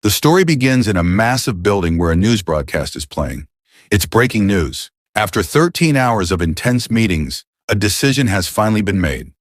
The story begins in a massive building where a news broadcast is playing. It's breaking news. After 13 hours of intense meetings, a decision has finally been made.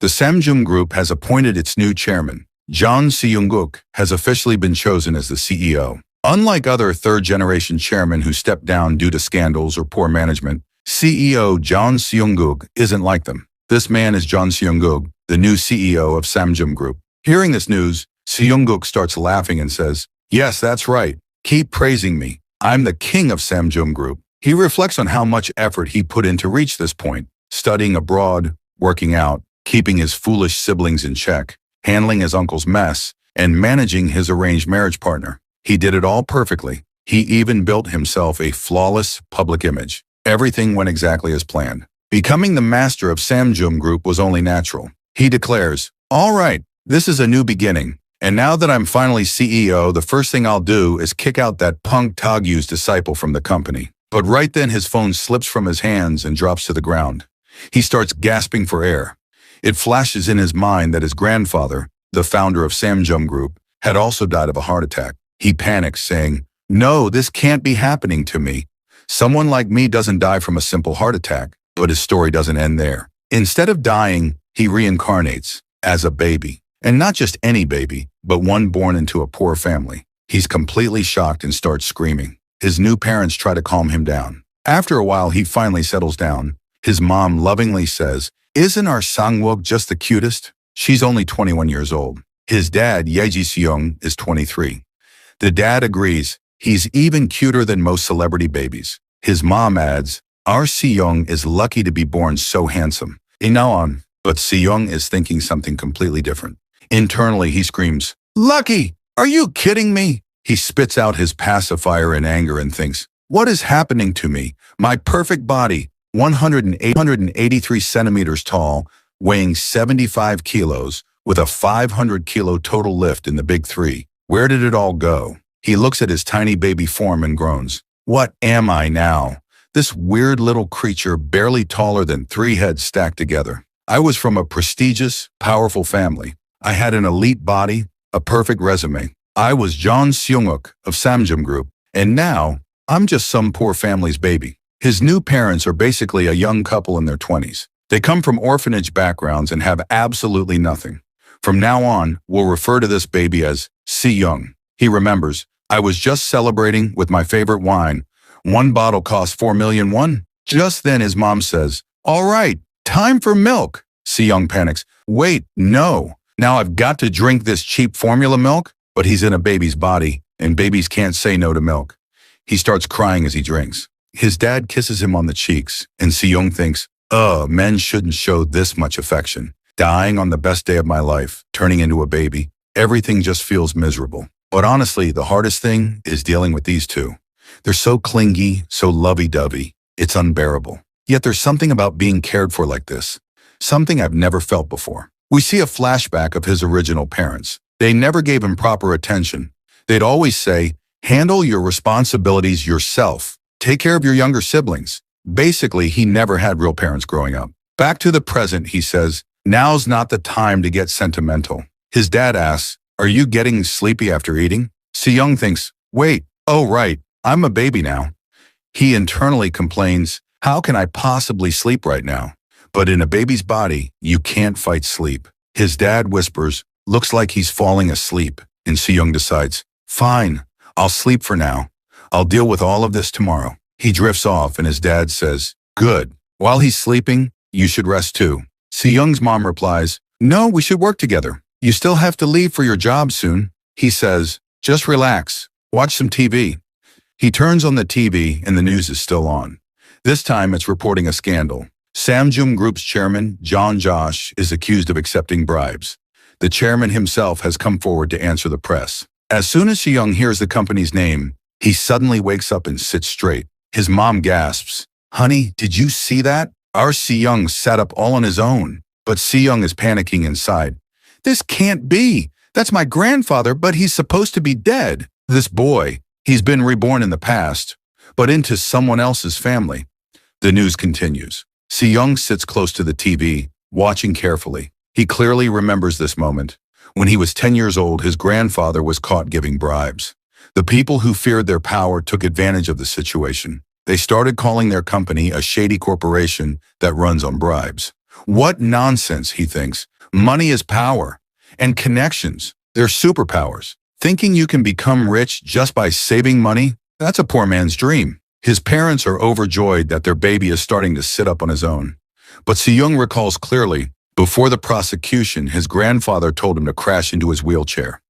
The Samjum Group has appointed its new chairman. John Seung-guk has officially been chosen as the CEO. Unlike other third-generation chairmen who stepped down due to scandals or poor management, CEO John Seung-guk isn't like them. This man is John Seung-guk, the new CEO of Samjum Group. Hearing this news, Seung-guk starts laughing and says, "Yes, that's right. Keep praising me. I'm the king of Samjum Group." He reflects on how much effort he put in to reach this point, studying abroad, working out, keeping his foolish siblings in check, handling his uncle's mess, and managing his arranged marriage partner. He did it all perfectly. He even built himself a flawless public image. Everything went exactly as planned. Becoming the master of Samjum Group was only natural. He declares, "All right, this is a new beginning. And now that I'm finally CEO, the first thing I'll do is kick out that punk Tagyu's disciple from the company." But right then his phone slips from his hands and drops to the ground. He starts gasping for air. It flashes in his mind that his grandfather, the founder of Samjum Group, had also died of a heart attack. He panics, saying, "No, this can't be happening to me. Someone like me doesn't die from a simple heart attack." But his story doesn't end there. Instead of dying, he reincarnates as a baby. And not just any baby, but one born into a poor family. He's completely shocked and starts screaming. His new parents try to calm him down. After a while, he finally settles down. His mom lovingly says, "Isn't our Sang-wook just the cutest?" She's only 21 years old. His dad, Yeji Seung, is 23. The dad agrees. He's even cuter than most celebrity babies. His mom adds, "Our Seung is lucky to be born so handsome." Inaon, but Seung is thinking something completely different. Internally, he screams, "Lucky! Are you kidding me?" He spits out his pacifier in anger and thinks, "What is happening to me? My perfect body, 183 centimeters tall, weighing 75 kilos, with a 500-kilo total lift in the big three. Where did it all go?" He looks at his tiny baby form and groans, "What am I now? This weird little creature barely taller than 3 heads stacked together. I was from a prestigious, powerful family. I had an elite body, a perfect resume. I was John Seung-guk of Samjum Group, and now I'm just some poor family's baby." His new parents are basically a young couple in their 20s. They come from orphanage backgrounds and have absolutely nothing. From now on, we'll refer to this baby as Si-young. He remembers, "I was just celebrating with my favorite wine. One bottle cost 4 million won." Just then his mom says, "All right, time for milk." Si-young panics. "Wait, no. Now I've got to drink this cheap formula milk?" But he's in a baby's body, and babies can't say no to milk. He starts crying as he drinks. His dad kisses him on the cheeks, and Si-young thinks, men shouldn't show this much affection. Dying on the best day of my life, turning into a baby. Everything just feels miserable. But honestly, the hardest thing is dealing with these two. They're so clingy, so lovey-dovey. It's unbearable. Yet there's something about being cared for like this. Something I've never felt before. We see a flashback of his original parents. They never gave him proper attention. They'd always say, "Handle your responsibilities yourself. Take care of your younger siblings." Basically, he never had real parents growing up. Back to the present, he says, "Now's not the time to get sentimental." His dad asks, "Are you getting sleepy after eating?" Si-young thinks, "Wait, oh right, I'm a baby now." He internally complains, "How can I possibly sleep right now?" But in a baby's body, you can't fight sleep. His dad whispers, "Looks like he's falling asleep," and Si-young decides, "Fine, I'll sleep for now. I'll deal with all of this tomorrow." He drifts off and his dad says, "Good. While he's sleeping, you should rest too." Si-young's mom replies, "No, we should work together. You still have to leave for your job soon." He says, "Just relax. Watch some TV." He turns on the TV and the news is still on. This time it's reporting a scandal. Samjum Group's chairman, John Josh, is accused of accepting bribes. The chairman himself has come forward to answer the press. As soon as Si-young hears the company's name, he suddenly wakes up and sits straight. His mom gasps, "Honey, did you see that? Our Si-young sat up all on his own." But Si-young is panicking inside. "This can't be. That's my grandfather, but he's supposed to be dead. This boy, he's been reborn in the past, but into someone else's family." The news continues. Si-young sits close to the TV, watching carefully. He clearly remembers this moment. When he was 10 years old, his grandfather was caught giving bribes. The people who feared their power took advantage of the situation. They started calling their company a shady corporation that runs on bribes. What nonsense, he thinks. Money is power. And connections, they're superpowers. Thinking you can become rich just by saving money? That's a poor man's dream. His parents are overjoyed that their baby is starting to sit up on his own. But Seung recalls clearly, before the prosecution, his grandfather told him to crash into his wheelchair.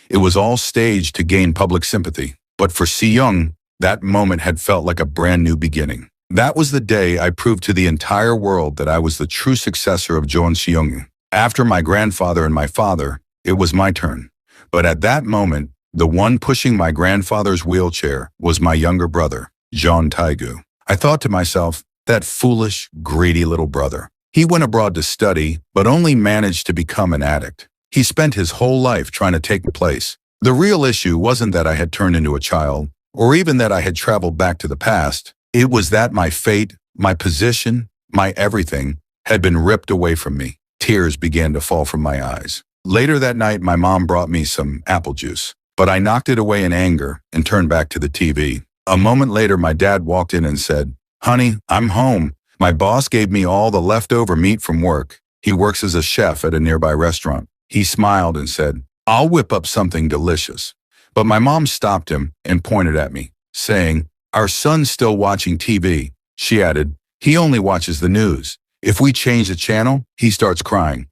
It was all staged to gain public sympathy. But for Seung, that moment had felt like a brand new beginning. That was the day I proved to the entire world that I was the true successor of Jeon Seung. After my grandfather and my father, it was my turn. But at that moment, the one pushing my grandfather's wheelchair was my younger brother, Jeon Taegu. I thought to myself, that foolish, greedy little brother. He went abroad to study, but only managed to become an addict. He spent his whole life trying to take my place. The real issue wasn't that I had turned into a child, or even that I had traveled back to the past. It was that my fate, my position, my everything had been ripped away from me. Tears began to fall from my eyes. Later that night, my mom brought me some apple juice, but I knocked it away in anger and turned back to the TV. A moment later, my dad walked in and said, "Honey, I'm home. My boss gave me all the leftover meat from work. He works as a chef at a nearby restaurant." He smiled and said, "I'll whip up something delicious." But my mom stopped him and pointed at me, saying, "Our son's still watching TV." She added, "He only watches the news. If we change the channel, he starts crying."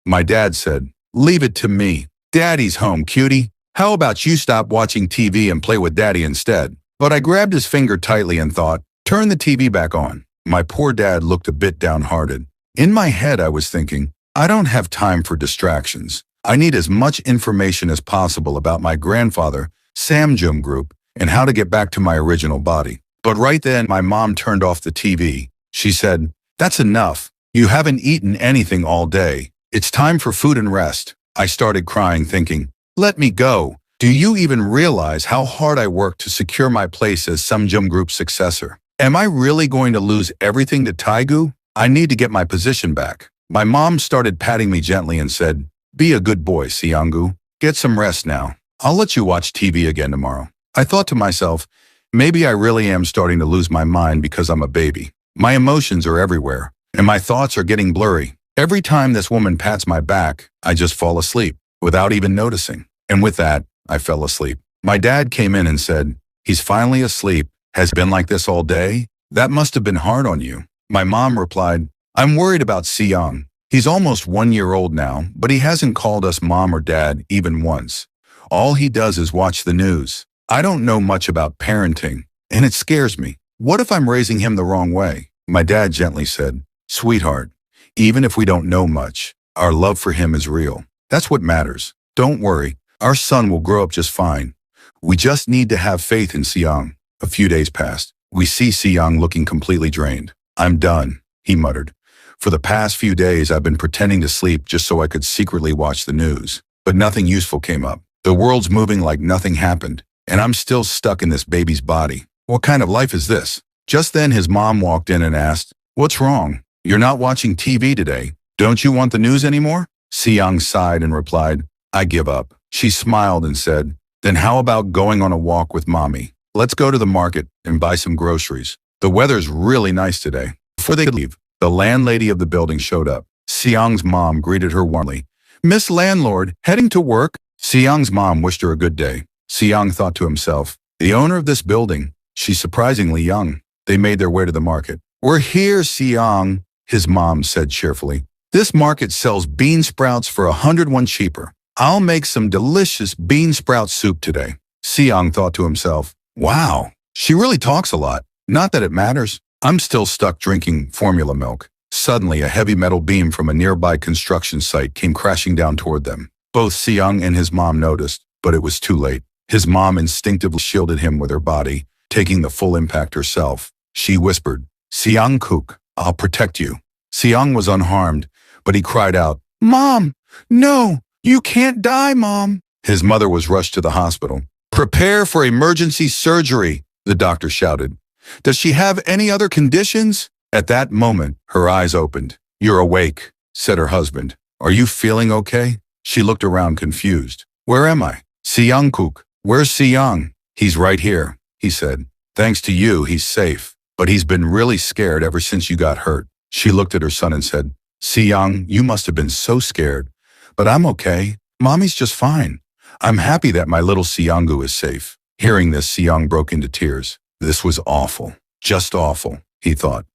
My dad said, "Leave it to me. Daddy's home, cutie. How about you stop watching TV and play with Daddy instead?" But I grabbed his finger tightly and thought, "Turn the TV back on." My poor dad looked a bit downhearted. In my head, I was thinking, I don't have time for distractions. I need as much information as possible about my grandfather, Samjum Group, and how to get back to my original body. But right then, my mom turned off the TV. She said, "That's enough. You haven't eaten anything all day. It's time for food and rest." I started crying, thinking, "Let me go. Do you even realize how hard I worked to secure my place as Samjum Group's successor? Am I really going to lose everything to Taegu? I need to get my position back." My mom started patting me gently and said, "Be a good boy, Seongu. Get some rest now. I'll let you watch TV again tomorrow." I thought to myself, maybe I really am starting to lose my mind because I'm a baby. My emotions are everywhere, and my thoughts are getting blurry. Every time this woman pats my back, I just fall asleep, without even noticing. And with that, I fell asleep. My dad came in and said, "He's finally asleep. Has been like this all day? That must have been hard on you." My mom replied, "I'm worried about Seong. He's almost 1 year old now, but he hasn't called us mom or dad even once. All he does is watch the news. I don't know much about parenting, and it scares me. What if I'm raising him the wrong way?" My dad gently said, "Sweetheart, even if we don't know much, our love for him is real. That's what matters. Don't worry, our son will grow up just fine. We just need to have faith in Seong." A few days passed. We see Seong looking completely drained. "I'm done," he muttered. "For the past few days, I've been pretending to sleep just so I could secretly watch the news. But nothing useful came up. The world's moving like nothing happened, and I'm still stuck in this baby's body. What kind of life is this?" Just then, his mom walked in and asked, "What's wrong? You're not watching TV today. Don't you want the news anymore?" Seong sighed and replied, "I give up." She smiled and said, "Then how about going on a walk with Mommy? Let's go to the market and buy some groceries. The weather's really nice today." Before they could leave, the landlady of the building showed up. Seong's mom greeted her warmly. "Miss Landlord, heading to work?" Seong's mom wished her a good day. Seong thought to himself, the owner of this building, she's surprisingly young. They made their way to the market. "We're here, Seong," his mom said cheerfully. "This market sells bean sprouts for 101 cheaper. I'll make some delicious bean sprout soup today." Seong thought to himself, "Wow, she really talks a lot. Not that it matters. I'm still stuck drinking formula milk." Suddenly, a heavy metal beam from a nearby construction site came crashing down toward them. Both Seong and his mom noticed, but it was too late. His mom instinctively shielded him with her body, taking the full impact herself. She whispered, "Seong-kook, I'll protect you." Seong was unharmed, but he cried out, "Mom, no, you can't die, Mom." His mother was rushed to the hospital. "Prepare for emergency surgery," the doctor shouted. "Does she have any other conditions?" At that moment, her eyes opened. "You're awake," said her husband. "Are you feeling okay?" She looked around confused. Where am I? Seyoung-kook. Where's Seyoung? He's right here, he said. Thanks to you, he's safe. But he's been really scared ever since you got hurt. She looked at her son and said, Seyoung, you must have been so scared. But I'm okay. Mommy's just fine. I'm happy that my little Seyoung-gu is safe. Hearing this, Seyoung broke into tears. This was awful. Just awful, he thought.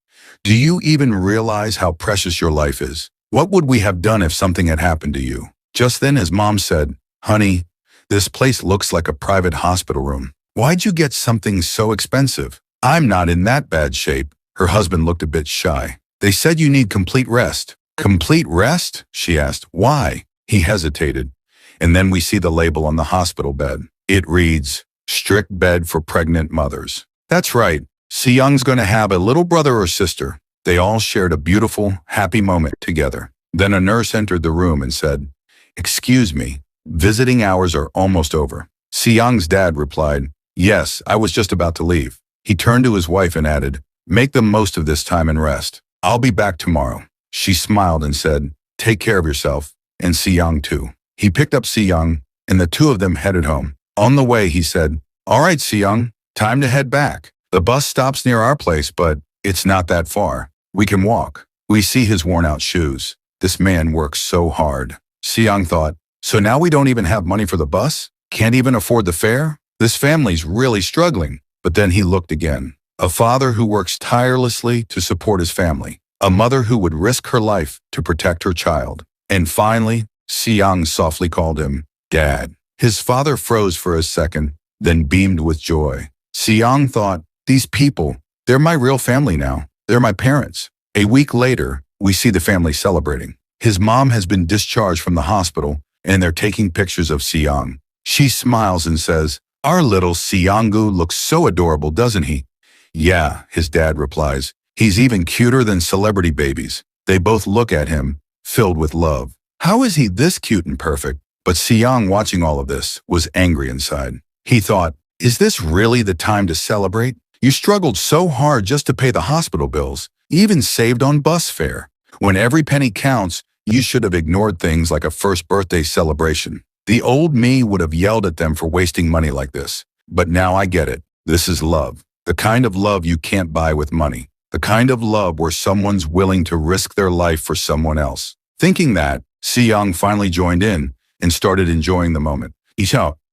Do you even realize how precious your life is? What would we have done if something had happened to you? Just then his mom said, Honey, this place looks like a private hospital room. Why'd you get something so expensive? I'm not in that bad shape. Her husband looked a bit shy. They said you need complete rest. Complete rest? She asked. Why? He hesitated. And then we see the label on the hospital bed. It reads, Strict bed for pregnant mothers. That's right. Seyoung's going to have a little brother or sister. They all shared a beautiful, happy moment together. Then a nurse entered the room and said, Excuse me, visiting hours are almost over. Seyoung's dad replied, Yes, I was just about to leave. He turned to his wife and added, Make the most of this time and rest. I'll be back tomorrow. She smiled and said, Take care of yourself, and Seyoung too. He picked up Seyoung, and the two of them headed home. On the way, he said, All right, Seyoung, time to head back. The bus stops near our place, but it's not that far. We can walk. We see his worn-out shoes. This man works so hard. Seyoung thought, So now we don't even have money for the bus? Can't even afford the fare? This family's really struggling. But then he looked again. A father who works tirelessly to support his family. A mother who would risk her life to protect her child. And finally, Seyoung softly called him, Dad. His father froze for a second, then beamed with joy. Seyoung thought, These people, they're my real family now. They're my parents. A week later, we see the family celebrating. His mom has been discharged from the hospital, and they're taking pictures of Seyoung. She smiles and says, Our little Seyoung-gu looks so adorable, doesn't he? Yeah, his dad replies. He's even cuter than celebrity babies. They both look at him, filled with love. How is he this cute and perfect? But Seyoung, watching all of this, was angry inside. He thought, Is this really the time to celebrate? You struggled so hard just to pay the hospital bills, even saved on bus fare. When every penny counts, you should have ignored things like a first birthday celebration. The old me would have yelled at them for wasting money like this. But now I get it. This is love. The kind of love you can't buy with money. The kind of love where someone's willing to risk their life for someone else. Thinking that, Seyoung finally joined in and started enjoying the moment.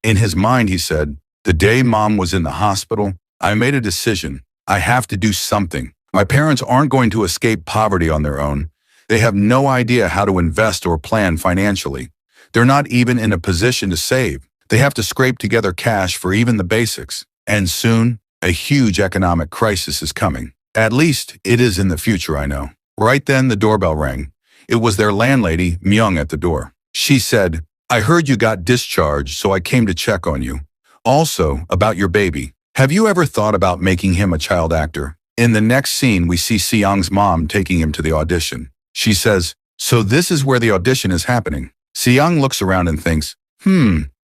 In his mind, he said, The day Mom was in the hospital, I made a decision. I have to do something. My parents aren't going to escape poverty on their own. They have no idea how to invest or plan financially. They're not even in a position to save. They have to scrape together cash for even the basics. And soon, a huge economic crisis is coming. At least, it is in the future, I know. Right then, the doorbell rang. It was their landlady, Myung, at the door. She said, I heard you got discharged, so I came to check on you. Also, about your baby. Have you ever thought about making him a child actor? In the next scene, we see Seyoung's mom taking him to the audition. She says, So this is where the audition is happening. Seyoung looks around and thinks,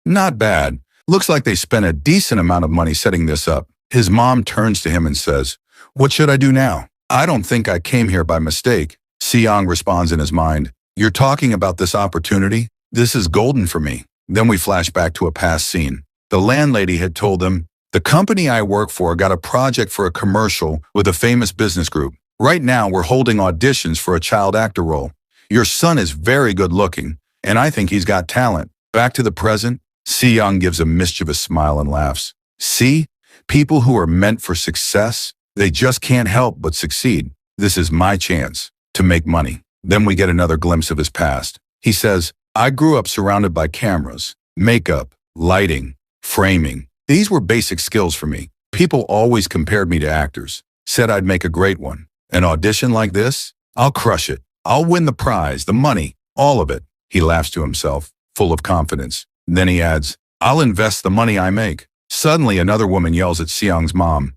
not bad. Looks like they spent a decent amount of money setting this up. His mom turns to him and says, What should I do now? I don't think I came here by mistake. Seyoung responds in his mind, You're talking about this opportunity? This is golden for me. Then we flash back to a past scene. The landlady had told them, The company I work for got a project for a commercial with a famous business group. Right now, we're holding auditions for a child actor role. Your son is very good looking, and I think he's got talent. Back to the present, Seyoung gives a mischievous smile and laughs. See? People who are meant for success, they just can't help but succeed. This is my chance to make money. Then we get another glimpse of his past. He says, I grew up surrounded by cameras, makeup, lighting, framing. These were basic skills for me. People always compared me to actors, said I'd make a great one. An audition like this? I'll crush it. I'll win the prize, the money, all of it. He laughs to himself, full of confidence. Then he adds, I'll invest the money I make. Suddenly, another woman yells at Seyoung's mom,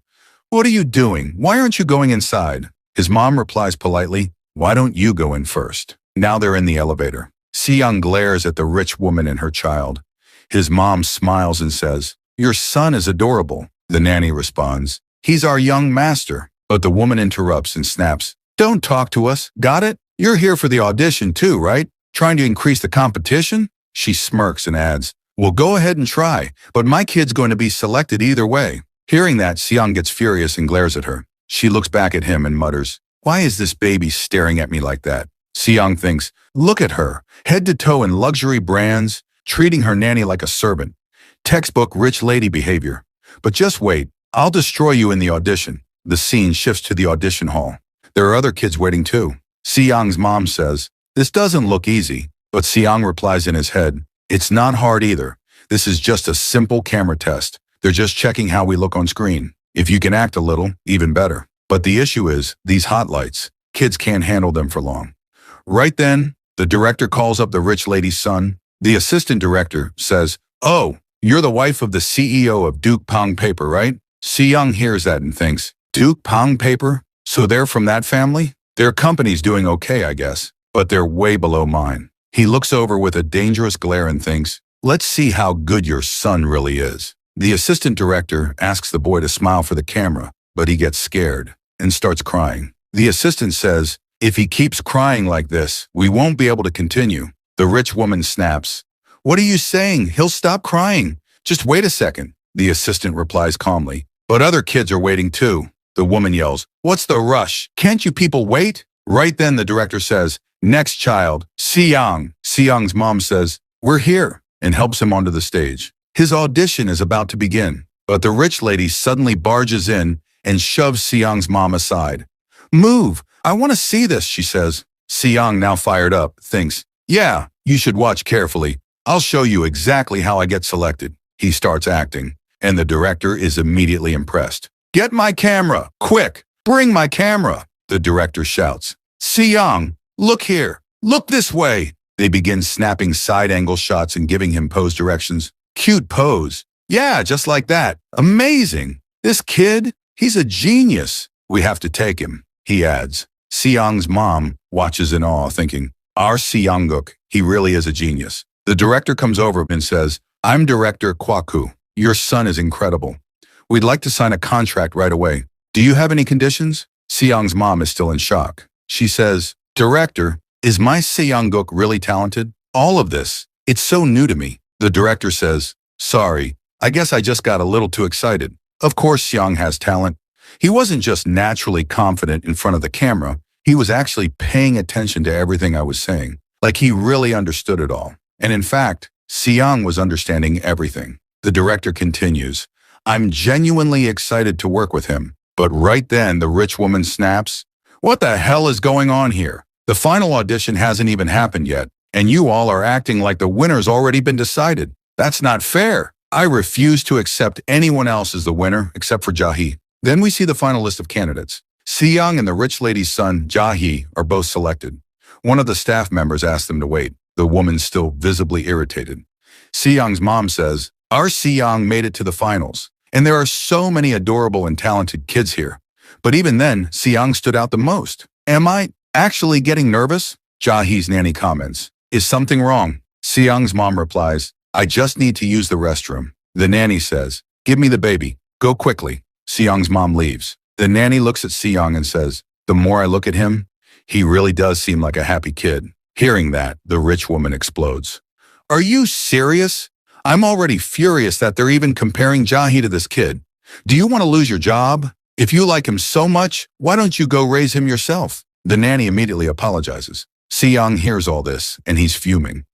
What are you doing? Why aren't you going inside? His mom replies politely, Why don't you go in first? Now they're in the elevator. Seyoung glares at the rich woman and her child. His mom smiles and says, Your son is adorable. The nanny responds, He's our young master. But the woman interrupts and snaps, Don't talk to us, got it? You're here for the audition too, right? Trying to increase the competition? She smirks and adds, "Well, go ahead and try, but my kid's going to be selected either way." Hearing that, Seong gets furious and glares at her. She looks back at him and mutters, "Why is this baby staring at me like that?" Seong thinks, "Look at her, head to toe in luxury brands, treating her nanny like a servant. Textbook rich lady behavior. But just wait, I'll destroy you in the audition." The scene shifts to the audition hall. There are other kids waiting too. Seong's mom says, "This doesn't look easy," but Seong replies in his head, "It's not hard either. This is just a simple camera test. They're just checking how we look on screen. If you can act a little, even better. But the issue is, these hot lights, kids can't handle them for long." Right then, the director calls up the rich lady's son. The assistant director says, "Oh, you're the wife of the CEO of Duke Pong Paper, right?" Seong hears that and thinks, "Duke Pong Paper? So they're from that family? Their company's doing okay, I guess, but they're way below mine." He looks over with a dangerous glare and thinks, "Let's see how good your son really is." The assistant director asks the boy to smile for the camera, but he gets scared and starts crying. The assistant says, "If he keeps crying like this, we won't be able to continue." The rich woman snaps, "What are you saying? He'll stop crying. Just wait a second." The assistant replies calmly, "But other kids are waiting too." The woman yells, "What's the rush? Can't you people wait?" Right then the director says, "Next child, Seong." Seong's mom says, "We're here," and helps him onto the stage. His audition is about to begin, but the rich lady suddenly barges in and shoves Seong's mom aside. "Move! I want to see this," she says. Seong, now fired up, thinks, "Yeah, you should watch carefully. I'll show you exactly how I get selected." He starts acting, and the director is immediately impressed. "Get my camera! Quick! Bring my camera!" The director shouts. "Seong, look here! Look this way!" They begin snapping side-angle shots and giving him pose directions. "Cute pose. Yeah, just like that. Amazing. This kid, he's a genius. We have to take him," he adds. Seong's mom watches in awe, thinking, "Our Seongguk, he really is a genius." The director comes over and says, "I'm Director Kwaku. Your son is incredible. We'd like to sign a contract right away. Do you have any conditions?" Seong's mom is still in shock. She says, "Director, is my Seongguk really talented? All of this, it's so new to me." The director says, "Sorry, I guess I just got a little too excited." Of course Seong has talent. He wasn't just naturally confident in front of the camera, he was actually paying attention to everything I was saying, like he really understood it all. And in fact, Seong was understanding everything. The director continues, "I'm genuinely excited to work with him." But right then, the rich woman snaps, "What the hell is going on here? The final audition hasn't even happened yet, and you all are acting like the winner's already been decided. That's not fair. I refuse to accept anyone else as the winner except for Jae." Then we see the final list of candidates. Seong and the rich lady's son, Jae, are both selected. One of the staff members asks them to wait. The woman's still visibly irritated. Seong's mom says, "Our Seong made it to the finals, and there are so many adorable and talented kids here. But even then, Seong stood out the most. Am I actually getting nervous?" Jahee's nanny comments, "Is something wrong?" Seong's mom replies, "I just need to use the restroom." The nanny says, "Give me the baby. Go quickly." Seong's mom leaves. The nanny looks at Seong and says, "The more I look at him, he really does seem like a happy kid." Hearing that, the rich woman explodes. "Are you serious? I'm already furious that they're even comparing Jahe to this kid. Do you want to lose your job? If you like him so much, why don't you go raise him yourself?" The nanny immediately apologizes. Seong hears all this, and he's fuming.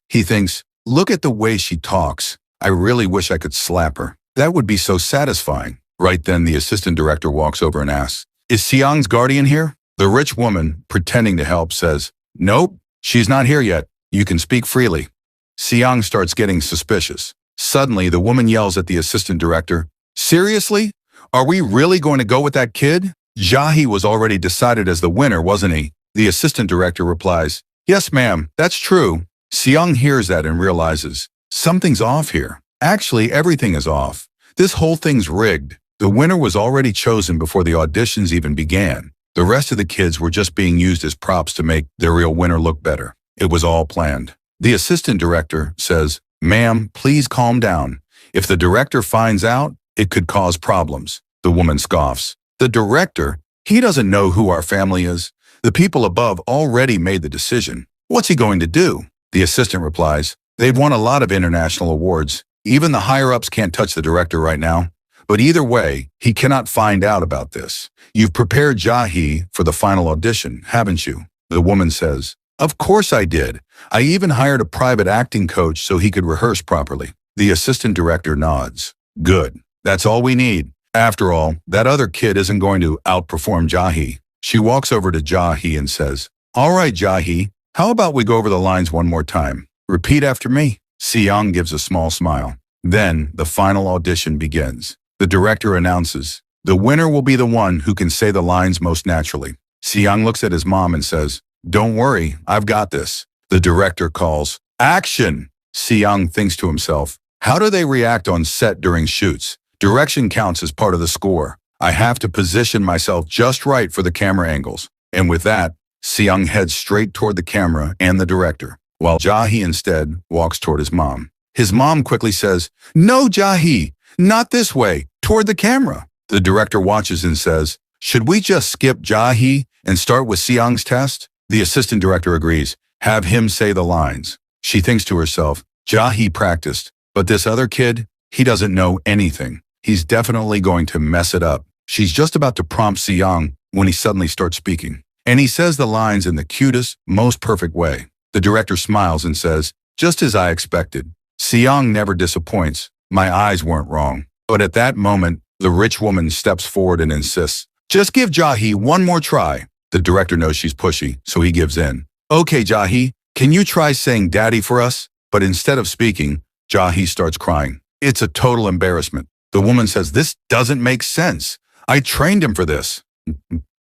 He thinks, "Look at the way she talks. I really wish I could slap her. That would be so satisfying." Right then, the assistant director walks over and asks, "Is Seong's guardian here?" The rich woman, pretending to help, says, "Nope, she's not here yet. You can speak freely." Seong starts getting suspicious. Suddenly, the woman yells at the assistant director, "Seriously? Are we really going to go with that kid? Jahe was already decided as the winner, wasn't he?" The assistant director replies, "Yes, ma'am, that's true." Seong hears that and realizes, something's off here. Actually, everything is off. This whole thing's rigged. The winner was already chosen before the auditions even began. The rest of the kids were just being used as props to make their real winner look better. It was all planned. The assistant director says, "Ma'am, please calm down. If the director finds out, it could cause problems." The woman scoffs. "The director? He doesn't know who our family is. The people above already made the decision. What's he going to do?" The assistant replies, They've won a lot of international awards. Even the higher-ups can't touch the director right now. But either way, he cannot find out about this. You've prepared Jahi for the final audition, haven't you? The woman says. Of course I did. I even hired a private acting coach so he could rehearse properly. The assistant director nods. Good. That's all we need. After all, that other kid isn't going to outperform Jahi. She walks over to Jahi and says, All right, Jahi, how about we go over the lines one more time? Repeat after me. Seong gives a small smile. Then, the final audition begins. The director announces, the winner will be the one who can say the lines most naturally. Seong looks at his mom and says, Don't worry, I've got this. The director calls, Action! Seong thinks to himself, how do they react on set during shoots? Direction counts as part of the score. I have to position myself just right for the camera angles. And with that, Seong heads straight toward the camera and the director, while Jahi instead walks toward his mom. His mom quickly says, No, Jahi, not this way, toward the camera. The director watches and says, Should we just skip Jahi and start with Seong's test? The assistant director agrees. Have him say the lines. She thinks to herself, Jahi practiced, but this other kid, he doesn't know anything. He's definitely going to mess it up. She's just about to prompt Seong when he suddenly starts speaking. And he says the lines in the cutest, most perfect way. The director smiles and says, Just as I expected. Seong never disappoints. My eyes weren't wrong. But at that moment, the rich woman steps forward and insists, Just give Jahi one more try. The director knows she's pushy, so he gives in. Okay, Jahi, can you try saying daddy for us? But instead of speaking, Jahi starts crying. It's a total embarrassment. The woman says, This doesn't make sense. I trained him for this.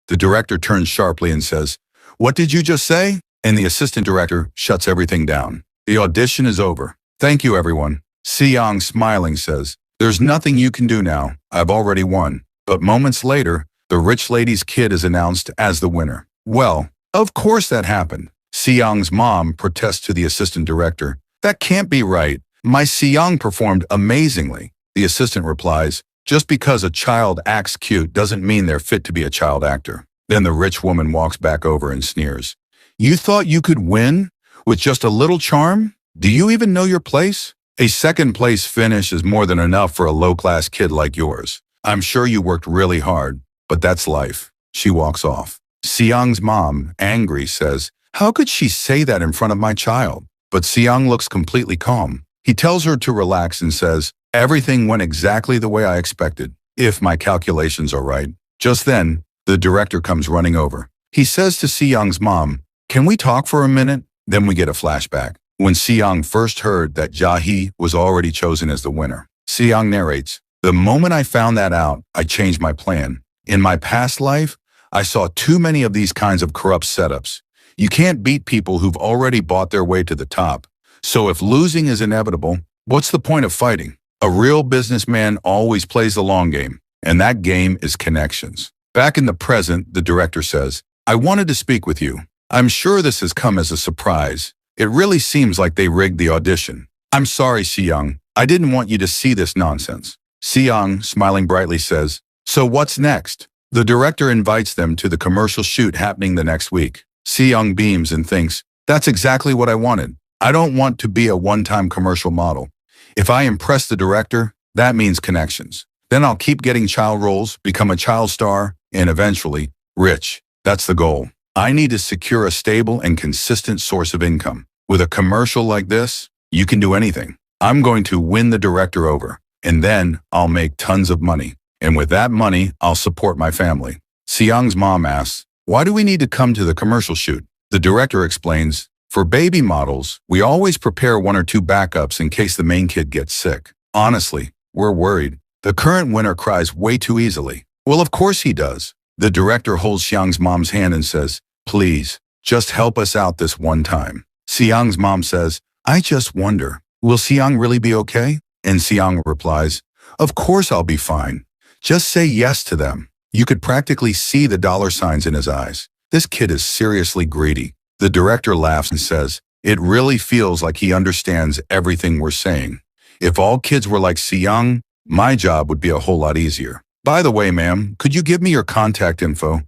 The director turns sharply and says, What did you just say? And the assistant director shuts everything down. The audition is over. Thank you, everyone. Seong, smiling, says, There's nothing you can do now. I've already won. But moments later, the rich lady's kid is announced as the winner. Well, of course that happened. Seong's mom protests to the assistant director. That can't be right. My Seong performed amazingly. The assistant replies, Just because a child acts cute doesn't mean they're fit to be a child actor. Then the rich woman walks back over and sneers. You thought you could win with just a little charm? Do you even know your place? A second-place finish is more than enough for a low-class kid like yours. I'm sure you worked really hard, but that's life. She walks off. Seong's mom, angry, says, How could she say that in front of my child? But Seong looks completely calm. He tells her to relax and says, Everything went exactly the way I expected, if my calculations are right. Just then, the director comes running over. He says to Seong's mom, Can we talk for a minute? Then we get a flashback. When Seong first heard that Jahi was already chosen as the winner. Seong narrates, The moment I found that out, I changed my plan. In my past life, I saw too many of these kinds of corrupt setups. You can't beat people who've already bought their way to the top. So if losing is inevitable, what's the point of fighting? A real businessman always plays the long game, and that game is connections. Back in the present, the director says, I wanted to speak with you. I'm sure this has come as a surprise. It really seems like they rigged the audition. I'm sorry, Seong. I didn't want you to see this nonsense. Seong, smiling brightly, says, So what's next? The director invites them to the commercial shoot happening the next week. Seong beams and thinks, That's exactly what I wanted. I don't want to be a one-time commercial model. If I impress the director, that means connections. Then I'll keep getting child roles, become a child star, and eventually, rich. That's the goal. I need to secure a stable and consistent source of income. With a commercial like this, you can do anything. I'm going to win the director over, and then I'll make tons of money. And with that money, I'll support my family. Seong's mom asks, Why do we need to come to the commercial shoot? The director explains, For baby models, we always prepare 1 or 2 backups in case the main kid gets sick. Honestly, we're worried. The current winner cries way too easily. Well, of course he does. The director holds Seong's mom's hand and says, Please, just help us out this one time. Seong's mom says, I just wonder, will Seong really be okay? And Seong replies, Of course I'll be fine. Just say yes to them. You could practically see the dollar signs in his eyes. This kid is seriously greedy. The director laughs and says, It really feels like he understands everything we're saying. If all kids were like Seong, my job would be a whole lot easier. By the way, ma'am, could you give me your contact info?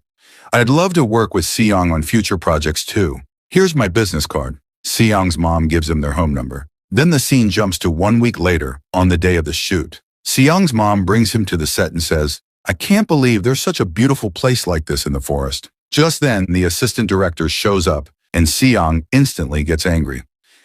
I'd love to work with Seong on future projects too. Here's my business card. Seong's mom gives him their home number. Then the scene jumps to 1 week later, on the day of the shoot. Seong's mom brings him to the set and says, "I can't believe there's such a beautiful place like this in the forest." Just then, the assistant director shows up, and Seong instantly gets angry.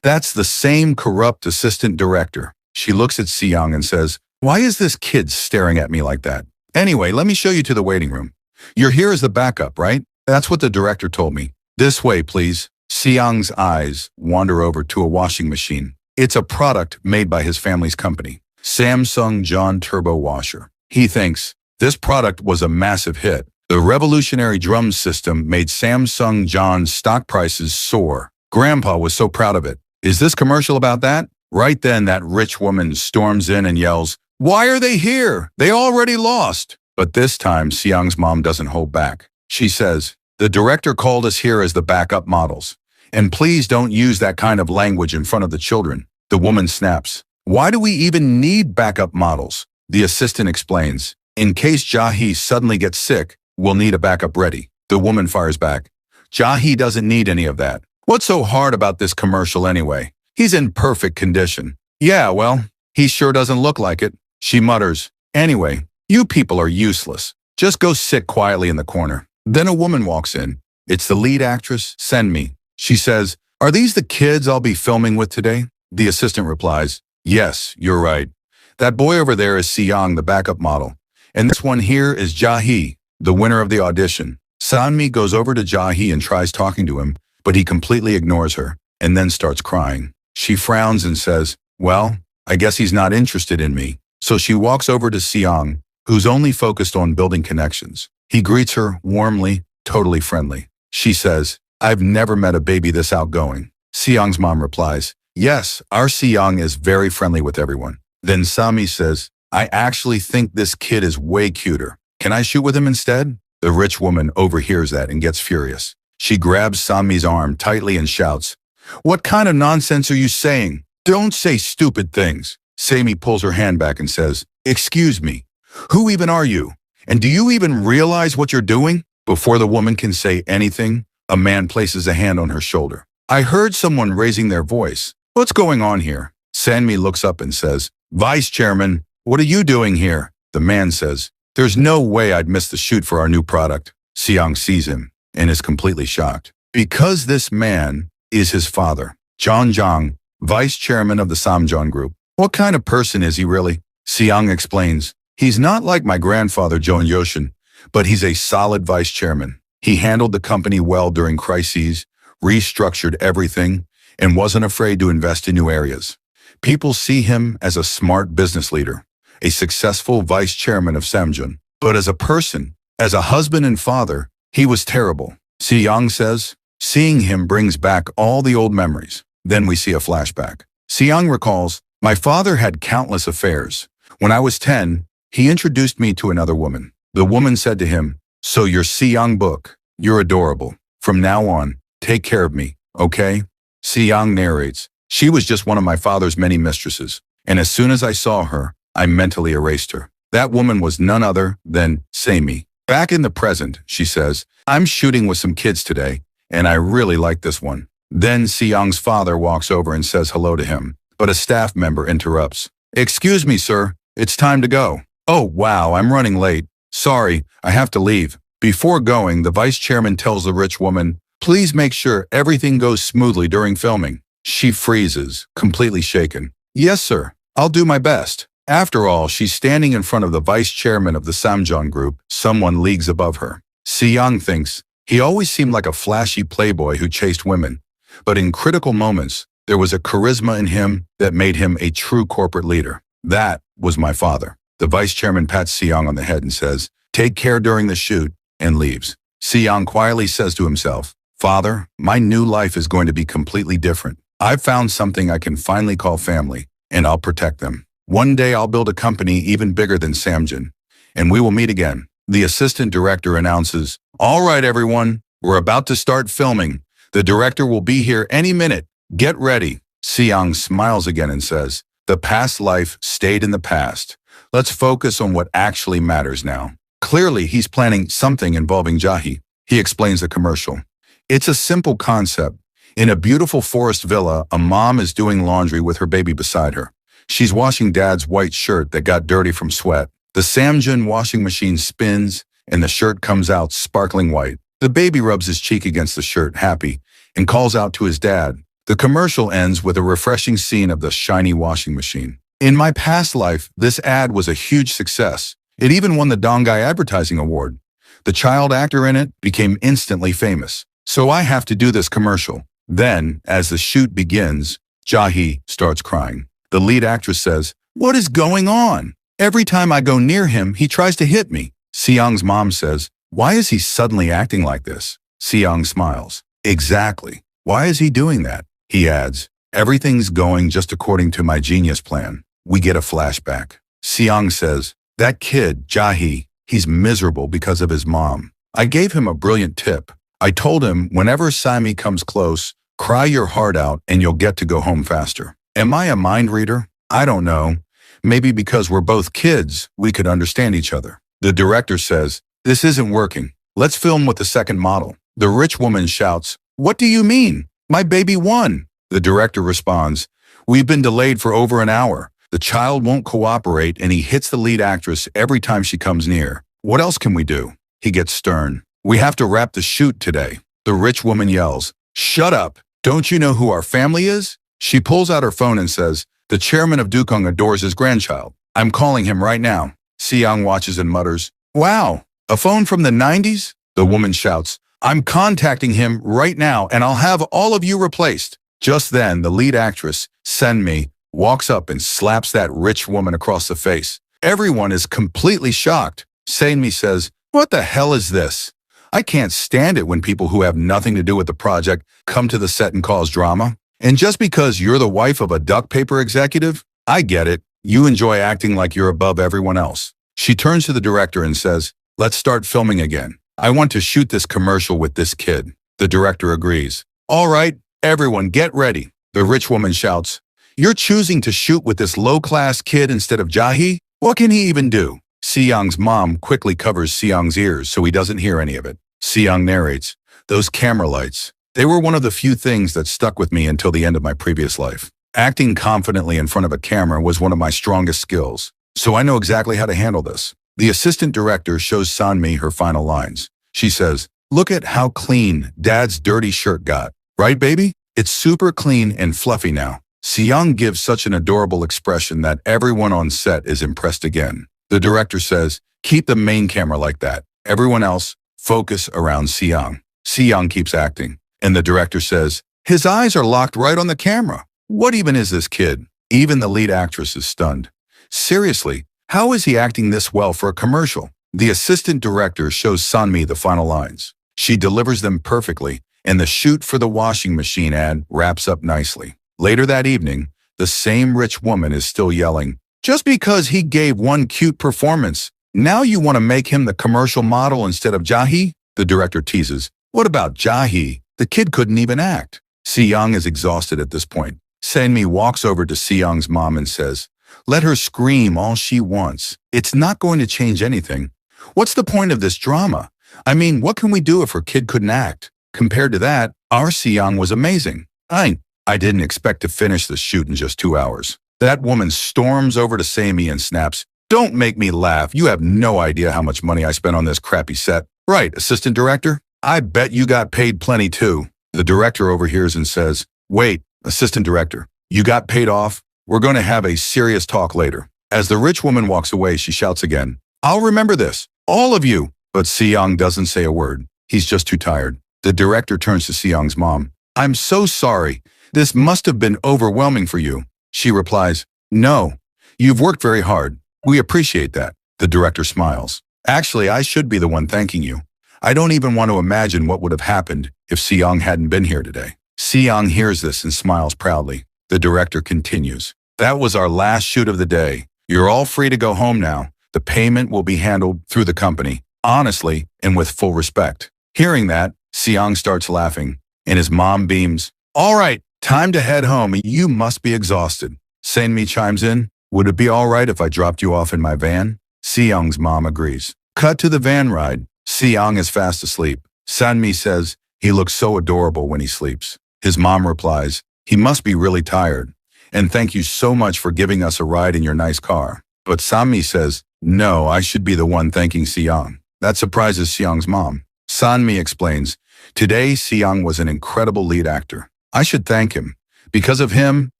That's the same corrupt assistant director. She looks at Seong and says, "Why is this kid staring at me like that? Anyway, let me show you to the waiting room. You're here as the backup, right? That's what the director told me. This way, please." Seong's eyes wander over to a washing machine. It's a product made by his family's company, Samsung John Turbo Washer. He thinks, this product was a massive hit. The revolutionary drum system made Samsung John's stock prices soar. Grandpa was so proud of it. Is this commercial about that? Right then, that rich woman storms in and yells, "Why are they here? They already lost." But this time, Seong's mom doesn't hold back. She says, "The director called us here as the backup models. And please don't use that kind of language in front of the children." The woman snaps, "Why do we even need backup models?" The assistant explains, "In case Jae suddenly gets sick, we'll need a backup ready." The woman fires back, "Jae doesn't need any of that. What's so hard about this commercial anyway? He's in perfect condition." "Yeah, well, he sure doesn't look like it." She mutters, "Anyway, you people are useless. Just go sit quietly in the corner." Then a woman walks in. It's the lead actress, Senmi. She says, "Are these the kids I'll be filming with today?" The assistant replies, "Yes, you're right. That boy over there is Seong, the backup model. And this one here is Jae, the winner of the audition." Sanmi goes over to Jae and tries talking to him, but he completely ignores her and then starts crying. She frowns and says, "Well, I guess he's not interested in me." So she walks over to Seong, who's only focused on building connections. He greets her warmly, totally friendly. She says, "I've never met a baby this outgoing." Seong's mom replies, "Yes, our Seong is very friendly with everyone." Then Sami says, "I actually think this kid is way cuter. Can I shoot with him instead?" The rich woman overhears that and gets furious. She grabs Sami's arm tightly and shouts, "What kind of nonsense are you saying? Don't say stupid things." Sami pulls her hand back and says, "Excuse me, who even are you? And do you even realize what you're doing?" Before the woman can say anything, a man places a hand on her shoulder. "I heard someone raising their voice. What's going on here?" Sanmi looks up and says, "Vice Chairman, what are you doing here?" The man says, "There's no way I'd miss the shoot for our new product." Seong sees him and is completely shocked. Because this man is his father, John Jong, Vice Chairman of the Samjeon Group. What kind of person is he really? Seong explains, "He's not like my grandfather Joan Yoshin, but he's a solid vice chairman. He handled the company well during crises, restructured everything, and wasn't afraid to invest in new areas. People see him as a smart business leader, a successful vice chairman of Samjeon. But as a person, as a husband and father, he was terrible." Seong says, "Seeing him brings back all the old memories." Then we see a flashback. Seong recalls, "My father had countless affairs. When I was 10, he introduced me to another woman. The woman said to him, 'So you're Seong Book. You're adorable. From now on, take care of me, okay?'" Seong narrates, "She was just one of my father's many mistresses, and as soon as I saw her, I mentally erased her. That woman was none other than Sami. Back in the present," she says, "I'm shooting with some kids today, and I really like this one." Then Seong's father walks over and says hello to him, but a staff member interrupts. "Excuse me, sir, it's time to go." "Oh, wow, I'm running late. Sorry, I have to leave." Before going, the vice chairman tells the rich woman, "Please make sure everything goes smoothly during filming." She freezes, completely shaken. "Yes, sir, I'll do my best." After all, she's standing in front of the vice chairman of the Samjeon Group, someone leagues above her. Seong thinks, he always seemed like a flashy playboy who chased women. But in critical moments, there was a charisma in him that made him a true corporate leader. That was my father. The vice chairman pats Seong on the head and says, "Take care during the shoot," and leaves. Seong quietly says to himself, "Father, my new life is going to be completely different. I've found something I can finally call family, and I'll protect them. One day I'll build a company even bigger than Samjeon, and we will meet again." The assistant director announces, "All right, everyone, we're about to start filming. The director will be here any minute. Get ready." Seong smiles again and says, "The past life stayed in the past. Let's focus on what actually matters now." Clearly, he's planning something involving Jae. He explains the commercial. "It's a simple concept. In a beautiful forest villa, a mom is doing laundry with her baby beside her. She's washing dad's white shirt that got dirty from sweat. The Samjun washing machine spins, and the shirt comes out sparkling white. The baby rubs his cheek against the shirt, happy, and calls out to his dad. The commercial ends with a refreshing scene of the shiny washing machine. In my past life, this ad was a huge success. It even won the Dongai Advertising Award. The child actor in it became instantly famous. So I have to do this commercial. Then, as the shoot begins, Jahi starts crying. The lead actress says, "What is going on? Every time I go near him, he tries to hit me." Seong's mom says, "Why is he suddenly acting like this?" Seong smiles. "Exactly. Why is he doing that?" He adds, "Everything's going just according to my genius plan." We get a flashback. Seong says, "That kid, Jahi, he's miserable because of his mom. I gave him a brilliant tip. I told him whenever Sami comes close, cry your heart out and you'll get to go home faster." Am I a mind reader? I don't know. Maybe because we're both kids, we could understand each other. The director says, "This isn't working. Let's film with the second model." The rich woman shouts, "What do you mean? My baby won." The director responds, "We've been delayed for over an hour. The child won't cooperate and he hits the lead actress every time she comes near. What else can we do?" He gets stern. "We have to wrap the shoot today." The rich woman yells, "Shut up. Don't you know who our family is?" She pulls out her phone and says, "The chairman of Dukong adores his grandchild. I'm calling him right now." Seong watches and mutters, "Wow, a phone from the 90s? The woman shouts, "I'm contacting him right now and I'll have all of you replaced." Just then, the lead actress, Senmi, walks up and slaps that rich woman across the face. Everyone is completely shocked. Senmi says, "What the hell is this? I can't stand it when people who have nothing to do with the project come to the set and cause drama. And just because you're the wife of a duck paper executive, I get it. You enjoy acting like you're above everyone else." She turns to the director and says, "Let's start filming again. I want to shoot this commercial with this kid." The director agrees. "All right, everyone get ready." The rich woman shouts, "You're choosing to shoot with this low-class kid instead of Jahi? What can he even do?" Seong's mom quickly covers Seong's ears so he doesn't hear any of it. Seong narrates, "Those camera lights. They were one of the few things that stuck with me until the end of my previous life. Acting confidently in front of a camera was one of my strongest skills, so I know exactly how to handle this." The assistant director shows Sanmi her final lines. She says, "Look at how clean Dad's dirty shirt got. Right, baby? It's super clean and fluffy now." Seong gives such an adorable expression that everyone on set is impressed again. The director says, "Keep the main camera like that. Everyone else, focus around Seong." Seong keeps acting. And the director says, "His eyes are locked right on the camera. What even is this kid?" Even the lead actress is stunned. Seriously, how is he acting this well for a commercial? The assistant director shows Sanmi the final lines. She delivers them perfectly, and the shoot for the washing machine ad wraps up nicely. Later that evening, the same rich woman is still yelling, "Just because he gave one cute performance, now you want to make him the commercial model instead of Jahi?" The director teases, "What about Jahi? The kid couldn't even act." Seong is exhausted at this point. Senmi walks over to Seong's mom and says, "Let her scream all she wants. It's not going to change anything. What's the point of this drama? I mean, what can we do if her kid couldn't act? Compared to that, our Seong was amazing. I didn't expect to finish the shoot in just 2 hours." That woman storms over to Sami and snaps, "Don't make me laugh. You have no idea how much money I spent on this crappy set." "Right, assistant director? I bet you got paid plenty too." The director overhears and says, "Wait, assistant director, you got paid off? We're going to have a serious talk later." As the rich woman walks away, she shouts again, "I'll remember this, all of you." But Seong doesn't say a word. He's just too tired. The director turns to Seong's mom. "I'm so sorry. This must have been overwhelming for you." She replies, "No, you've worked very hard. We appreciate that." The director smiles. "Actually, I should be the one thanking you. I don't even want to imagine what would have happened if Seong hadn't been here today." Seong hears this and smiles proudly. The director continues, "That was our last shoot of the day. You're all free to go home now. The payment will be handled through the company, honestly and with full respect." Hearing that, Seong starts laughing, and his mom beams, "All right, time to head home. You must be exhausted." Senmi chimes in, "Would it be all right if I dropped you off in my van?" Seong's mom agrees. Cut to the van ride. Seong is fast asleep. Sanmi says, "He looks so adorable when he sleeps. His mom replies, he must be really tired. And thank you so much for giving us a ride in your nice car. But Sanmi says, no, I should be the one thanking Siyoung. That surprises Siyoung's mom. Sanmi explains, today Siyoung was an incredible lead actor. I should thank him. Because of him,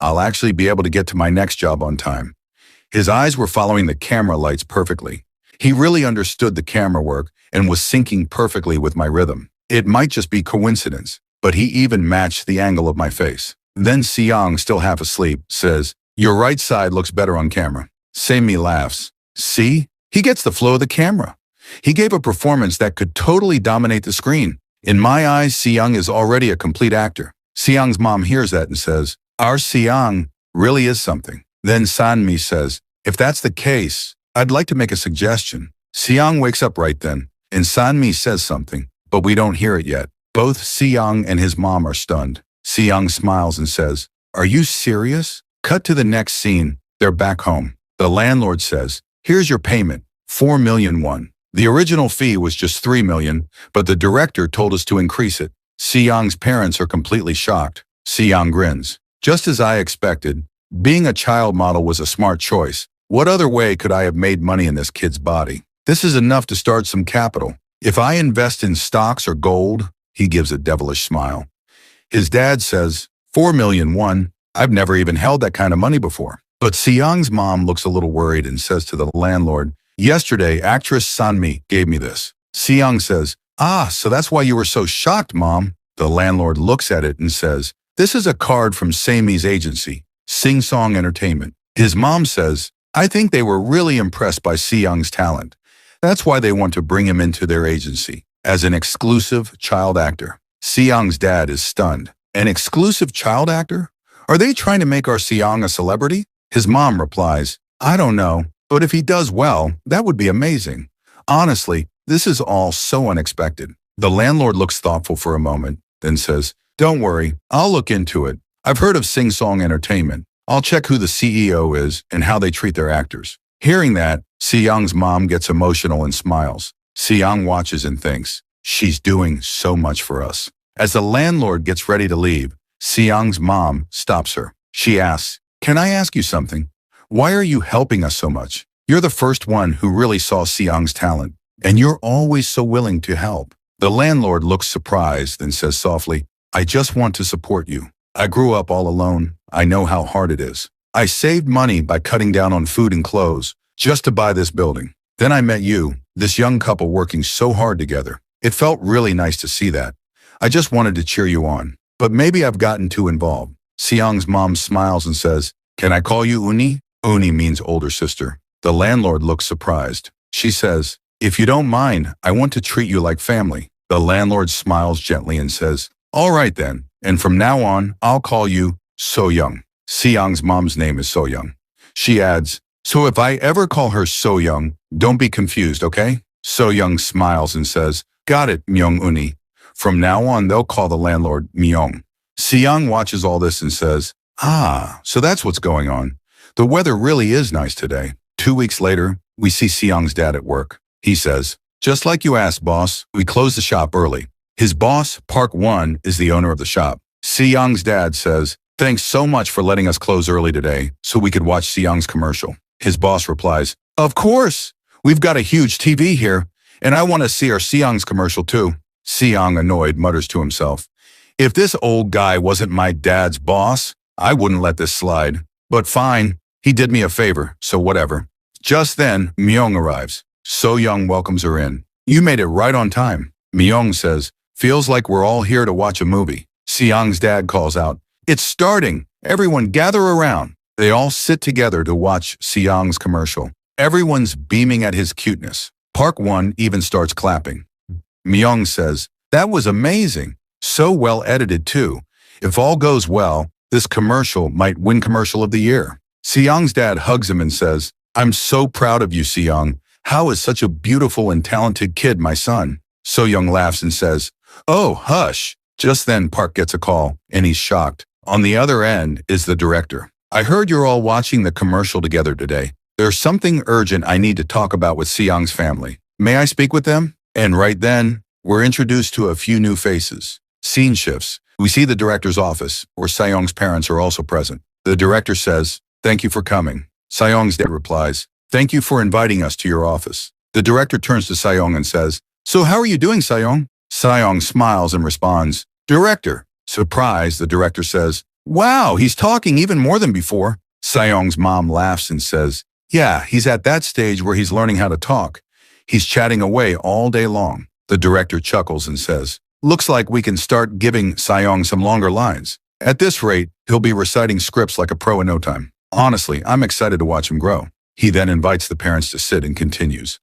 I'll actually be able to get to my next job on time. His eyes were following the camera lights perfectly. He really understood the camera work and was syncing perfectly with my rhythm. It might just be coincidence, but he even matched the angle of my face. Then Siyoung, still half asleep, says, your right side looks better on camera. Saemi laughs. See? He gets the flow of the camera. He gave a performance that could totally dominate the screen. In my eyes, Siyoung is already a complete actor. Siyoung's mom hears that and says, our Siyoung really is something. Then Sanmi says, if that's the case, I'd like to make a suggestion. Siyoung wakes up right then, and Sanmi says something, but we don't hear it yet. Both Siyoung and his mom are stunned. Siyoung smiles and says, are you serious? Cut to the next scene. They're back home. The landlord says, here's your payment, 4 million won. The original fee was just 3 million, but the director told us to increase it. Siyoung's parents are completely shocked. Siyoung grins. Just as I expected, being a child model was a smart choice. What other way could I have made money in this kid's body? This is enough to start some capital. If I invest in stocks or gold, he gives a devilish smile. His dad says, 4 million won. I've never even held that kind of money before. But Siyoung's mom looks a little worried and says to the landlord, yesterday, actress Sanmi gave me this. Siyoung says, so that's why you were so shocked, Mom. The landlord looks at it and says, this is a card from Saemi's agency, Sing Song Entertainment. His mom says, I think they were really impressed by Siyoung's talent. That's why they want to bring him into their agency as an exclusive child actor. Siyoung's dad is stunned. An exclusive child actor? Are they trying to make our Siyoung a celebrity? His mom replies, I don't know, but if he does well, that would be amazing. Honestly, this is all so unexpected. The landlord looks thoughtful for a moment, then says, don't worry, I'll look into it. I've heard of Sing Song Entertainment. I'll check who the CEO is and how they treat their actors. Hearing that, Siyoung's mom gets emotional and smiles. Siyoung watches and thinks, she's doing so much for us. As the landlord gets ready to leave, Siyoung's mom stops her. She asks, can I ask you something? Why are you helping us so much? You're the first one who really saw Siyoung's talent, and you're always so willing to help. The landlord looks surprised and says softly, I just want to support you. I grew up all alone. I know how hard it is. I saved money by cutting down on food and clothes just to buy this building. Then I met you, this young couple working so hard together. It felt really nice to see that. I just wanted to cheer you on, but maybe I've gotten too involved. Siyoung's mom smiles and says, can I call you Uni? Uni means older sister. The landlord looks surprised. She says, if you don't mind, I want to treat you like family. The landlord smiles gently and says, all right then, and from now on, I'll call you So-young. Siyoung's mom's name is So-young. She adds, so if I ever call her So-young, don't be confused, okay? So-young smiles and says, got it, Myung-uni. From now on, they'll call the landlord Myung. Siyoung watches all this and says, so that's what's going on. The weather really is nice today. 2 weeks later, we see Siyoung's dad at work. He says, just like you asked, boss, we closed the shop early. His boss, Park Won, is the owner of the shop. Siyoung's dad says, thanks so much for letting us close early today so we could watch Siyoung's commercial. His boss replies, of course. We've got a huge TV here, and I want to see our Siyoung's commercial too. Siyoung, annoyed, mutters to himself, if this old guy wasn't my dad's boss, I wouldn't let this slide. But fine, he did me a favor, so whatever. Just then, Myung arrives. So-young welcomes her in. You made it right on time. Myung says, feels like we're all here to watch a movie. Siyoung's dad calls out, it's starting. Everyone gather around. They all sit together to watch Siyoung's commercial. Everyone's beaming at his cuteness. Park Won even starts clapping. Myung says, that was amazing. So well edited too. If all goes well, this commercial might win Commercial of the Year. Siyoung's dad hugs him and says, I'm so proud of you, Siyoung. How is such a beautiful and talented kid, my son? So-young laughs and says, oh, hush. Just then Park gets a call, and he's shocked. On the other end is the director. I heard you're all watching the commercial together today. There's something urgent I need to talk about with Siyoung's family. May I speak with them? And right then, we're introduced to a few new faces. Scene shifts. We see the director's office, where Sayoung's parents are also present. The director says, "Thank you for coming." Sayoung's dad replies, "Thank you for inviting us to your office." The director turns to Sayoung and says, "So how are you doing, Sayoung?" Sayoung smiles and responds, "Director." Surprised, the director says, "Wow, he's talking even more than before." Sayoung's mom laughs and says, "Yeah, he's at that stage where he's learning how to talk. He's chatting away all day long." The director chuckles and says, "Looks like we can start giving Sayoung some longer lines. At this rate, he'll be reciting scripts like a pro in no time. Honestly, I'm excited to watch him grow." He then invites the parents to sit and continues.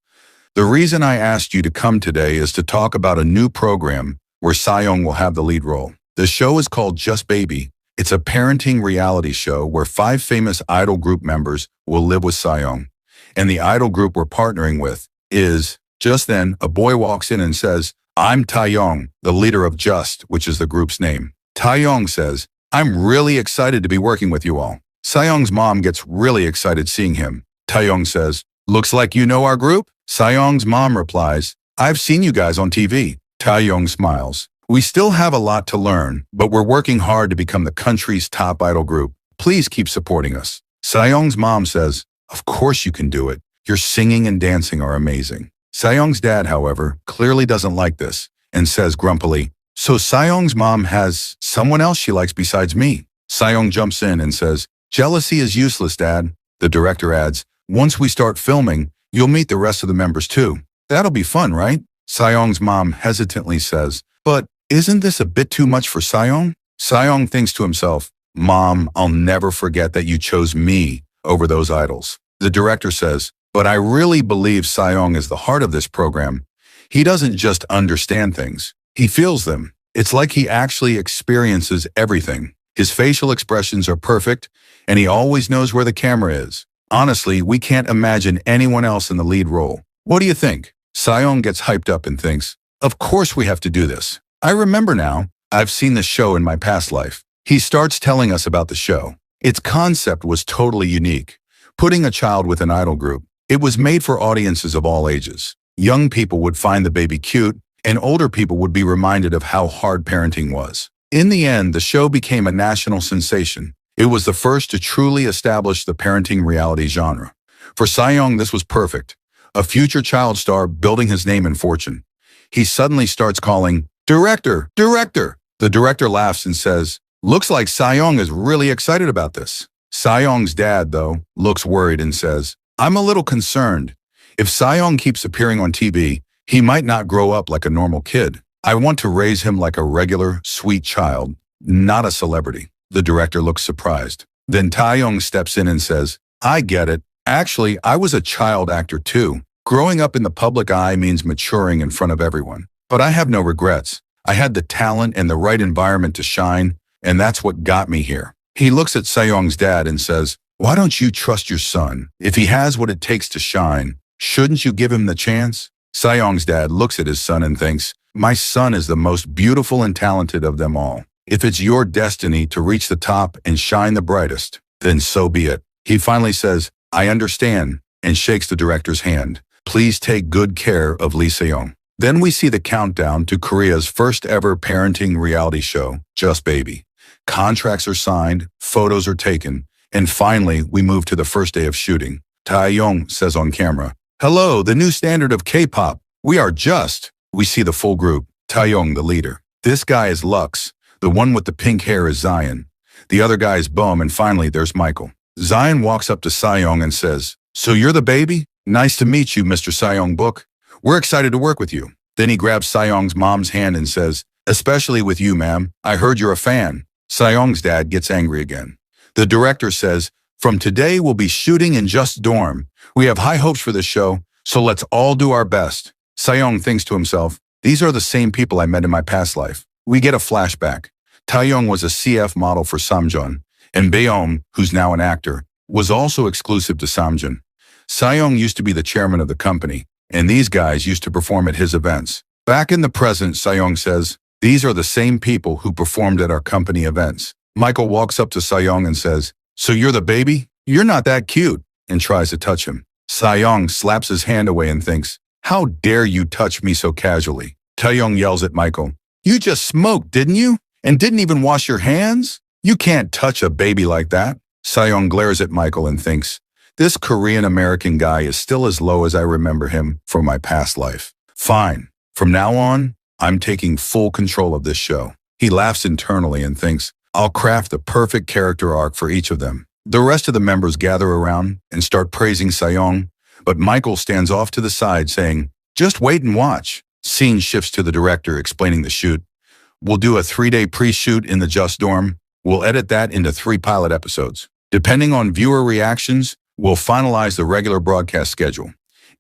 "The reason I asked you to come today is to talk about a new program where Sayoung will have the lead role. The show is called Just Baby. It's a parenting reality show where 5 famous idol group members will live with Sayoung. And the idol group we're partnering with is..." Just then, a boy walks in and says, "I'm Taeyong, the leader of Just, which is the group's name." Taeyong says, "I'm really excited to be working with you all." Sayoung's mom gets really excited seeing him. Taeyong says, "Looks like you know our group?" Sayoung's mom replies, "I've seen you guys on TV." Taeyong smiles. "We still have a lot to learn, but we're working hard to become the country's top idol group. Please keep supporting us." Sayoung's mom says, "Of course you can do it. Your singing and dancing are amazing." Sayoung's dad, however, clearly doesn't like this and says grumpily, "So Sayoung's mom has someone else she likes besides me?" Sayoung jumps in and says, "Jealousy is useless, Dad." The director adds, "Once we start filming, you'll meet the rest of the members too. That'll be fun, right?" Sayoung's mom hesitantly says, "But isn't this a bit too much for Sayoung?" Sayoung thinks to himself, "Mom, I'll never forget that you chose me over those idols." The director says, "But I really believe Sayoung is the heart of this program. He doesn't just understand things. He feels them. It's like he actually experiences everything. His facial expressions are perfect, and he always knows where the camera is. Honestly, we can't imagine anyone else in the lead role. What do you think?" Sayoung gets hyped up and thinks, "Of course we have to do this. I remember now. I've seen the show in my past life." He starts telling us about the show. Its concept was totally unique, putting a child with an idol group. It was made for audiences of all ages. Young people would find the baby cute, and older people would be reminded of how hard parenting was. In the end, the show became a national sensation. It was the first to truly establish the parenting reality genre. For Sayoung, this was perfect. A future child star building his name and fortune. He suddenly starts calling, "Director, director!" The director laughs and says, "Looks like Sayoung is really excited about this." Sayoung's dad, though, looks worried and says, "I'm a little concerned. If Sayoung keeps appearing on TV, he might not grow up like a normal kid. I want to raise him like a regular, sweet child, not a celebrity." The director looks surprised. Then Taeyong steps in and says, "I get it. Actually, I was a child actor too. Growing up in the public eye means maturing in front of everyone. But I have no regrets. I had the talent and the right environment to shine, and that's what got me here." He looks at Sayoung's dad and says, "Why don't you trust your son? If he has what it takes to shine, shouldn't you give him the chance?" Sayoung's dad looks at his son and thinks, "My son is the most beautiful and talented of them all. If it's your destiny to reach the top and shine the brightest, then so be it." He finally says, "I understand," and shakes the director's hand. "Please take good care of Lee Se-young." Then we see the countdown to Korea's first ever parenting reality show, Just Baby. Contracts are signed, photos are taken, and finally we move to the first day of shooting. Taeyong says on camera, "Hello, the new standard of K-pop. We are Just." We see the full group. Taeyong, the leader. This guy is Lux. The one with the pink hair is Zion. The other guy is Bohm, and finally there's Michael. Zion walks up to Sayoung and says, "So you're the baby? Nice to meet you, Mr. Sayoung Book. We're excited to work with you." Then he grabs Sayoung's mom's hand and says, "Especially with you, ma'am. I heard you're a fan." Sayoung's dad gets angry again. The director says, "From today we'll be shooting in Just Dorm. We have high hopes for this show, so let's all do our best." Sayoung thinks to himself, "These are the same people I met in my past life." We get a flashback. Taeyong was a CF model for Samjun, and Baeom, who's now an actor, was also exclusive to Samjun. Sayoung used to be the chairman of the company, and these guys used to perform at his events. Back in the present, Sayoung says, "These are the same people who performed at our company events." Michael walks up to Sayoung and says, "So you're the baby? You're not that cute," and tries to touch him. Sayoung slaps his hand away and thinks, "How dare you touch me so casually?" Taeyong yells at Michael, "You just smoked, didn't you? And didn't even wash your hands? You can't touch a baby like that. Sejong glares at Michael and thinks, this Korean-American guy is still as low as I remember him from my past life. Fine. From now on, I'm taking full control of this show. He laughs internally and thinks, I'll craft the perfect character arc for each of them. The rest of the members gather around and start praising Sejong, but Michael stands off to the side saying, just wait and watch. Scene shifts to the director explaining the shoot. We'll do a 3-day pre-shoot in the Just Dorm. We'll edit that into 3 pilot episodes. Depending on viewer reactions, we'll finalize the regular broadcast schedule.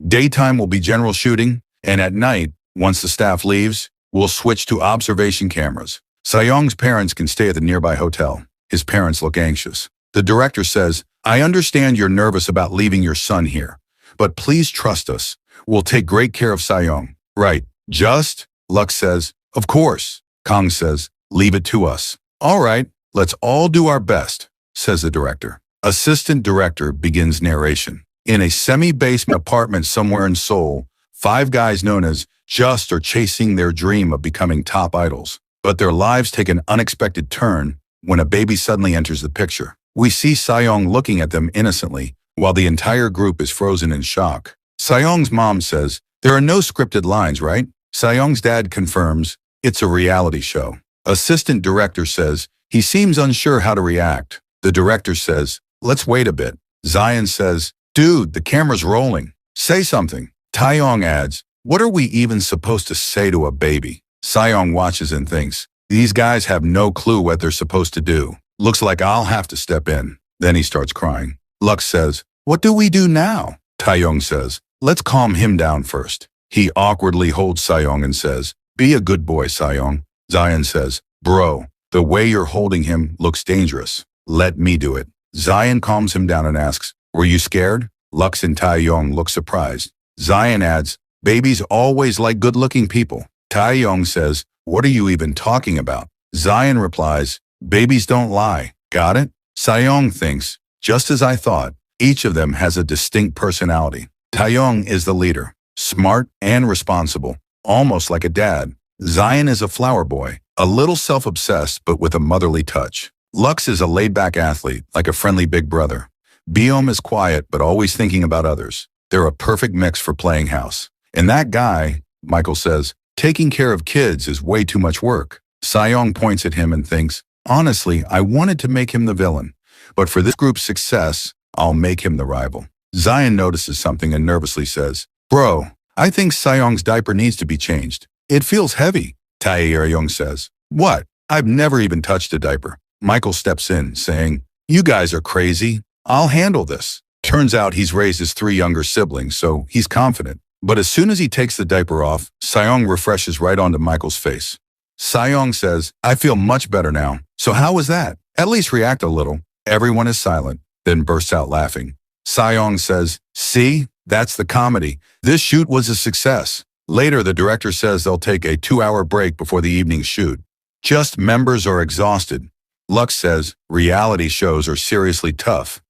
Daytime will be general shooting, and at night, once the staff leaves, we'll switch to observation cameras. Sejong's parents can stay at the nearby hotel. His parents look anxious. The director says, I understand you're nervous about leaving your son here, but please trust us. We'll take great care of Sejong. Right. Just? Lux says, of course. Kang says, leave it to us. All right, let's all do our best, says the director. Assistant director begins narration. In a semi-basement apartment somewhere in Seoul, 5 guys known as Just are chasing their dream of becoming top idols. But their lives take an unexpected turn when a baby suddenly enters the picture. We see Sejong looking at them innocently, while the entire group is frozen in shock. Sejong's mom says, there are no scripted lines, right? Sejong's dad confirms, it's a reality show. Assistant director says, he seems unsure how to react. The director says, let's wait a bit. Zion says, dude, the camera's rolling. Say something. Taeyong adds, what are we even supposed to say to a baby? Sejong watches and thinks, these guys have no clue what they're supposed to do. Looks like I'll have to step in. Then he starts crying. Lux says, what do we do now? Taeyong says, let's calm him down first. He awkwardly holds Sejong and says, be a good boy, Sejong. Zion says, bro, the way you're holding him looks dangerous. Let me do it. Zion calms him down and asks, were you scared? Lux and Taeyong look surprised. Zion adds, babies always like good-looking people. Taeyong says, what are you even talking about? Zion replies, babies don't lie. Got it? Sejong thinks, just as I thought, each of them has a distinct personality. Taeyong is the leader, smart and responsible, almost like a dad. Zion is a flower boy, a little self-obsessed but with a motherly touch. Lux is a laid-back athlete, like a friendly big brother. Beom is quiet but always thinking about others. They're a perfect mix for playing house. And that guy, Michael says, taking care of kids is way too much work. Sejong points at him and thinks, honestly, I wanted to make him the villain, but for this group's success, I'll make him the rival. Zion notices something and nervously says, bro, I think Sejong's diaper needs to be changed. It feels heavy. Taeyong says, what? I've never even touched a diaper. Michael steps in, saying, you guys are crazy. I'll handle this. Turns out he's raised his 3 younger siblings, so he's confident. But as soon as he takes the diaper off, Sejong refreshes right onto Michael's face. Sejong says, I feel much better now. So how was that? At least react a little. Everyone is silent, then bursts out laughing. Sejong says, see, that's the comedy. This shoot was a success. Later, the director says they'll take a 2-hour break before the evening's shoot. Just members are exhausted. Lux says, reality shows are seriously tough.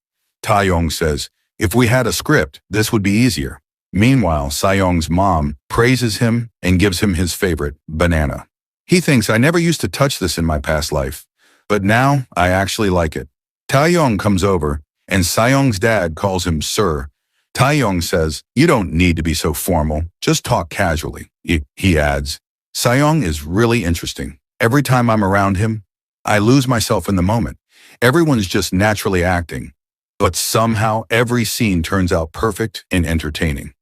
Taeyong says, if we had a script, this would be easier. Meanwhile, Sejong's mom praises him and gives him his favorite, banana. He thinks, I never used to touch this in my past life, but now I actually like it. Taeyong comes over, and Sejong's dad calls him sir. Taeyong says, you don't need to be so formal, just talk casually. He adds, Sejong is really interesting. Every time I'm around him, I lose myself in the moment. Everyone's just naturally acting, but somehow every scene turns out perfect and entertaining.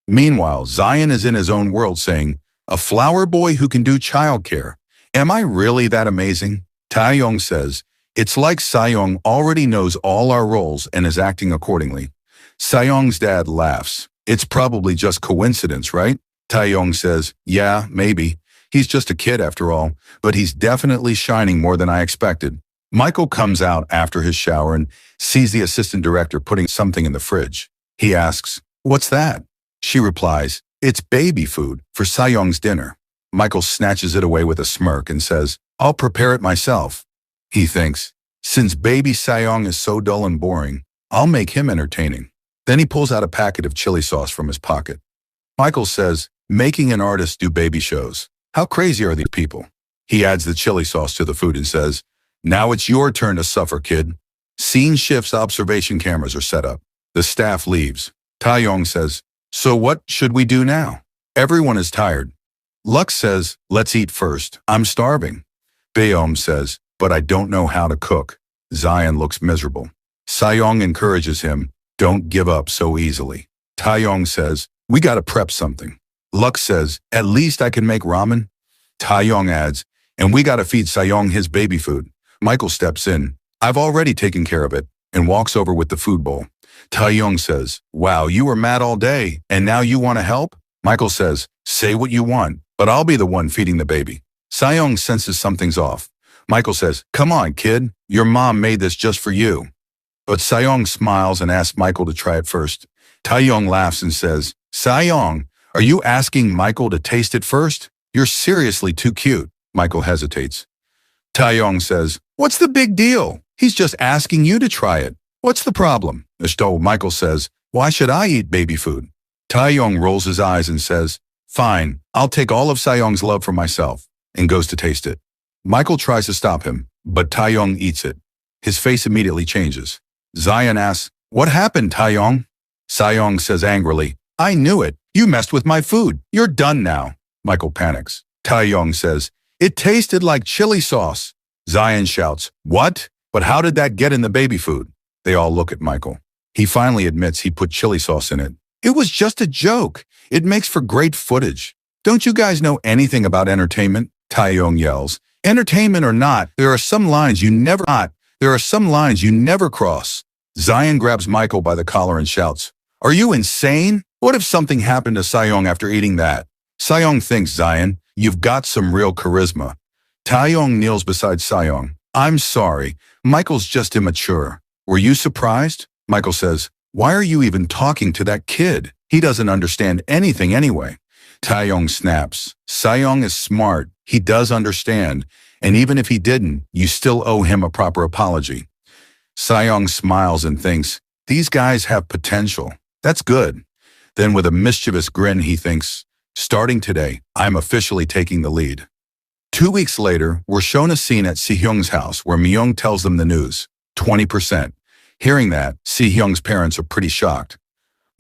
Meanwhile, Zion is in his own world saying, a flower boy who can do childcare. Am I really that amazing? Taeyong says, it's like Sejong already knows all our roles and is acting accordingly. Sejong's dad laughs. It's probably just coincidence, right? Taeyong says, yeah, maybe. He's just a kid after all, but he's definitely shining more than I expected. Michael comes out after his shower and sees the assistant director putting something in the fridge. He asks, what's that? She replies, it's baby food for Sejong's dinner. Michael snatches it away with a smirk and says, I'll prepare it myself. He thinks, since baby Sejong is so dull and boring, I'll make him entertaining. Then he pulls out a packet of chili sauce from his pocket. Michael says, making an artist do baby shows. How crazy are these people? He adds the chili sauce to the food and says, "Now it's your turn to suffer, kid." Scene shifts, observation cameras are set up. The staff leaves. Taeyong says, "So what should we do now?" Everyone is tired. Lux says, "Let's eat first. I'm starving." Baeom says, "But I don't know how to cook." Zion looks miserable. Sayong encourages him, "Don't give up so easily." Taeyong says, "We gotta prep something." Lux says, "At least I can make ramen." Taeyong adds, "And we gotta feed Sayong his baby food." Michael steps in. "I've already taken care of it," and walks over with the food bowl. Taeyong says, "Wow, you were mad all day, and now you want to help?" Michael says, "Say what you want, but I'll be the one feeding the baby." Sayong senses something's off. Michael says, "Come on, kid. Your mom made this just for you." But Sayong smiles and asks Michael to try it first. Taeyong laughs and says, "Sayong, are you asking Michael to taste it first? You're seriously too cute." Michael hesitates. Taeyong says, "What's the big deal? He's just asking you to try it. What's the problem?" Michael says, "Why should I eat baby food?" Taeyong rolls his eyes and says, "Fine, I'll take all of Sayong's love for myself," and goes to taste it. Michael tries to stop him, but Taeyong eats it. His face immediately changes. Zion asks, "What happened, Taeyong?" Sayong says angrily, "I knew it. You messed with my food. You're done now." Michael panics. Taeyong says, "It tasted like chili sauce." Zion shouts, "What? But how did that get in the baby food?" They all look at Michael. He finally admits he put chili sauce in it. "It was just a joke. It makes for great footage." "Don't you guys know anything about entertainment?" Taeyong yells. "Entertainment or not, there are some lines you never cross." Zion grabs Michael by the collar and shouts, "Are you insane? What if something happened to Sayong after eating that?" Sayong thinks, "Zion, you've got some real charisma." Taeyong kneels beside Sayong. "I'm sorry. Michael's just immature." "Were you surprised?" Michael says, "Why are you even talking to that kid? He doesn't understand anything anyway." Taeyong snaps. "Sayong is smart. He does understand. And even if he didn't, you still owe him a proper apology." Sayong smiles and thinks, "These guys have potential. That's good." Then with a mischievous grin, he thinks, "Starting today, I'm officially taking the lead." 2 weeks later, we're shown a scene at Si-hyung's house where Myung tells them the news. 20%. Hearing that, Si-hyung's parents are pretty shocked.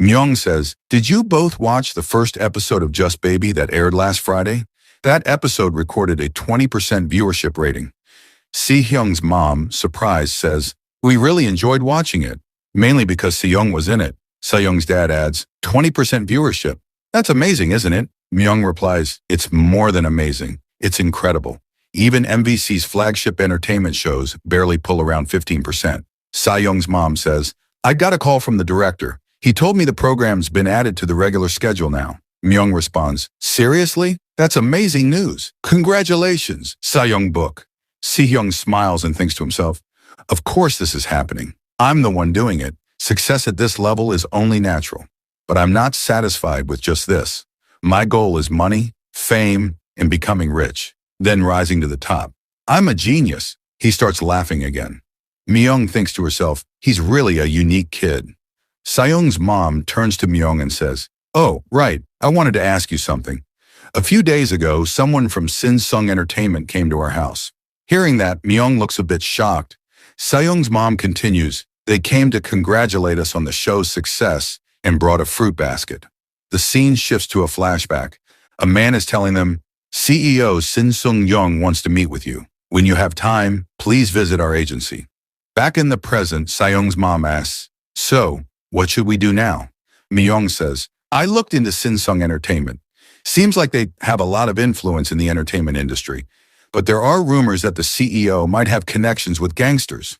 Myung says, "Did you both watch the first episode of Just Baby that aired last Friday? That episode recorded a 20% viewership rating." Si-hyung's mom, surprised, says, "We really enjoyed watching it, mainly because Si-hyung was in it." Se-hyung's dad adds, 20% viewership. "That's amazing, isn't it?" Myung replies, "It's more than amazing. It's incredible. Even MVC's flagship entertainment shows barely pull around 15%. Se-hyung's mom says, "I got a call from the director. He told me the program's been added to the regular schedule now." Myung responds, "Seriously? That's amazing news. Congratulations, Se-hyung book." Se-hyung smiles and thinks to himself, "Of course this is happening. I'm the one doing it. Success at this level is only natural. But I'm not satisfied with just this. My goal is money, fame, and becoming rich, then rising to the top. I'm a genius." He starts laughing again. Myung thinks to herself, he's really a unique kid. Se-hyung's mom turns to Myung and says, "Oh, right, I wanted to ask you something. A few days ago, someone from Sin-sung Entertainment came to our house." Hearing that, Myung looks a bit shocked. Se-hyung's mom continues, "They came to congratulate us on the show's success and brought a fruit basket." The scene shifts to a flashback. A man is telling them, "CEO Sin-sung Young wants to meet with you. When you have time, please visit our agency." Back in the present, Se-hyung's mom asks, "So, what should we do now?" Myung says, "I looked into Sin-sung Entertainment. Seems like they have a lot of influence in the entertainment industry, but there are rumors that the CEO might have connections with gangsters."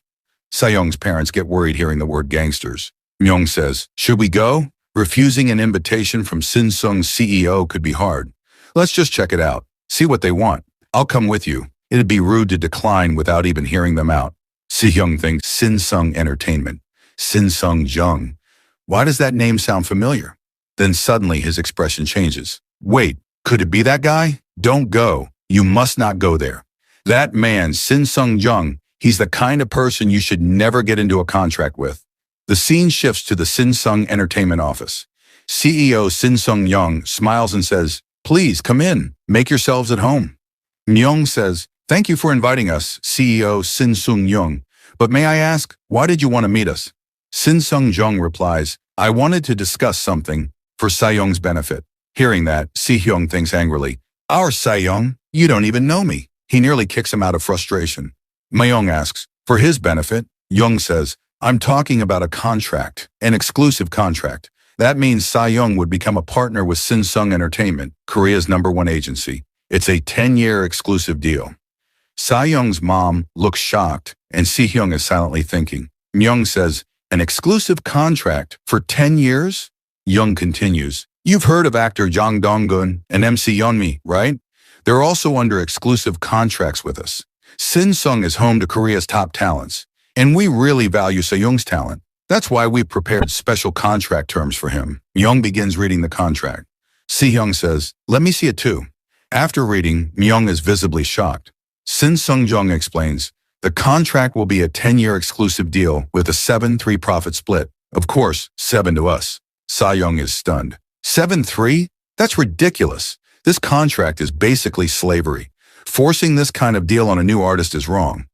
Se-hyung's parents get worried hearing the word gangsters. Myung says, "Should we go? Refusing an invitation from Sin-sung's CEO could be hard. Let's just check it out, see what they want. I'll come with you. It'd be rude to decline without even hearing them out." Se-hyung thinks, Sin-sung Entertainment. Sin-sung Jung. Why does that name sound familiar? Then suddenly his expression changes. "Wait, could it be that guy? Don't go. You must not go there. That man, Sin-sung Jung, he's the kind of person you should never get into a contract with." The scene shifts to the Sin-sung Entertainment office. CEO Sin-sung Young smiles and says, "Please come in. Make yourselves at home." Myung says, "Thank you for inviting us, CEO Sin Sung Young. But may I ask, why did you want to meet us?" Sin Sung Jung replies, "I wanted to discuss something for Sayoung's benefit." Hearing that, Si Hyung thinks angrily, "Our Sayoung? You don't even know me." He nearly kicks him out of frustration. Myung asks, "For his benefit?" Young says, "I'm talking about a contract, an exclusive contract. That means Sayoung would become a partner with Sin Sung Entertainment, Korea's #1 agency. It's a 10-year exclusive deal." Sayoung's mom looks shocked, and Si Hyung is silently thinking. Myung says, "An exclusive contract for 10 years? Young continues, "You've heard of actor Jang Dong-gun and MC Yeonmi, right? They're also under exclusive contracts with us. Sin Sung is home to Korea's top talents, and we really value Sayoung's talent. That's why we prepared special contract terms for him." Myung begins reading the contract. Si Hyung says, "Let me see it too." After reading, Myung is visibly shocked. Sin Sung Jung explains, "The contract will be a 10-year exclusive deal with a 7-3 profit split. Of course, 7 to us." Sayoung is stunned. 7-3? That's ridiculous. This contract is basically slavery. Forcing this kind of deal on a new artist is wrong.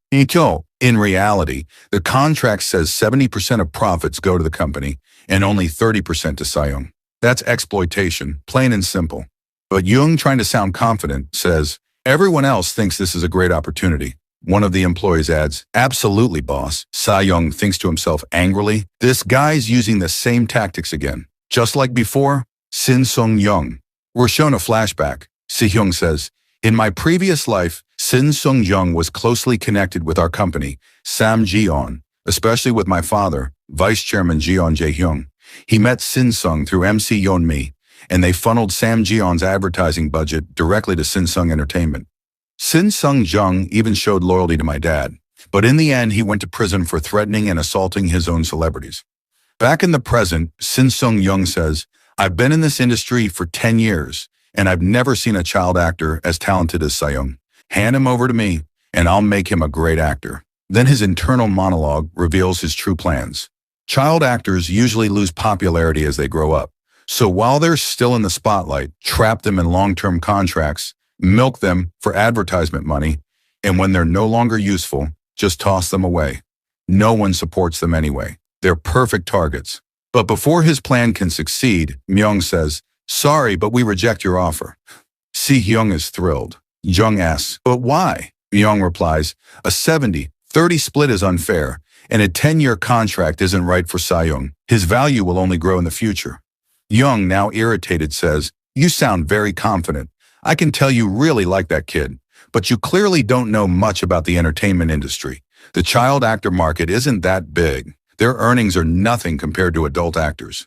In reality, the contract says 70% of profits go to the company and only 30% to Sayoung. That's exploitation, plain and simple. But Jung, trying to sound confident, says, "Everyone else thinks this is a great opportunity." One of the employees adds, "Absolutely, boss." Sayoung thinks to himself angrily, "This guy's using the same tactics again. Just like before." Sin Sung Young. We're shown a flashback. Si Hyung says, "In my previous life, Sin Sung Young was closely connected with our company, Sam Ji-on, especially with my father, Vice Chairman Ji-on Jae-hyung. He met Sin Sung through MC Yeonmi, and they funneled Sam Ji-on's advertising budget directly to Sin Sung Entertainment. Sin Sung Jung even showed loyalty to my dad, but in the end he went to prison for threatening and assaulting his own celebrities." Back in the present, Sin Sung Young says, "I've been in this industry for 10 years, and I've never seen a child actor as talented as Sayoung. Hand him over to me, and I'll make him a great actor." Then his internal monologue reveals his true plans. Child actors usually lose popularity as they grow up. So while they're still in the spotlight, trap them in long-term contracts, milk them for advertisement money, and when they're no longer useful, just toss them away. No one supports them anyway. They're perfect targets. But before his plan can succeed, Myung says, "Sorry, but we reject your offer." Si Hyung is thrilled. Jung asks, "But why?" Myung replies, "A 70-30 split is unfair, and a 10-year contract isn't right for Sayoung. His value will only grow in the future." Young, now irritated, says, "You sound very confident. I can tell you really like that kid, but you clearly don't know much about the entertainment industry. The child actor market isn't that big. Their earnings are nothing compared to adult actors."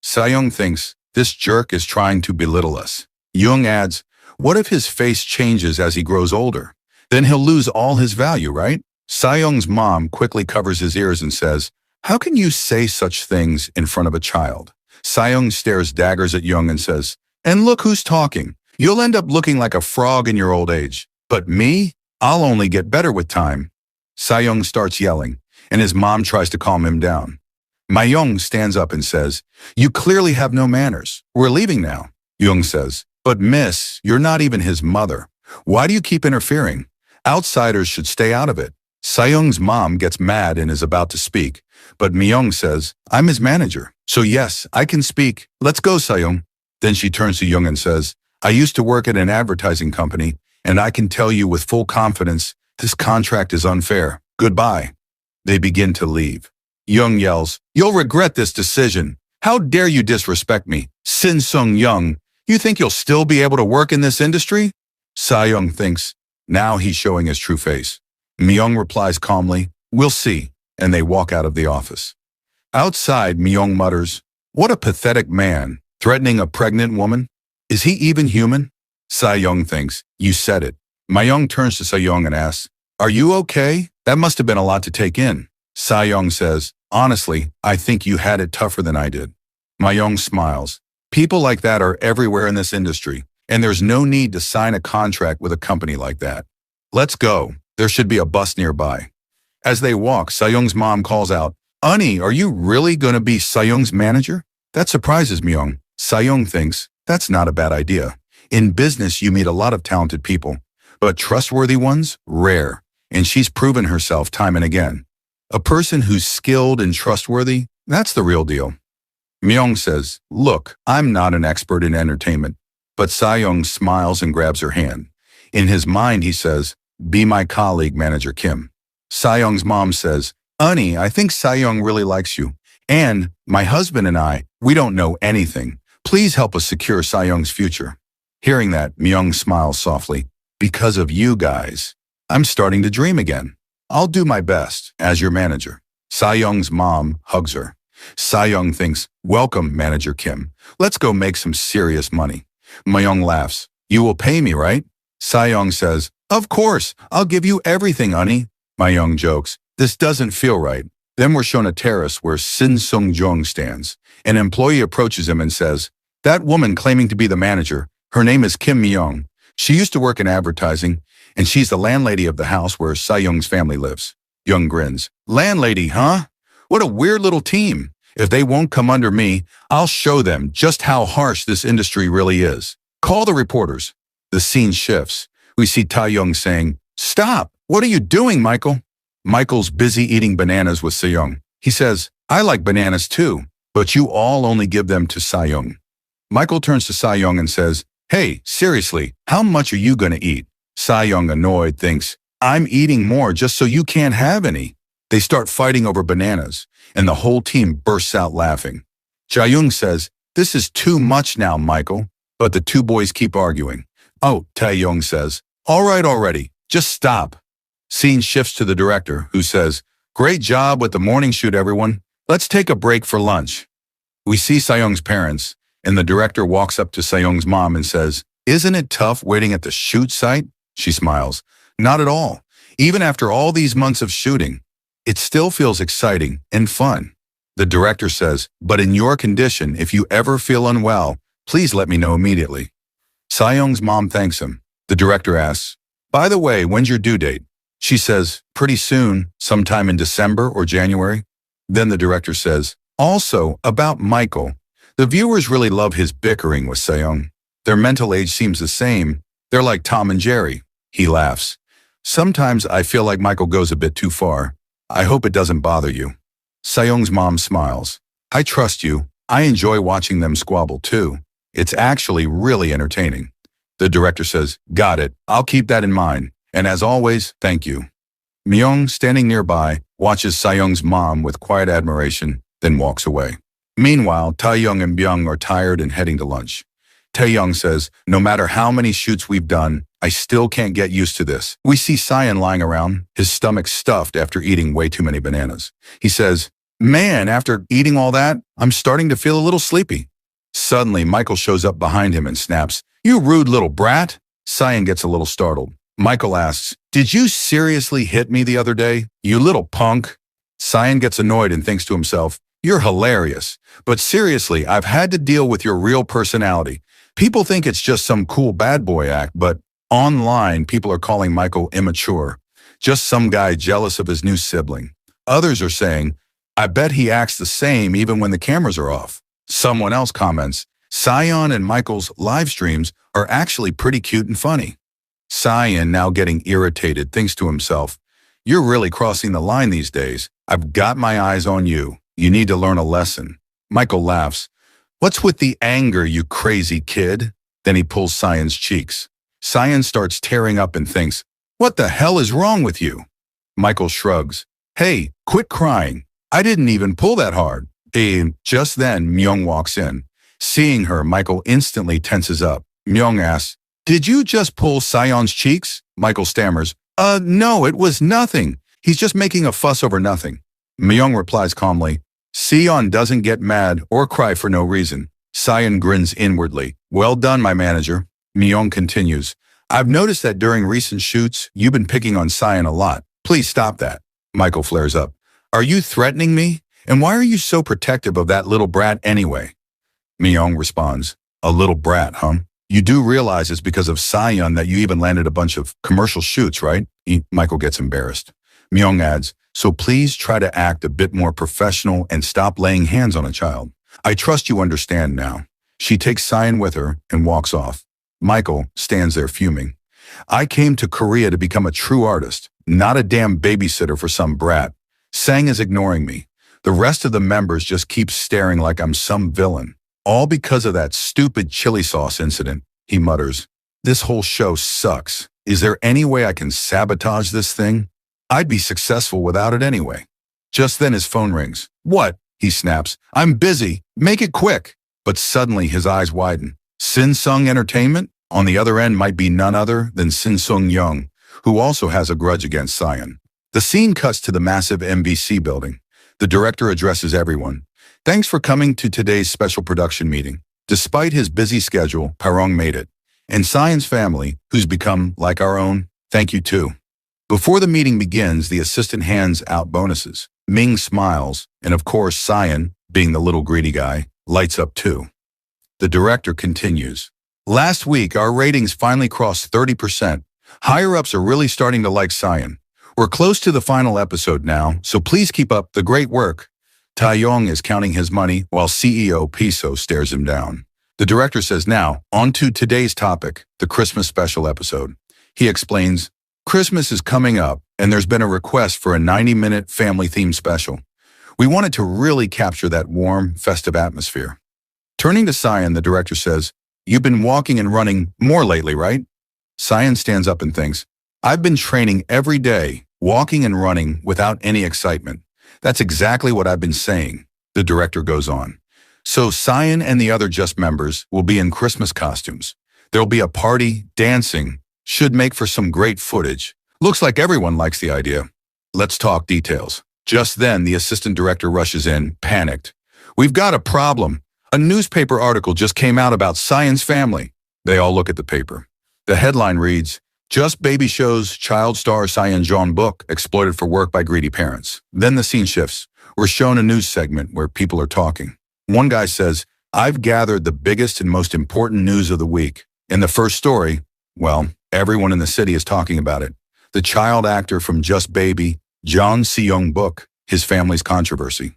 Sayoung thinks, "This jerk is trying to belittle us." Young adds, "What if his face changes as he grows older? Then he'll lose all his value, right?" Sayoung's mom quickly covers his ears and says, "How can you say such things in front of a child?" Sayoung stares daggers at Young and says, "And look who's talking. You'll end up looking like a frog in your old age. But me? I'll only get better with time." Sayoung starts yelling, and his mom tries to calm him down. Myung stands up and says, "You clearly have no manners. We're leaving now." Young says, "But miss, you're not even his mother. Why do you keep interfering? Outsiders should stay out of it." Sayoung's mom gets mad and is about to speak, but Myung says, "I'm his manager, so yes, I can speak. Let's go, Sayoung." Then she turns to Young and says, "I used to work at an advertising company, and I can tell you with full confidence, this contract is unfair. Goodbye." They begin to leave. Young yells, "You'll regret this decision. How dare you disrespect me? Sin Sung Young, you think you'll still be able to work in this industry?" Sayoung thinks, now he's showing his true face. Myung replies calmly, "We'll see," and they walk out of the office. Outside, Myung mutters, "What a pathetic man, threatening a pregnant woman. Is he even human?" Sayoung thinks, "You said it." Myung turns to Sayoung and asks, "Are you okay? That must have been a lot to take in." Sayoung says, "Honestly, I think you had it tougher than I did." Myung smiles. "People like that are everywhere in this industry, and there's no need to sign a contract with a company like that. Let's go. There should be a bus nearby." As they walk, Sayoung's mom calls out, "Honey, are you really going to be Sayoung's manager?" That surprises Myung. Sayoung thinks, that's not a bad idea. In business, you meet a lot of talented people, But trustworthy ones? Rare. And she's proven herself time and again. A person who's skilled and trustworthy, that's the real deal. Myung says, look, I'm not an expert in entertainment. But Sayoung smiles and grabs her hand. In his mind, he says, be my colleague, Manager Kim. Sayoung's mom says, Honey, I think Sayoung really likes you. And my husband and I, we don't know anything. Please help us secure Sayoung's future. Hearing that, Myung smiles softly. Because of you guys, I'm starting to dream again. I'll do my best as your manager. Sayoung's mom hugs her. Sayoung thinks, welcome, Manager Kim. Let's go make some serious money. Myung laughs. You will pay me, right? Sayoung says, of course, I'll give you everything, honey. Myung jokes, this doesn't feel right. Then we're shown a terrace where Sin Sung Jung stands. An employee approaches him and says, that woman claiming to be the manager, her name is Kim Myung. She used to work in advertising, and she's the landlady of the house where Sayoung's family lives. Young grins. Landlady, huh? What a weird little team. If they won't come under me, I'll show them just how harsh this industry really is. Call the reporters. The scene shifts. We see Taeyoung saying, stop! What are you doing, Michael? Michael's busy eating bananas with Sayoung. He says, I like bananas too, but you all only give them to Sayoung. Michael turns to Sayoung and says, hey, seriously, how much are you gonna eat? Sayoung, annoyed, thinks, I'm eating more just so you can't have any. They start fighting over bananas, and the whole team bursts out laughing. Jaeyoung says, this is too much now, Michael. But the two boys keep arguing. Oh, Taeyoung says, all right already, just stop. Scene shifts to the director, who says, great job with the morning shoot, everyone. Let's take a break for lunch. We see Sayoung's parents, and the director walks up to Sayoung's mom and says, isn't it tough waiting at the shoot site? She smiles. Not at all. Even after all these months of shooting, it still feels exciting and fun. The director says, but in your condition, if you ever feel unwell, please let me know immediately. Sayoung's mom thanks him. The director asks, by the way, when's your due date? She says, pretty soon, sometime in December or January. Then the director says, also, about Michael. The viewers really love his bickering with Sayoung. Their mental age seems the same. They're like Tom and Jerry. He laughs. Sometimes I feel like Michael goes a bit too far. I hope it doesn't bother you. Sayoung's mom smiles. I trust you. I enjoy watching them squabble too. It's actually really entertaining. The director says, got it. I'll keep that in mind. And as always, thank you. Myung, standing nearby, watches Sayoung's mom with quiet admiration, then walks away. Meanwhile, Taeyoung and Byung are tired and heading to lunch. Taeyoung says, no matter how many shoots we've done, I still can't get used to this. We see Sayan lying around, his stomach stuffed after eating way too many bananas. He says, man, after eating all that, I'm starting to feel a little sleepy. Suddenly, Michael shows up behind him and snaps, you rude little brat. Sayan gets a little startled. Michael asks, did you seriously hit me the other day, you little punk? Sayan gets annoyed and thinks to himself, you're hilarious. But seriously, I've had to deal with your real personality. People think it's just some cool bad boy act, but online, people are calling Michael immature. Just some guy jealous of his new sibling. Others are saying, I bet he acts the same even when the cameras are off. Someone else comments, Sayan and Michael's live streams are actually pretty cute and funny. Sayan, now getting irritated, thinks to himself, you're really crossing the line these days. I've got my eyes on you. You need to learn a lesson. Michael laughs. What's with the anger, you crazy kid? Then he pulls Sayan's cheeks. Sayan starts tearing up and thinks, what the hell is wrong with you? Michael shrugs. Hey, quit crying. I didn't even pull that hard. Just then, Myung walks in. Seeing her, Michael instantly tenses up. Myung asks, did you just pull Sayan's cheeks? Michael stammers, no, it was nothing. He's just making a fuss over nothing. Myung replies calmly, Sayan doesn't get mad or cry for no reason. Sayan grins inwardly. Well done, my manager. Myung continues, I've noticed that during recent shoots, you've been picking on Sayan a lot. Please stop that. Michael flares up. Are you threatening me? And why are you so protective of that little brat anyway? Myung responds, a little brat, huh? You do realize it's because of Sayan that you even landed a bunch of commercial shoots, right? Michael gets embarrassed. Myung adds, so please try to act a bit more professional and stop laying hands on a child. I trust you understand now. She takes Sayan with her and walks off. Michael stands there fuming. I came to Korea to become a true artist, not a damn babysitter for some brat. Sang is ignoring me. The rest of the members just keep staring like I'm some villain. All because of that stupid chili sauce incident, he mutters. This whole show sucks. Is there any way I can sabotage this thing? I'd be successful without it anyway. Just then his phone rings. What? He snaps. I'm busy. Make it quick. But suddenly his eyes widen. Sinsung Entertainment? On the other end might be none other than Sinsung Young, who also has a grudge against Cyan. The scene cuts to the massive MBC building. The director addresses everyone. Thanks for coming to today's special production meeting. Despite his busy schedule, Parong made it. And Cyan's family, who's become like our own, thank you too. Before the meeting begins, the assistant hands out bonuses. Ming smiles, and of course Cyan, being the little greedy guy, lights up too. The director continues. Last week, our ratings finally crossed 30%. Higher-ups are really starting to like Cyan. We're close to the final episode now, so please keep up the great work. Taeyong is counting his money while CEO Piso stares him down. The director says now, on to today's topic, the Christmas special episode. He explains, Christmas is coming up, and there's been a request for a 90-minute family-themed special. We wanted to really capture that warm, festive atmosphere. Turning to Cyan, the director says, You've been walking and running more lately, right? Cyan stands up and thinks, I've been training every day, walking and running without any excitement. That's exactly what I've been saying. The director goes on. So Cyan and the other Just members will be in Christmas costumes. There'll be a party, dancing, should make for some great footage. Looks like everyone likes the idea. Let's talk details. Just then, the assistant director rushes in, panicked. We've got a problem. A newspaper article just came out about Cyan's family. They all look at the paper. The headline reads, Just Baby shows child star Cyan Jeon book exploited for work by greedy parents. Then the scene shifts. We're shown a news segment where people are talking. One guy says, I've gathered the biggest and most important news of the week. In the first story, well, everyone in the city is talking about it. The child actor from Just Baby, John Seong book, his family's controversy.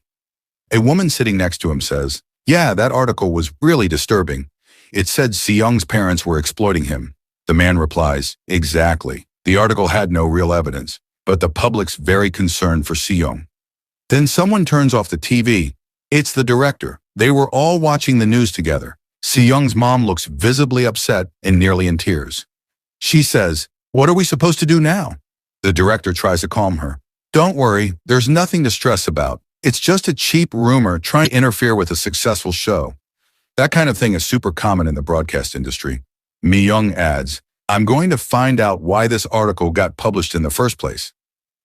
A woman sitting next to him says, Yeah, that article was really disturbing. It said Seong's parents were exploiting him. The man replies, Exactly. The article had no real evidence, but the public's very concerned for Seong. Then someone turns off the TV. It's the director. They were all watching the news together. Seong's mom looks visibly upset and nearly in tears. She says, What are we supposed to do now? The director tries to calm her. Don't worry, there's nothing to stress about. It's just a cheap rumor trying to interfere with a successful show. That kind of thing is super common in the broadcast industry. Mi-young adds, I'm going to find out why this article got published in the first place.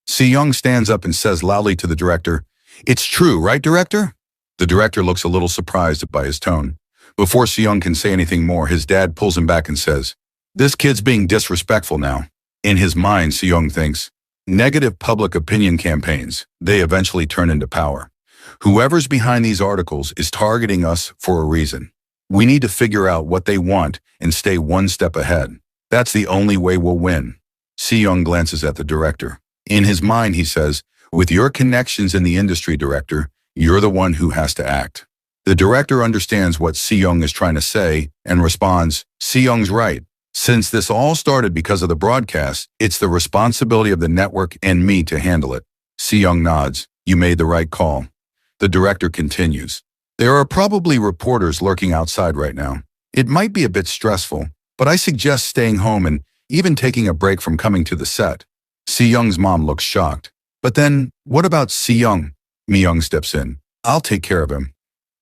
Si-young stands up and says loudly to the director, It's true, right, director? The director looks a little surprised by his tone. Before Si-young can say anything more, his dad pulls him back and says, This kid's being disrespectful now. In his mind, Si-young thinks, Negative public opinion campaigns, they eventually turn into power. Whoever's behind these articles is targeting us for a reason. We need to figure out what they want and stay one step ahead. That's the only way we'll win. Si-young glances at the director. In his mind, he says, With your connections in the industry, director, you're the one who has to act. The director understands what Si-young is trying to say and responds, Si-young's right. Since this all started because of the broadcast, it's the responsibility of the network and me to handle it. Si-young nods. You made the right call. The director continues. There are probably reporters lurking outside right now. It might be a bit stressful, but I suggest staying home and even taking a break from coming to the set. Si-young's mom looks shocked. But then, what about Si-young? Mi-young steps in. I'll take care of him.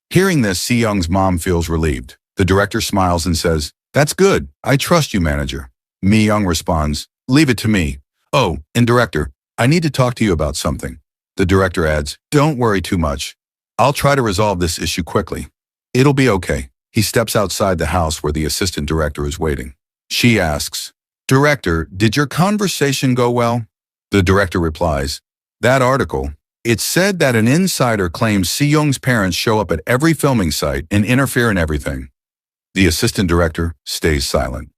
Hearing this, Si-young's mom feels relieved. The director smiles and says, That's good. I trust you, manager. Mi-young responds, Leave it to me. Oh, and director, I need to talk to you about something. The director adds, Don't worry too much. I'll try to resolve this issue quickly. It'll be okay. He steps outside the house where the assistant director is waiting. She asks, Director, did your conversation go well? The director replies, That article, it said that an insider claims Si-young's parents show up at every filming site and interfere in everything. The assistant director stays silent.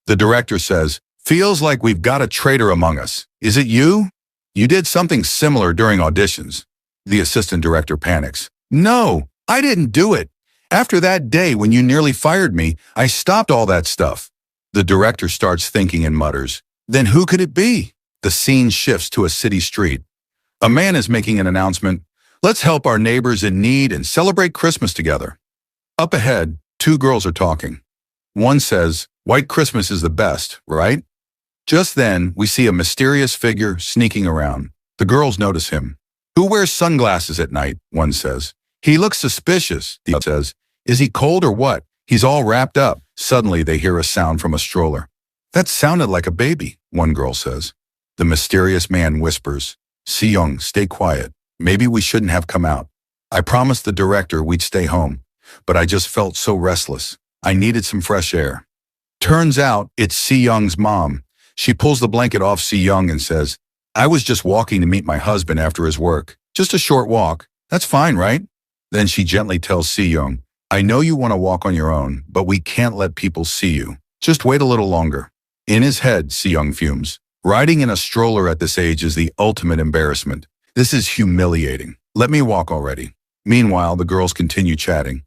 The director says, Feels like we've got a traitor among us. Is it you? You did something similar during auditions. The assistant director panics. No, I didn't do it. After that day when you nearly fired me, I stopped all that stuff. The director starts thinking and mutters, "Then who could it be?" The scene shifts to a city street. A man is making an announcement. "Let's help our neighbors in need and celebrate Christmas together." Up ahead, two girls are talking. One says, "White Christmas is the best, right?" Just then, we see a mysterious figure sneaking around. The girls notice him. "Who wears sunglasses at night?" one says. "He looks suspicious," the other says. "Is he cold or what? He's all wrapped up." Suddenly, they hear a sound from a stroller. "That sounded like a baby," one girl says. The mysterious man whispers, "Si-young, stay quiet. Maybe we shouldn't have come out. I promised the director we'd stay home, but I just felt so restless. I needed some fresh air." Turns out, it's Si-young's mom. She pulls the blanket off Si-young and says, "I was just walking to meet my husband after his work. Just a short walk. That's fine, right?" Then she gently tells Si-young, "I know you want to walk on your own, but we can't let people see you. Just wait a little longer." In his head, Si-young fumes. Riding in a stroller at this age is the ultimate embarrassment. This is humiliating. Let me walk already. Meanwhile, the girls continue chatting.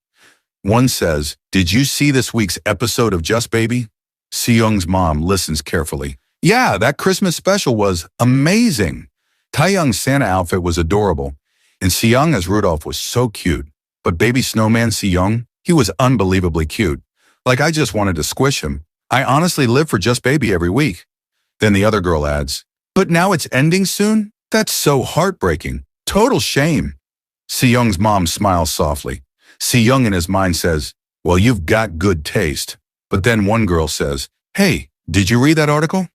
One says, "Did you see this week's episode of Just Baby?" Si-young's mom listens carefully. "Yeah, that Christmas special was amazing. Taeyoung's Santa outfit was adorable, and Si-young as Rudolph was so cute. But baby snowman Si-young, he was unbelievably cute. Like I just wanted to squish him. I honestly live for Just Baby every week." Then the other girl adds, "But now it's ending soon? That's so heartbreaking. Total shame." Si-young's mom smiles softly. Si-young in his mind says, "Well, you've got good taste." But then one girl says, "Hey, did you read that article?"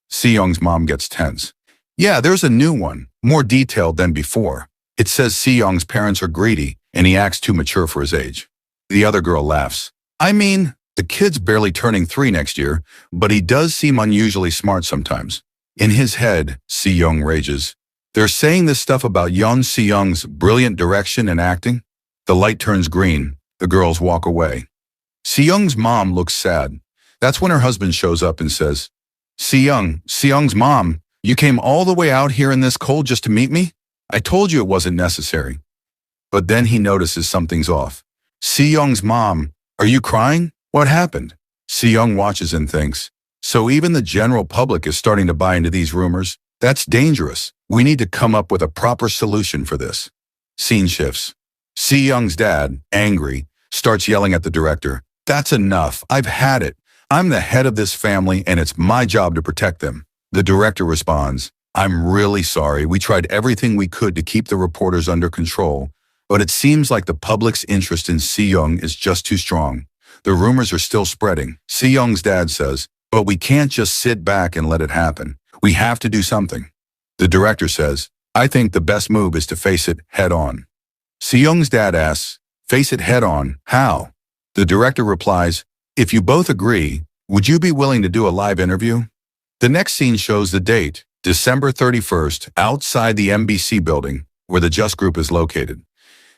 Si-young's mom gets tense. "Yeah, there's a new one, more detailed than before. It says Si-young's parents are greedy, and he acts too mature for his age." The other girl laughs. "I mean, the kid's barely turning 3 next year, but he does seem unusually smart sometimes." In his head, Si-young rages. "They're saying this stuff about young Si-young's brilliant direction and acting?" The light turns green. The girls walk away. Si-young's mom looks sad. That's when her husband shows up and says, Si-young's mom, you came all the way out here in this cold just to meet me? I told you it wasn't necessary." But then he notices something's off. Si-young's mom, "Are you crying? What happened?" Si-young watches and thinks, "So even the general public is starting to buy into these rumors? That's dangerous. We need to come up with a proper solution for this." Scene shifts. Si-young's dad, angry, starts yelling at the director, "That's enough. I've had it. I'm the head of this family and it's my job to protect them." The director responds, "I'm really sorry. We tried everything we could to keep the reporters under control, but it seems like the public's interest in Si-young is just too strong. The rumors are still spreading." Si-young's dad says, "But we can't just sit back and let it happen. We have to do something." The director says, "I think the best move is to face it head on." Si-young's dad asks, "Face it head on? How?" The director replies, "If you both agree, would you be willing to do a live interview?" The next scene shows the date, December 31st, outside the MBC building, where the Just Group is located.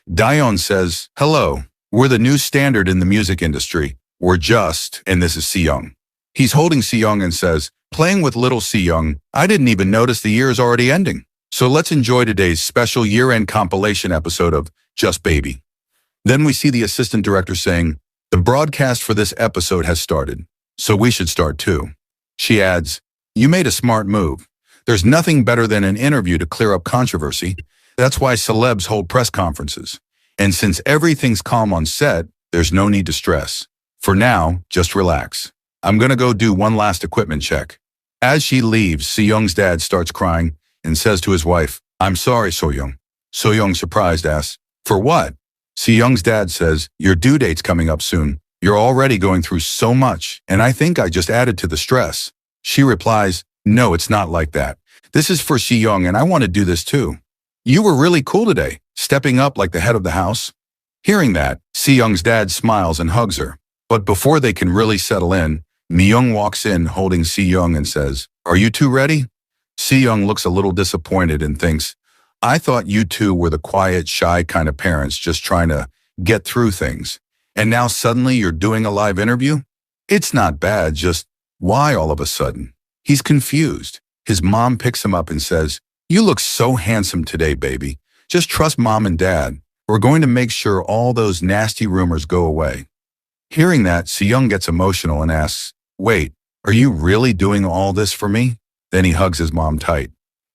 Daeon says, "Hello, we're the new standard in the music industry. We're Just, and this is Si-young." He's holding Si-young and says, "Playing with little Si-young, I didn't even notice the year is already ending. So let's enjoy today's special year-end compilation episode of Just Baby." Then we see the assistant director saying, "The broadcast for this episode has started, so we should start too." She adds, "You made a smart move. There's nothing better than an interview to clear up controversy. That's why celebs hold press conferences. And since everything's calm on set, there's no need to stress. For now, just relax. I'm gonna go do one last equipment check." As she leaves, Si-young's dad starts crying and says to his wife, "I'm sorry, So-young." So-young, surprised, asks, "For what?" Si-young's dad says, "Your due date's coming up soon. You're already going through so much, and I think I just added to the stress." She replies, "No, it's not like that. This is for Si-young, and I want to do this too. You were really cool today, stepping up like the head of the house." Hearing that, Si-young's dad smiles and hugs her. But before they can really settle in, Mi-young walks in holding Si-young and says, "Are you two ready?" Si-young looks a little disappointed and thinks, "I thought you two were the quiet, shy kind of parents just trying to get through things. And now suddenly you're doing a live interview? It's not bad, just why all of a sudden?" He's confused. His mom picks him up and says, "You look so handsome today, baby. Just trust mom and dad. We're going to make sure all those nasty rumors go away." Hearing that, Si-young gets emotional and asks, "Wait, Are you really doing all this for me? Then he hugs his mom tight.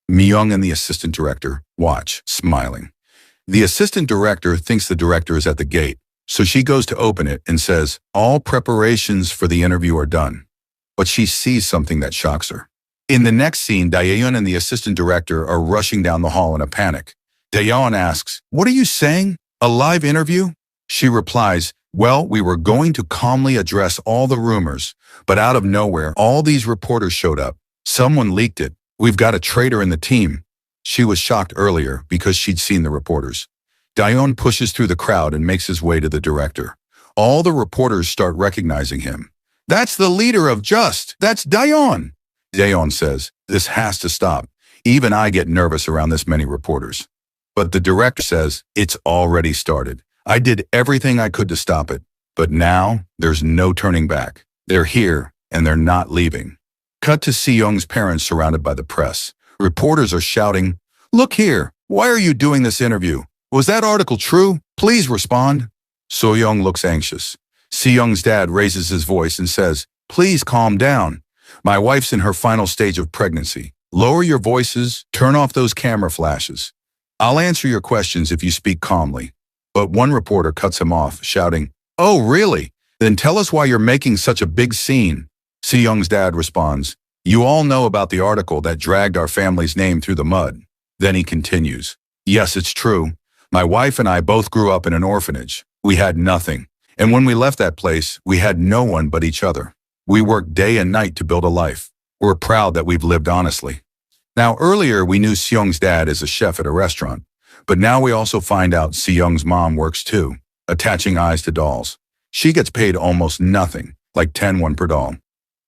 Myung and the assistant director watch, smiling. The assistant director thinks the director is at the gate, so she goes to open it and says, all preparations for the interview are done. But she sees something that shocks her. In the next scene, Daeyeon and the assistant director are rushing down the hall in a panic. Daeyeon asks, what are you saying? A live interview? She replies, well, we were going to calmly address all the rumors, but out of nowhere, all these reporters showed up. Someone leaked it. We've got a traitor in the team. She was shocked earlier because she'd seen the reporters. Daeyeon pushes through the crowd and makes his way to the director. All the reporters start recognizing him. That's the leader of Just. That's Daeyeon. Daeyeon says, this has to stop. Even I get nervous around this many reporters. But the director says, it's already started. I did everything I could to stop it. But now, there's no turning back. They're here, and they're not leaving. Cut to Se-young's parents surrounded by the press. Reporters are shouting, look here, why are you doing this interview? Was that article true? Please respond. So-young looks anxious. Se-young's dad raises his voice and says, please calm down. My wife's in her final stage of pregnancy. Lower your voices, turn off those camera flashes. I'll answer your questions if you speak calmly. But one reporter cuts him off, shouting, oh, really? Then tell us why you're making such a big scene. Se-young's dad responds, you all know about the article that dragged our family's name through the mud. Then he continues, yes, it's true. My wife and I both grew up in an orphanage. We had nothing. And when we left that place, we had no one but each other. We worked day and night to build a life. We're proud that we've lived honestly. Now, earlier we knew Se-young's dad is a chef at a restaurant. But now we also find out Se-young's mom works too, attaching eyes to dolls. She gets paid almost nothing, like 10 won per doll.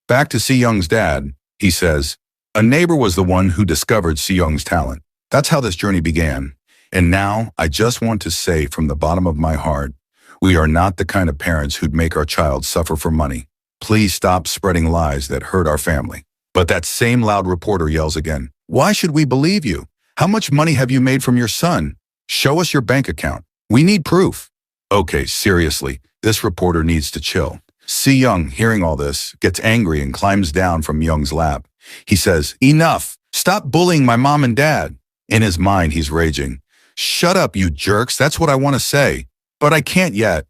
Back to Se-young's dad, he says, a neighbor was the one who discovered Se-young's talent. That's how this journey began. And now, I just want to say from the bottom of my heart, we are not the kind of parents who'd make our child suffer for money. Please stop spreading lies that hurt our family. But that same loud reporter yells again, why should we believe you? How much money have you made from your son? Show us your bank account. We need proof. Okay, seriously, this reporter needs to chill. Se-young, hearing all this, gets angry and climbs down from Young's lap. He says, enough! Stop bullying my mom and dad. In his mind, he's raging. Shut up, you jerks, that's what I want to say. But I can't yet.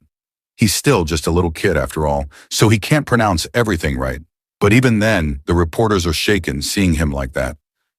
He's still just a little kid after all, so he can't pronounce everything right. But even then, the reporters are shaken seeing him like that.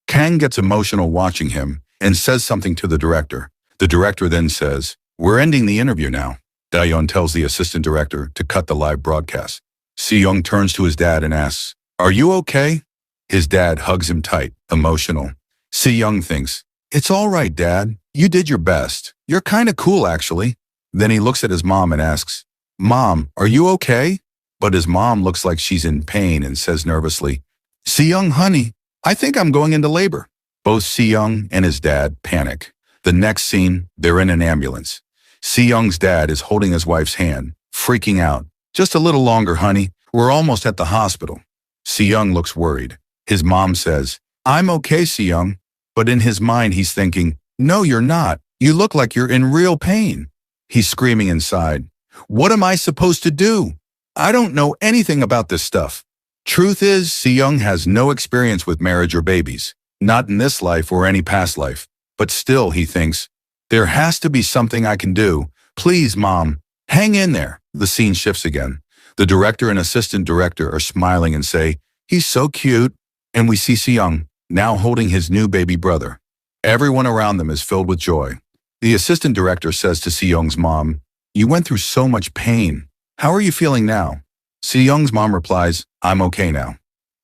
Kang gets emotional watching him and says something to the director. The director then says, we're ending the interview now. Daeyeon tells the assistant director to cut the live broadcast. Se-young turns to his dad and asks, are you okay? His dad hugs him tight, emotional. Se-young thinks, it's all right, Dad. You did your best. You're kind of cool, actually. Then he looks at his mom and asks, Mom, are you okay? But his mom looks like she's in pain and says nervously, Se-young, honey, I think I'm going into labor. Both Se-young and his dad panic. The next scene, they're in an ambulance. Se-young's dad is holding his wife's hand, freaking out. Just a little longer, honey. We're almost at the hospital. Se-young looks worried. His mom says, I'm okay, Se-young. But in his mind, he's thinking, no, you're not. You look like you're in real pain. He's screaming inside. What am I supposed to do? I don't know anything about this stuff. Truth is, Se-young has no experience with marriage or babies. Not in this life or any past life. But still, he thinks, there has to be something I can do. Please, Mom, hang in there. The scene shifts again. The director and assistant director are smiling and say, he's so cute. And we see Se-young now holding his new baby brother. Everyone around them is filled with joy. The assistant director says to Se-young's mom, you went through so much pain. How are you feeling now? Se-young's mom replies, I'm okay now.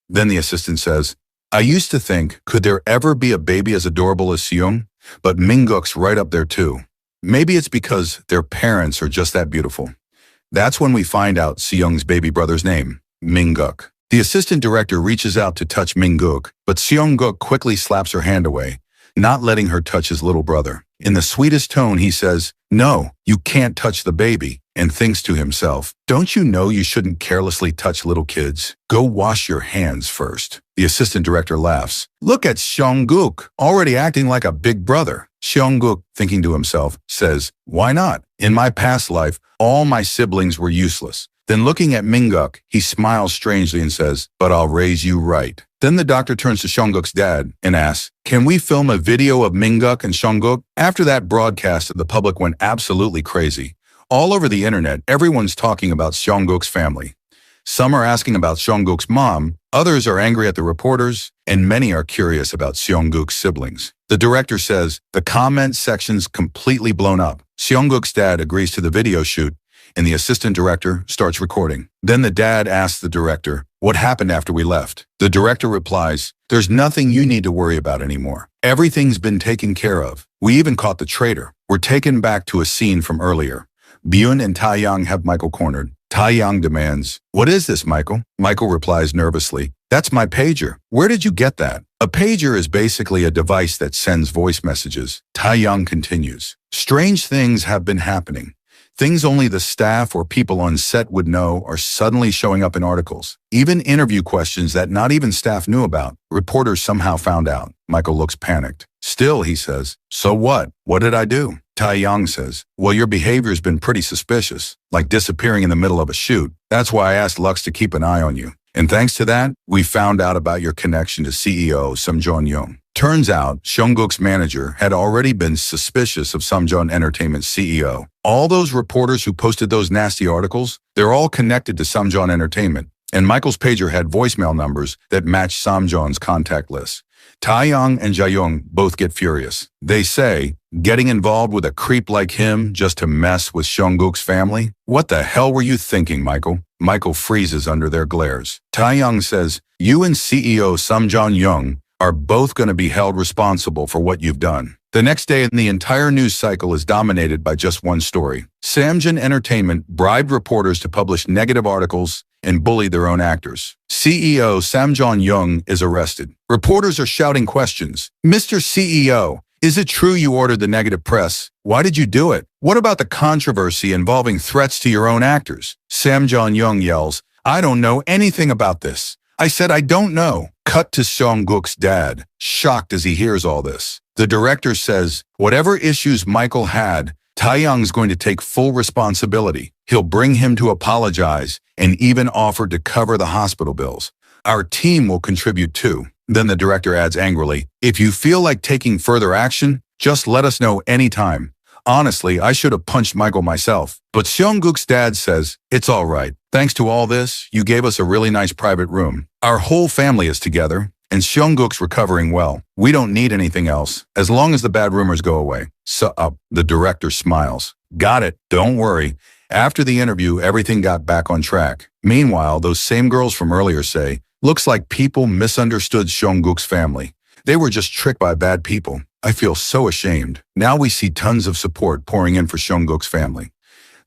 Then the assistant says, I used to think, could there ever be a baby as adorable as Se-young? But Min-guk's right up there too. Maybe it's because their parents are just that beautiful. That's when we find out Se-young's baby brother's name, Min-guk. The assistant director reaches out to touch Min-guk, but Seong-guk quickly slaps her hand away, not letting her touch his little brother. In the sweetest tone, he says, no, you can't touch the baby, and thinks to himself, don't you know you shouldn't carelessly touch little kids? Go wash your hands first. The assistant director laughs. Look at Seong-guk, already acting like a big brother. Seong-guk, thinking to himself, says, why not? In my past life, all my siblings were useless. Then looking at Minguk, he smiles strangely and says, "But I'll raise you right." Then the doctor turns to Seongguk's dad and asks, "Can we film a video of Minguk and Seongguk?" After that broadcast, the public went absolutely crazy. All over the internet, everyone's talking about Seongguk's family. Some are asking about Seongguk's mom, others are angry at the reporters, and many are curious about Seongguk's siblings. The director says the comment section's completely blown up. Seongguk's dad agrees to the video shoot, and the assistant director starts recording. Then the dad asks the director, "What happened after we left?" The director replies, "There's nothing you need to worry about anymore. Everything's been taken care of. We even caught the traitor." We're taken back to a scene from earlier. Byun and Taeyang have Michael cornered. Taeyang demands, "What is this, Michael?" Michael replies nervously, "That's my pager. Where did you get that?" A pager is basically a device that sends voice messages. Taeyang continues, "Strange things have been happening. Things only the staff or people on set would know are suddenly showing up in articles. Even interview questions that not even staff knew about. Reporters somehow found out." Michael looks panicked. "Still," he says, "So what? What did I do?" Taeyang says, "Well, your behavior's been pretty suspicious, like disappearing in the middle of a shoot. That's why I asked Lux to keep an eye on you. And thanks to that, we found out about your connection to CEO Samjeon Young." Turns out, Seongguk's manager had already been suspicious of Samjeon Entertainment's CEO. All those reporters who posted those nasty articles, they're all connected to Samjeon Entertainment, and Michael's pager had voicemail numbers that matched Samjeon's contact list. Taeyang and Jaeyoung both get furious. They say, "Getting involved with a creep like him just to mess with Seongguk's family? What the hell were you thinking, Michael?" Michael freezes under their glares. Taeyang says, "You and CEO Samjeon Young are both going to be held responsible for what you've done." The next day, the entire news cycle is dominated by just one story. Samjeon Entertainment bribed reporters to publish negative articles and bullied their own actors. CEO Samjeon Young is arrested. Reporters are shouting questions. "Mr. CEO, is it true you ordered the negative press? Why did you do it? What about the controversy involving threats to your own actors?" Samjeon Young yells, "I don't know anything about this. I said I don't know." Cut to Seongguk's dad, shocked as he hears all this. The director says, whatever issues Michael had, Taeyang's going to take full responsibility. He'll bring him to apologize and even offer to cover the hospital bills. Our team will contribute too. Then the director adds angrily, "If you feel like taking further action, just let us know anytime. Honestly, I should have punched Michael myself." But Seongguk's dad says, "It's all right. Thanks to all this, you gave us a really nice private room. Our whole family is together, and Seongguk's recovering well. We don't need anything else, as long as the bad rumors go away." The director smiles. "Got it. Don't worry." After the interview, everything got back on track. Meanwhile, those same girls from earlier say, "Looks like people misunderstood Seongguk's family. They were just tricked by bad people. I feel so ashamed." Now we see tons of support pouring in for Seongguk's family.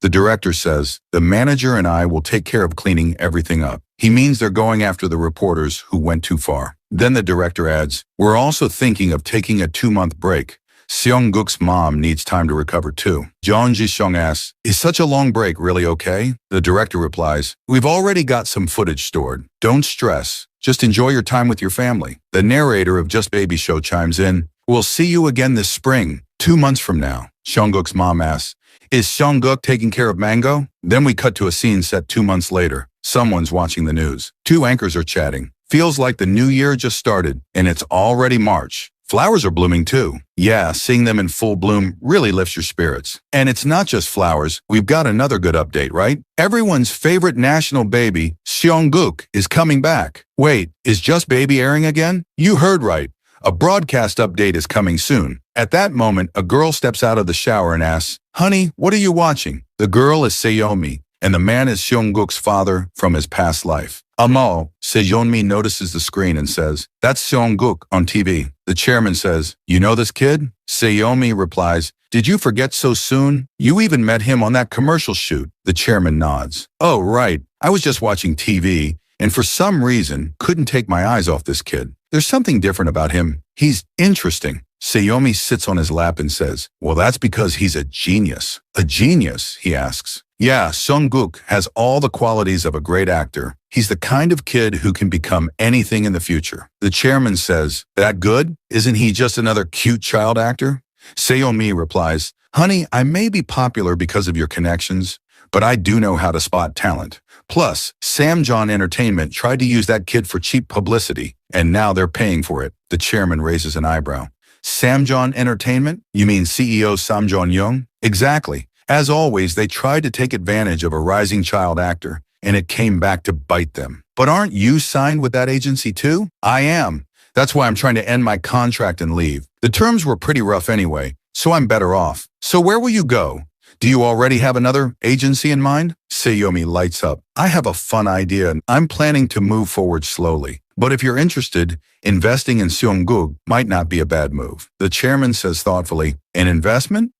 The director says, "The manager and I will take care of cleaning everything up." He means they're going after the reporters who went too far. Then the director adds, "We're also thinking of taking a 2-month break. Seongguk's mom needs time to recover too." Jeon Ji-sung asks, "Is such a long break really okay?" The director replies, "We've already got some footage stored. Don't stress. Just enjoy your time with your family." The narrator of Just Baby Show chimes in, "We'll see you again this spring, 2 months from now." Seongguk's mom asks, "Is Seongguk taking care of Mango?" Then we cut to a scene set 2 months later. Someone's watching the news. 2 anchors are chatting. Feels like the new year just started, and it's already March. Flowers are blooming too. Yeah, seeing them in full bloom really lifts your spirits. And it's not just flowers. We've got another good update, right? Everyone's favorite national baby, Seongguk, is coming back. Wait, is Just Baby airing again? You heard right. A broadcast update is coming soon. At that moment, a girl steps out of the shower and asks, "Honey, what are you watching?" The girl is Seyeonmi, and the man is Seongguk's father from his past life. Seyeonmi notices the screen and says, "That's Seongguk on TV." The chairman says, "You know this kid?" Seyeonmi replies, "Did you forget so soon? You even met him on that commercial shoot." The chairman nods. "Oh, right. I was just watching TV, and for some reason, couldn't take my eyes off this kid. There's something different about him. He's interesting." Seyeonmi sits on his lap and says, "Well, that's because he's a genius." "A genius?" he asks. "Yeah, Seongguk has all the qualities of a great actor. He's the kind of kid who can become anything in the future." The chairman says, "That good? Isn't he just another cute child actor?" Seyeonmi replies, "Honey, I may be popular because of your connections, but I do know how to spot talent. Plus, Samjeon Entertainment tried to use that kid for cheap publicity, and now they're paying for it. The chairman raises an eyebrow. Samjeon Entertainment? You mean CEO Samjeon Young? Exactly. As always, they tried to take advantage of a rising child actor, and it came back to bite them. But aren't you signed with that agency too? I am. That's why I'm trying to end my contract and leave. The terms were pretty rough anyway, so I'm better off. So where will you go? Do you already have another agency in mind? Seyomi lights up. I have a fun idea. I'm planning to move forward slowly. But if you're interested, investing in Seongguk might not be a bad move. The chairman says thoughtfully, an investment?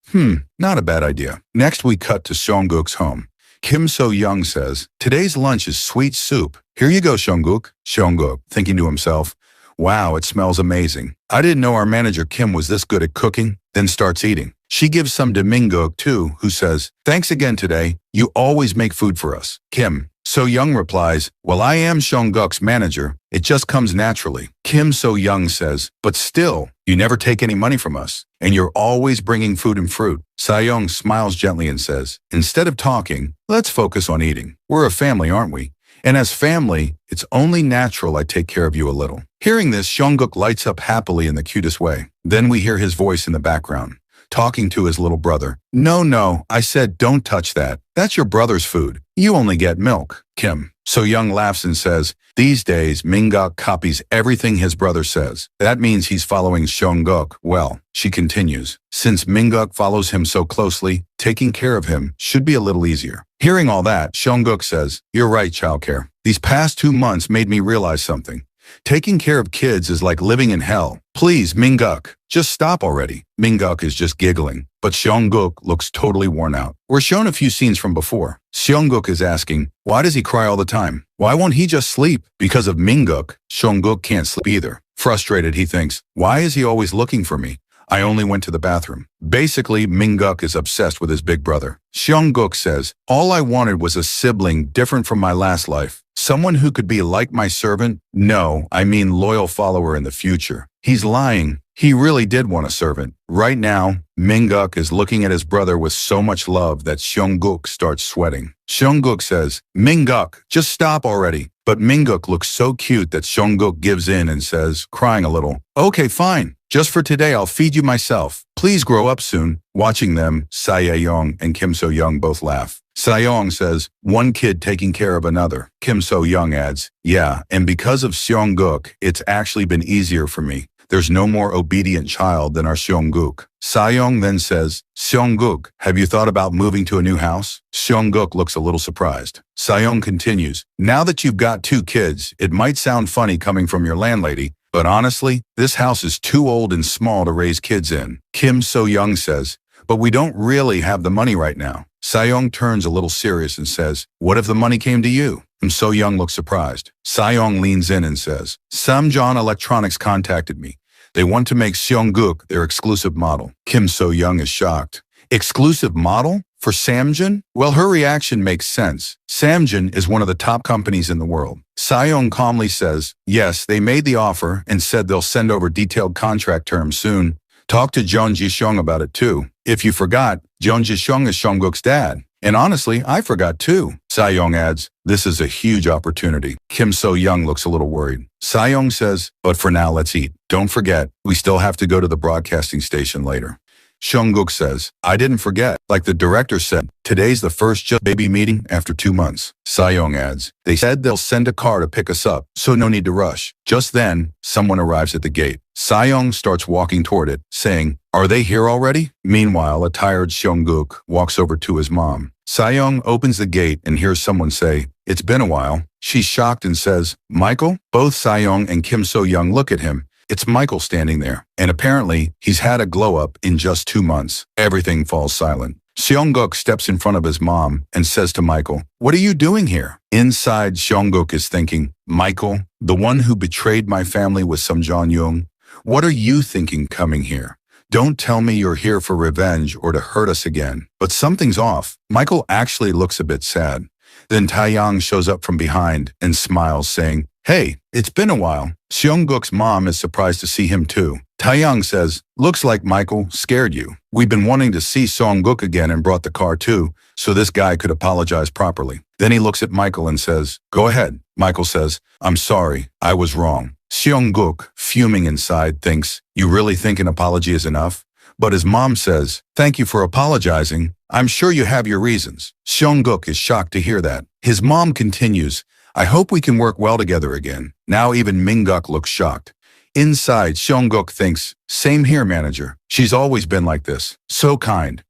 Not a bad idea. Next we cut to Seongguk's home. Kim So-young says, today's lunch is sweet soup. Here you go, Seongguk. Seongguk, thinking to himself, wow, it smells amazing. I didn't know our manager Kim was this good at cooking, then starts eating. She gives some to Mingguk too, who says, thanks again today. You always make food for us. Kim So-young replies, well, I am Seongguk's manager. It just comes naturally. Kim So-young says, but still, you never take any money from us, and you're always bringing food and fruit. So-young smiles gently and says, instead of talking, let's focus on eating. We're a family, aren't we? And as family, it's only natural I take care of you a little. Hearing this, Seongguk lights up happily in the cutest way. Then we hear his voice in the background, talking to his little brother. No, I said don't touch that. That's your brother's food. You only get milk. Kim So-young laughs and says, these days, Mingguk copies everything his brother says. That means he's following Seongguk well. She continues, since Mingguk follows him so closely, taking care of him should be a little easier. Hearing all that, Seongguk says, you're right, childcare. These past 2 months made me realize something. Taking care of kids is like living in hell. Please, Mingguk, just stop already. Mingguk is just giggling, but Seongguk looks totally worn out. We're shown a few scenes from before. Seongguk is asking, why does he cry all the time? Why won't he just sleep? Because of Mingguk, Seongguk can't sleep either. Frustrated, he thinks, why is he always looking for me? I only went to the bathroom. Basically, Mingguk is obsessed with his big brother. Seongguk says, all I wanted was a sibling different from my last life. Someone who could be like my servant? No, I mean loyal follower in the future. He's lying. He really did want a servant. Right now, Mingguk is looking at his brother with so much love that Seongguk starts sweating. Seongguk says, Mingguk, just stop already. But Mingguk looks so cute that Seongguk gives in and says, crying a little, okay, fine. Just for today, I'll feed you myself. Please grow up soon. Watching them, Sae-young and Kim So-young both laugh. Sae-young says, one kid taking care of another. Kim So-young adds, yeah, and because of Seongguk, it's actually been easier for me. There's no more obedient child than our Seongguk. Sae-young then says, Seongguk, have you thought about moving to a new house? Seongguk looks a little surprised. Sae-young continues, now that you've got 2 kids, it might sound funny coming from your landlady, but honestly, this house is too old and small to raise kids in. Kim So-young says, but we don't really have the money right now. Sae-young turns a little serious and says, what if the money came to you? Kim So-young looks surprised. Sae-young leans in and says, Samjeon Electronics contacted me. They want to make Seongguk their exclusive model. Kim So-young is shocked. Exclusive model? For Samjeon? Well, her reaction makes sense. Samjeon is one of the top companies in the world. Sae-young calmly says, yes, they made the offer and said they'll send over detailed contract terms soon. Talk to Jeon Ji-seong about it too. If you forgot, Jeon Ji-seong is Seongguk's dad. And honestly, I forgot too. Sae-young adds, this is a huge opportunity. Kim So-young looks a little worried. Sae-young says, but for now, let's eat. Don't forget, we still have to go to the broadcasting station later. Seongguk says, I didn't forget. Like the director said, today's the first just baby meeting after 2 months. Sae-young adds, they said they'll send a car to pick us up, so no need to rush. Just then, someone arrives at the gate. Sae-young starts walking toward it, saying, are they here already? Meanwhile, a tired Seongguk walks over to his mom. Sae-young opens the gate and hears someone say, it's been a while. She's shocked and says, Michael? Both Sae-young and Kim So-young look at him. It's Michael standing there, and apparently, he's had a glow-up in just 2 months. Everything falls silent. Seongguk steps in front of his mom and says to Michael, what are you doing here? Inside, Seongguk is thinking, Michael, the one who betrayed my family with Samjeon Young, what are you thinking coming here? Don't tell me you're here for revenge or to hurt us again. But something's off. Michael actually looks a bit sad. Then Taeyang shows up from behind and smiles, saying, hey, it's been a while. Seongguk's mom is surprised to see him too. Taeyang says, looks like Michael scared you. We've been wanting to see Seongguk again and brought the car too, so this guy could apologize properly. Then he looks at Michael and says, "Go ahead." Michael says, "I'm sorry, I was wrong." Seong-guk, fuming inside, thinks, "You really think an apology is enough?" But his mom says, "Thank you for apologizing. I'm sure you have your reasons." Seong-guk is shocked to hear that. His mom continues, "I hope we can work well together again." Now even Min-guk looks shocked. Inside, Seong-guk thinks, "Same here, manager. She's always been like this. So kind."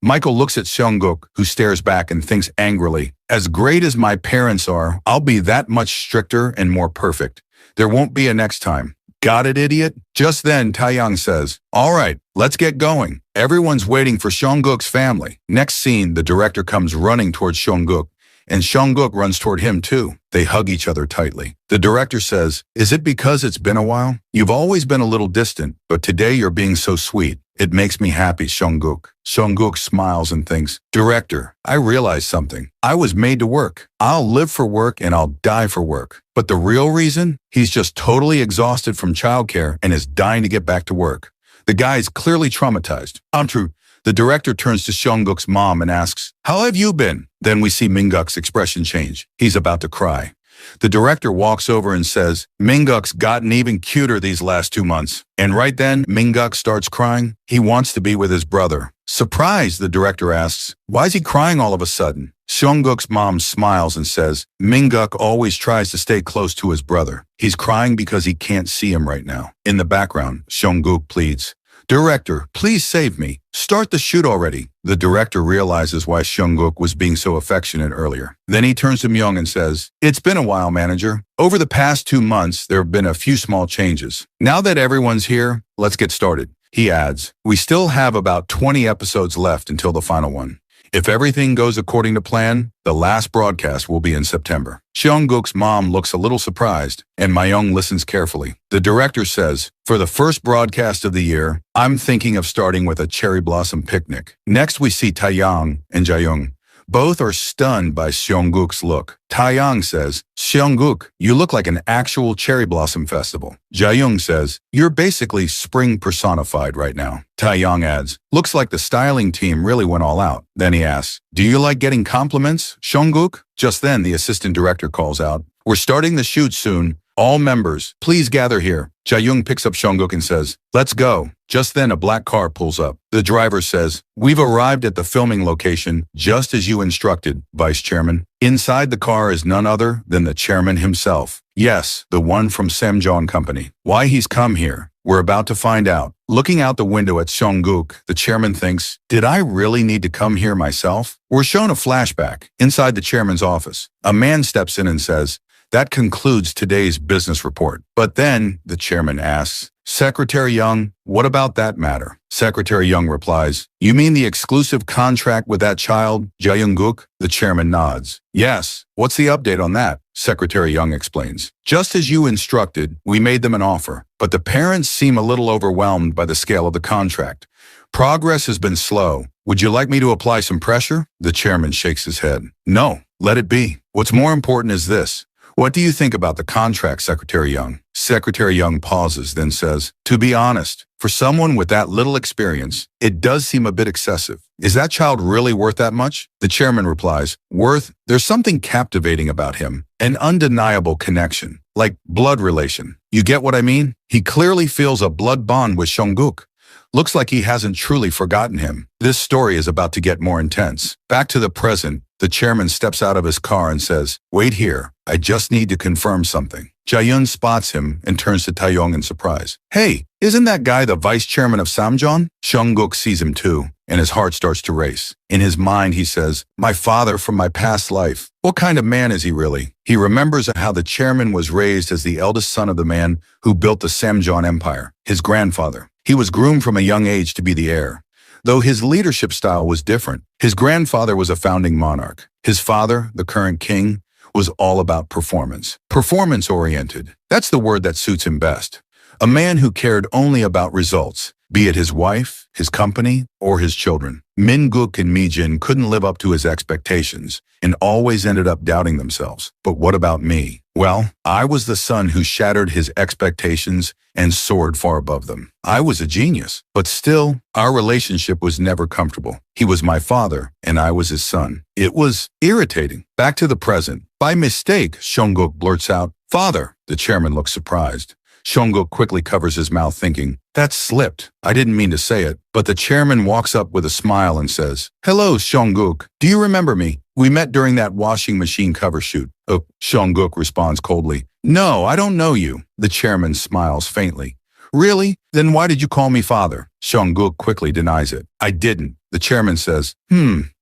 Michael looks at Seong-guk, who stares back and thinks angrily, "As great as my parents are, I'll be that much stricter and more perfect. There won't be a next time. Got it, idiot?" Just then, Taeyang says, "All right, let's get going." Everyone's waiting for Seong-guk's family. Next scene, the director comes running towards Seong-guk, and Seong-guk runs toward him too. They hug each other tightly. The director says, "Is it because it's been a while? You've always been a little distant, but today you're being so sweet. It makes me happy, Seong-guk." Seong-guk smiles and thinks, "Director, I realized something. I was made to work. I'll live for work and I'll die for work." But the real reason? He's just totally exhausted from childcare and is dying to get back to work. The guy is clearly traumatized. Untrue. The director turns to Seong-guk's mom and asks, "How have you been?" Then we see Min-guk's expression change. He's about to cry. The director walks over and says, "Min-guk's gotten even cuter these last 2 months." And right then, Min-guk starts crying. He wants to be with his brother. Surprised, the director asks, "Why is he crying all of a sudden?" Seong-guk's mom smiles and says, "Min-guk always tries to stay close to his brother. He's crying because he can't see him right now." In the background, Seong-guk pleads, "Director, please save me. Start the shoot already." The director realizes why Seong-guk was being so affectionate earlier. Then he turns to Myung and says, "It's been a while, manager. Over the past 2 months, there have been a few small changes. Now that everyone's here, let's get started." He adds, "We still have about 20 episodes left until the final one. If everything goes according to plan, the last broadcast will be in September." Seong-guk's mom looks a little surprised, and Myung listens carefully. The director says, "For the first broadcast of the year, I'm thinking of starting with a cherry blossom picnic." Next we see Taeyang and Jaeyoung. Both are stunned by Seong-guk's look. Taeyang says, "Seong-guk, you look like an actual cherry blossom festival." Jaeyoung says, "You're basically spring personified right now." Taeyang adds, "Looks like the styling team really went all out." Then he asks, "Do you like getting compliments, Seong-guk?" Just then the assistant director calls out, "We're starting the shoot soon. All members, please gather here." Jaeyoung picks up Seong-guk and says, "Let's go." Just then a black car pulls up. The driver says, "We've arrived at the filming location just as you instructed, Vice Chairman." Inside the car is none other than the chairman himself. Yes, the one from Samjeon Company. Why he's come here, we're about to find out. Looking out the window at Seong-guk, the chairman thinks, "Did I really need to come here myself?" We're shown a flashback. Inside the chairman's office, a man steps in and says, "That concludes today's business report." But then, the chairman asks, "Secretary Young, what about that matter?" Secretary Young replies, "You mean the exclusive contract with that child, Jaeyoung-guk?" The chairman nods. "Yes, what's the update on that?" Secretary Young explains. "Just as you instructed, we made them an offer, but the parents seem a little overwhelmed by the scale of the contract. Progress has been slow. Would you like me to apply some pressure?" The chairman shakes his head. "No, let it be. What's more important is this. What do you think about the contract, Secretary Young?" Secretary Young pauses, then says, "To be honest, for someone with that little experience, it does seem a bit excessive. Is that child really worth that much?" The chairman replies, "Worth? There's something captivating about him. An undeniable connection. Like blood relation. You get what I mean? He clearly feels a blood bond with Seong-guk. Looks like he hasn't truly forgotten him." This story is about to get more intense. Back to the present, the chairman steps out of his car and says, "Wait here. I just need to confirm something." Jaeyoung spots him and turns to Taeyong in surprise. "Hey, isn't that guy the vice chairman of Samjeon?" Seong-guk sees him too, and his heart starts to race. In his mind, he says, "My father from my past life. What kind of man is he really?" He remembers how the chairman was raised as the eldest son of the man who built the Samjeon Empire, his grandfather. He was groomed from a young age to be the heir. Though his leadership style was different, his grandfather was a founding monarch. His father, the current king, was all about performance. Performance-oriented. That's the word that suits him best. A man who cared only about results. be it his wife, his company, or his children. Min-guk and Mi-jin couldn't live up to his expectations and always ended up doubting themselves. But what about me? Well, I was the son who shattered his expectations and soared far above them. I was a genius, but still, our relationship was never comfortable. He was my father, and I was his son. It was irritating. Back to the present. By mistake, Seong-guk blurts out, "Father." The chairman looks surprised. Seong-guk quickly covers his mouth thinking, "That slipped. I didn't mean to say it." But the chairman walks up with a smile and says, "Hello, Seong-guk. Do you remember me? We met during that washing machine cover shoot." "Oh," Seong-guk responds coldly. "No, I don't know you." The chairman smiles faintly. "Really? Then why did you call me father?" Seong-guk quickly denies it. "I didn't." The chairman says,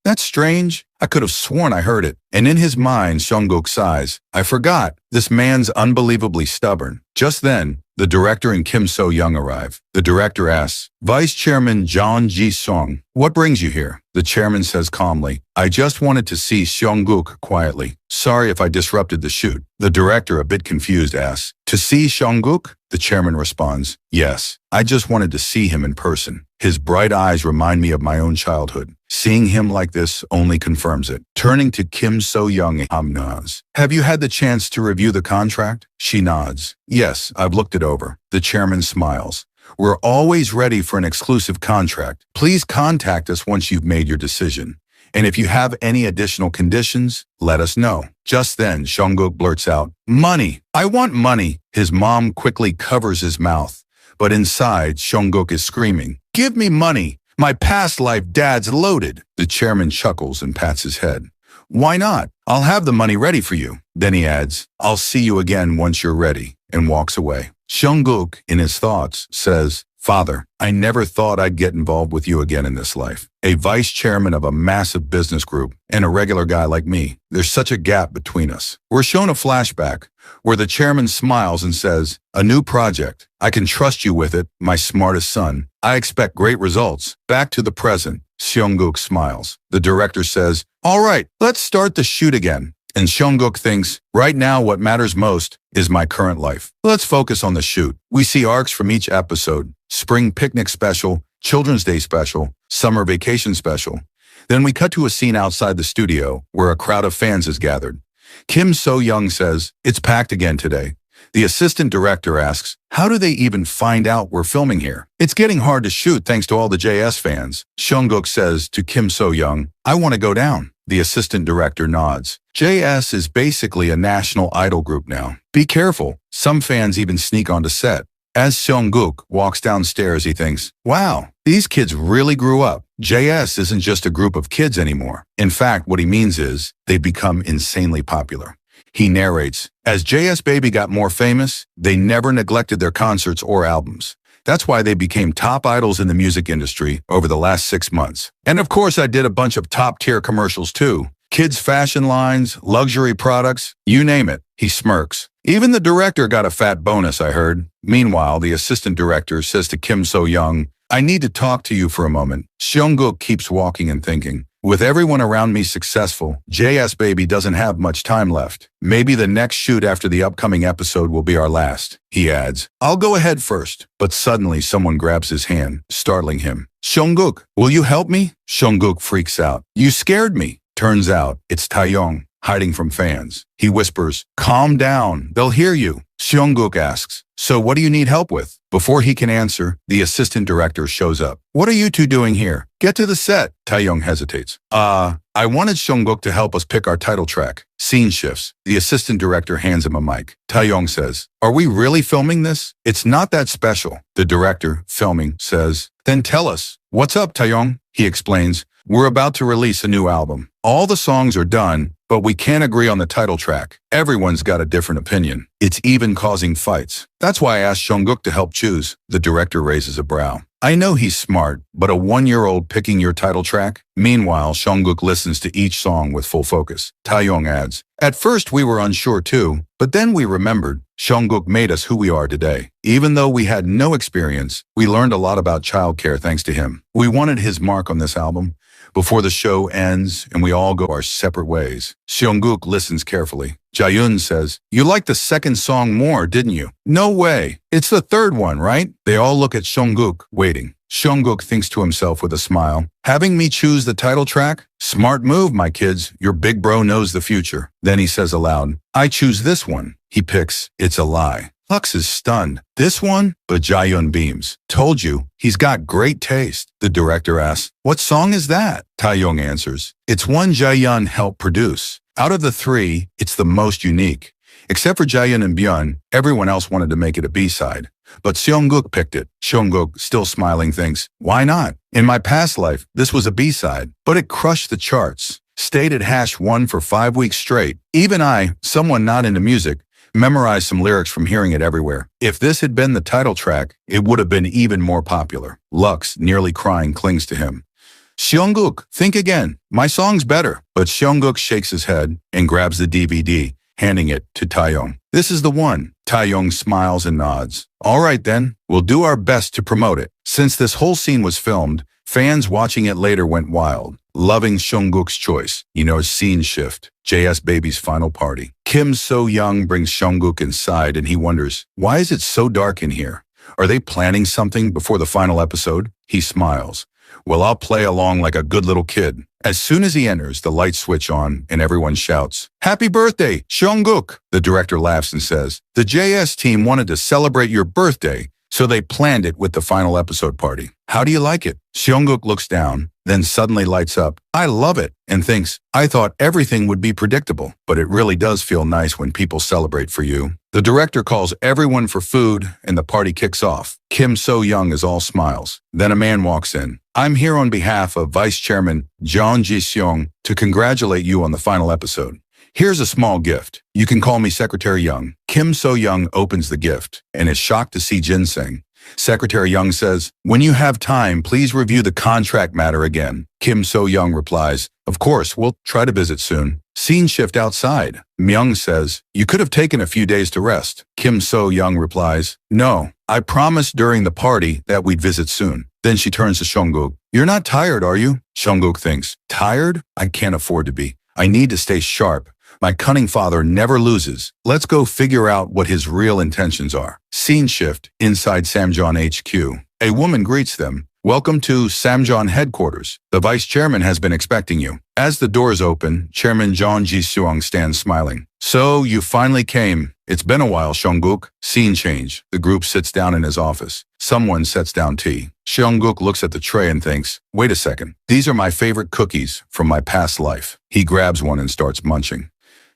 That's strange. I could have sworn I heard it." And in his mind, Seong-guk sighs, "I forgot. This man's unbelievably stubborn." Just then, the director and Kim So-young arrive. The director asks, "Vice Chairman John Ji-sung, what brings you here?" The chairman says calmly, "I just wanted to see Seong-guk quietly. Sorry if I disrupted the shoot." The director, a bit confused, asks, "To see Seong-guk?" The chairman responds, "Yes, I just wanted to see him in person. His bright eyes remind me of my own childhood. Seeing him like this only confirms it." Turning to Kim So-young, nods. "Have you had the chance to review the contract?" She nods. "Yes, I've looked it over." The chairman smiles. "We're always ready for an exclusive contract. Please contact us once you've made your decision. And if you have any additional conditions, let us know." Just then, Seong-guk blurts out, "Money! I want money!" His mom quickly covers his mouth. But inside, Seong-guk is screaming, "Give me money! My past life dad's loaded." The chairman chuckles and pats his head. "Why not? I'll have the money ready for you." Then he adds, "I'll see you again once you're ready," and walks away. Seong-guk, in his thoughts, says, "Father, I never thought I'd get involved with you again in this life. A vice chairman of a massive business group and a regular guy like me. There's such a gap between us." We're shown a flashback where the chairman smiles and says, "A new project. I can trust you with it, my smartest son. I expect great results." Back to the present. Seong-guk smiles. The director says, "All right, let's start the shoot again." And Seong-guk thinks, "Right now what matters most is my current life. Let's focus on the shoot." We see arcs from each episode: spring picnic special, Children's Day special, summer vacation special. Then we cut to a scene outside the studio where a crowd of fans is gathered. Kim So-young says, "It's packed again today." The assistant director asks, "How do they even find out we're filming here? It's getting hard to shoot thanks to all the JS fans." Seong-guk says to Kim So-young, "I want to go down." The assistant director nods. JS is basically a national idol group now. Be careful. Some fans even sneak onto set. As Seong-guk walks downstairs, he thinks, "Wow, these kids really grew up. JS isn't just a group of kids anymore." In fact, what he means is they've become insanely popular. He narrates, "As JS Baby got more famous, they never neglected their concerts or albums. That's why they became top idols in the music industry over the last 6 months. And of course, I did a bunch of top-tier commercials too. Kids' fashion lines, luxury products, you name it." He smirks. "Even the director got a fat bonus, I heard." Meanwhile, the assistant director says to Kim So-young, "I need to talk to you for a moment." Seong-guk keeps walking and thinking, "With everyone around me successful, JS Baby doesn't have much time left. Maybe the next shoot after the upcoming episode will be our last." He adds, "I'll go ahead first." But suddenly someone grabs his hand, startling him. "Seong-guk, will you help me?" Seong-guk freaks out. "You scared me." Turns out it's Taeyong, hiding from fans. He whispers, "Calm down, they'll hear you." Seong-guk asks, "So what do you need help with?" Before he can answer, the assistant director shows up. "What are you two doing here? Get to the set." Taeyong hesitates. I wanted Seong-guk to help us pick our title track." Scene shifts. The assistant director hands him a mic. Taeyong says, "Are we really filming this? It's not that special." The director, filming, says, "Then tell us. What's up, Taeyong?" He explains, "We're about to release a new album. All the songs are done, but we can't agree on the title track. Everyone's got a different opinion. It's even causing fights. That's why I asked Seong-guk to help choose." The director raises a brow. "I know he's smart, but a 1-year-old picking your title track?" Meanwhile, Seong-guk listens to each song with full focus. Taeyong adds, "At first we were unsure too, but then we remembered. Seong-guk made us who we are today. Even though we had no experience, we learned a lot about childcare thanks to him. We wanted his mark on this album, before the show ends and we all go our separate ways. Seongguk listens carefully. Jaehyun says, "You liked the second song more, didn't you?" "No way. It's the third one, right?" They all look at Seongguk, waiting. Seongguk thinks to himself with a smile, "Having me choose the title track? Smart move, my kids. Your big bro knows the future." Then he says aloud, "I choose this one." He picks It's a Lie. Lux is stunned. "This one?" But Jaehyun beams. "Told you, he's got great taste." The director asks, "What song is that?" Taeyong answers, "It's one Jaehyun helped produce. Out of the three, it's the most unique. Except for Jaehyun and Byun, everyone else wanted to make it a B-side. But Seongguk picked it." Seongguk, still smiling, thinks, "Why not? In my past life, this was a B-side, but it crushed the charts. Stayed at #1 for 5 weeks straight. Even I, someone not into music, memorized some lyrics from hearing it everywhere. If this had been the title track, it would have been even more popular." Lux, nearly crying, clings to him. "Seongguk, think again. My song's better." But Seongguk shakes his head and grabs the DVD, handing it to Taeyong. "This is the one." Taeyong smiles and nods. "All right then, we'll do our best to promote it." Since this whole scene was filmed, fans watching it later went wild, loving Seongguk's choice. Scene shift. JS Baby's final party. Kim So-young brings Seongguk inside and he wonders, why is it so dark in here? Are they planning something before the final episode? He smiles. "Well, I'll play along like a good little kid." As soon as he enters, the lights switch on and everyone shouts, "Happy birthday, Seongguk!" The director laughs and says, "The JS team wanted to celebrate your birthday, so they planned it with the final episode party. How do you like it?" Seongguk looks down, then suddenly lights up. "I love it," and thinks, "I thought everything would be predictable, but it really does feel nice when people celebrate for you." The director calls everyone for food and the party kicks off. Kim So-young is all smiles. Then a man walks in. "I'm here on behalf of Vice Chairman Jeon Ji-seong to congratulate you on the final episode. Here's a small gift. You can call me Secretary Young." Kim So-young opens the gift and is shocked to see ginseng. Secretary Young says, "When you have time, please review the contract matter again." Kim So-young replies, "Of course, we'll try to visit soon." Scene shift outside. Myung says, "You could have taken a few days to rest." Kim So-young replies, "No, I promised during the party that we'd visit soon." Then she turns to Seongguk. "You're not tired, are you?" Seongguk thinks, "Tired? I can't afford to be. I need to stay sharp. My cunning father never loses. Let's go figure out what his real intentions are." Scene shift inside Samjeon HQ. A woman greets them. "Welcome to Samjeon headquarters. The vice chairman has been expecting you." As the doors open, Chairman Jeon Ji-seong stands smiling. "So, you finally came. It's been a while, Seongguk." Scene change. The group sits down in his office. Someone sets down tea. Seongguk looks at the tray and thinks, "Wait a second. These are my favorite cookies from my past life." He grabs one and starts munching.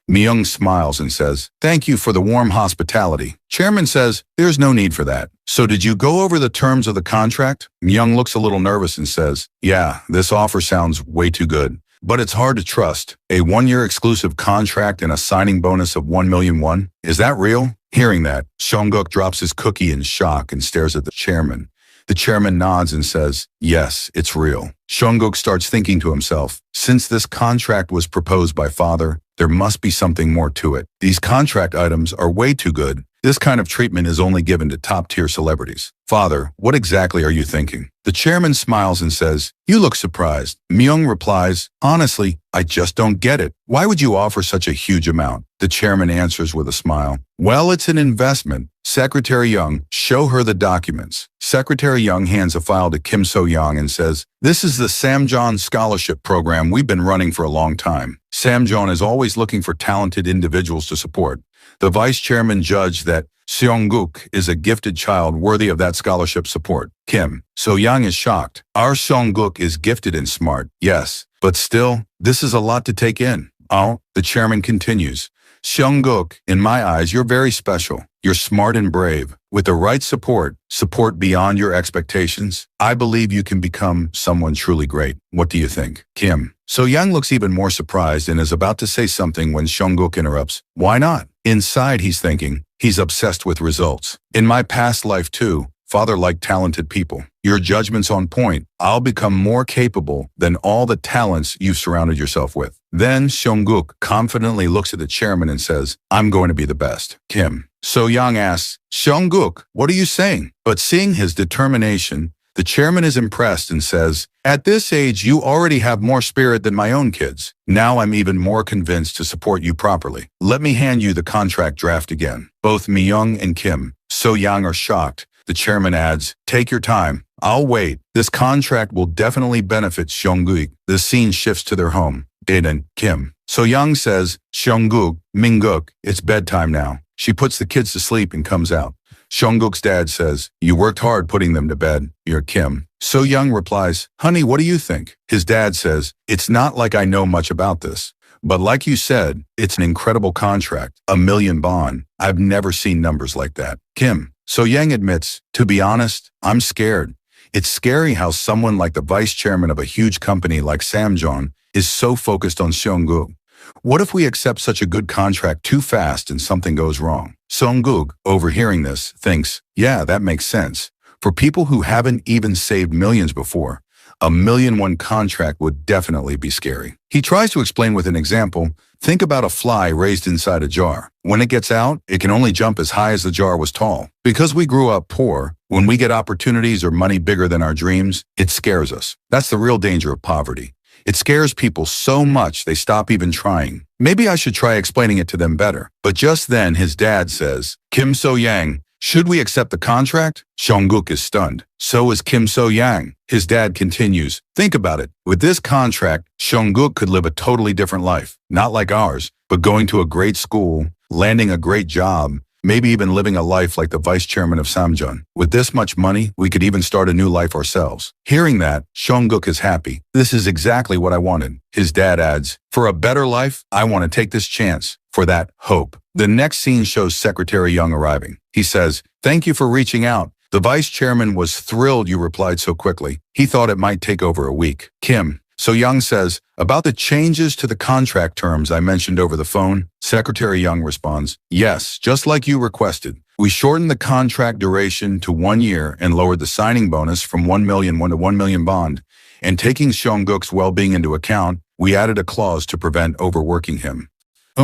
Myung smiles and says, "Thank you for the warm hospitality." Chairman says, "There's no need for that." "So did you go over the terms of the contract?" Myung looks a little nervous and says, "Yeah, this offer sounds way too good. But it's hard to trust. A 1-year exclusive contract and a signing bonus of 1 million won? Is that real?" Hearing that, Seongguk drops his cookie in shock and stares at the chairman. The chairman nods and says, "Yes, it's real." Seongguk starts thinking to himself, since this contract was proposed by father, there must be something more to it. These contract items are way too good. This kind of treatment is only given to top-tier celebrities. "Father, what exactly are you thinking?" The chairman smiles and says, "You look surprised." Myung replies, "Honestly, I just don't get it. Why would you offer such a huge amount?" The chairman answers with a smile, "Well, it's an investment. Secretary Young, show her the documents." Secretary Young hands a file to Kim So-young and says, "This is the Samjeon scholarship program we've been running for a long time. Samjeon is always looking for talented individuals to support. The vice chairman judged that Seongguk is a gifted child worthy of that scholarship support." Kim So-young is shocked. "Our Seongguk is gifted and smart, yes, but still, this is a lot to take in." "Oh," the chairman continues, "Seongguk, in my eyes, you're very special. You're smart and brave. With the right support beyond your expectations, I believe you can become someone truly great. What do you think?" Kim So-young looks even more surprised and is about to say something when Seongguk interrupts. "Why not?" Inside, he's thinking, he's obsessed with results. "In my past life too, father liked talented people. Your judgment's on point. I'll become more capable than all the talents you've surrounded yourself with." Then Seongguk confidently looks at the chairman and says, "I'm going to be the best." Kim So-young asks, "Seongguk, what are you saying?" But seeing his determination, The chairman is impressed and says, "At this age, you already have more spirit than my own kids. Now I'm even more convinced to support you properly. Let me hand you the contract draft again." Both Myung and Kim So-young are shocked. The chairman adds, "Take your time. I'll wait. This contract will definitely benefit Seongguk." The scene shifts to their home. Dae-dan, Kim So-young says, "Seongguk, Mingguk, it's bedtime now." She puts the kids to sleep and comes out. Seongguk's dad says, "You worked hard putting them to bed. You're Kim." So-young replies, "Honey, what do you think?" His dad says, "It's not like I know much about this. But like you said, it's an incredible contract. 1 million bond. I've never seen numbers like that." Kim So-young admits, "To be honest, I'm scared. It's scary how someone like the vice chairman of a huge company like Samjeon is so focused on Seongguk. What if we accept such a good contract too fast and something goes wrong?" Seongguk, overhearing this, thinks, "Yeah, that makes sense. For people who haven't even saved millions before, 1 million-won contract would definitely be scary." He tries to explain with an example. Think about a fly raised inside a jar. When it gets out, it can only jump as high as the jar was tall. Because we grew up poor, when we get opportunities or money bigger than our dreams, it scares us. That's the real danger of poverty. It scares people so much they stop even trying. Maybe I should try explaining it to them better. But just then his dad says, "Kim So-young, should we accept the contract?" Seongguk is stunned. So is Kim So-young. His dad continues, "Think about it. With this contract, Seongguk could live a totally different life. Not like ours, but going to a great school, landing a great job, maybe even living a life like the vice chairman of Samjeon. With this much money, we could even start a new life ourselves." Hearing that, Seongguk is happy. "This is exactly what I wanted." His dad adds, "For a better life, I want to take this chance. For that hope." The next scene shows Secretary Young arriving. He says, "Thank you for reaching out. The vice chairman was thrilled you replied so quickly. He thought it might take over a week." Kim So-young says, "About the changes to the contract terms I mentioned over the phone?" Secretary Young responds, "Yes, just like you requested. We shortened the contract duration to 1 year and lowered the signing bonus from 1 million won to 1 million bond. And taking Seongguk's well-being into account, we added a clause to prevent overworking him."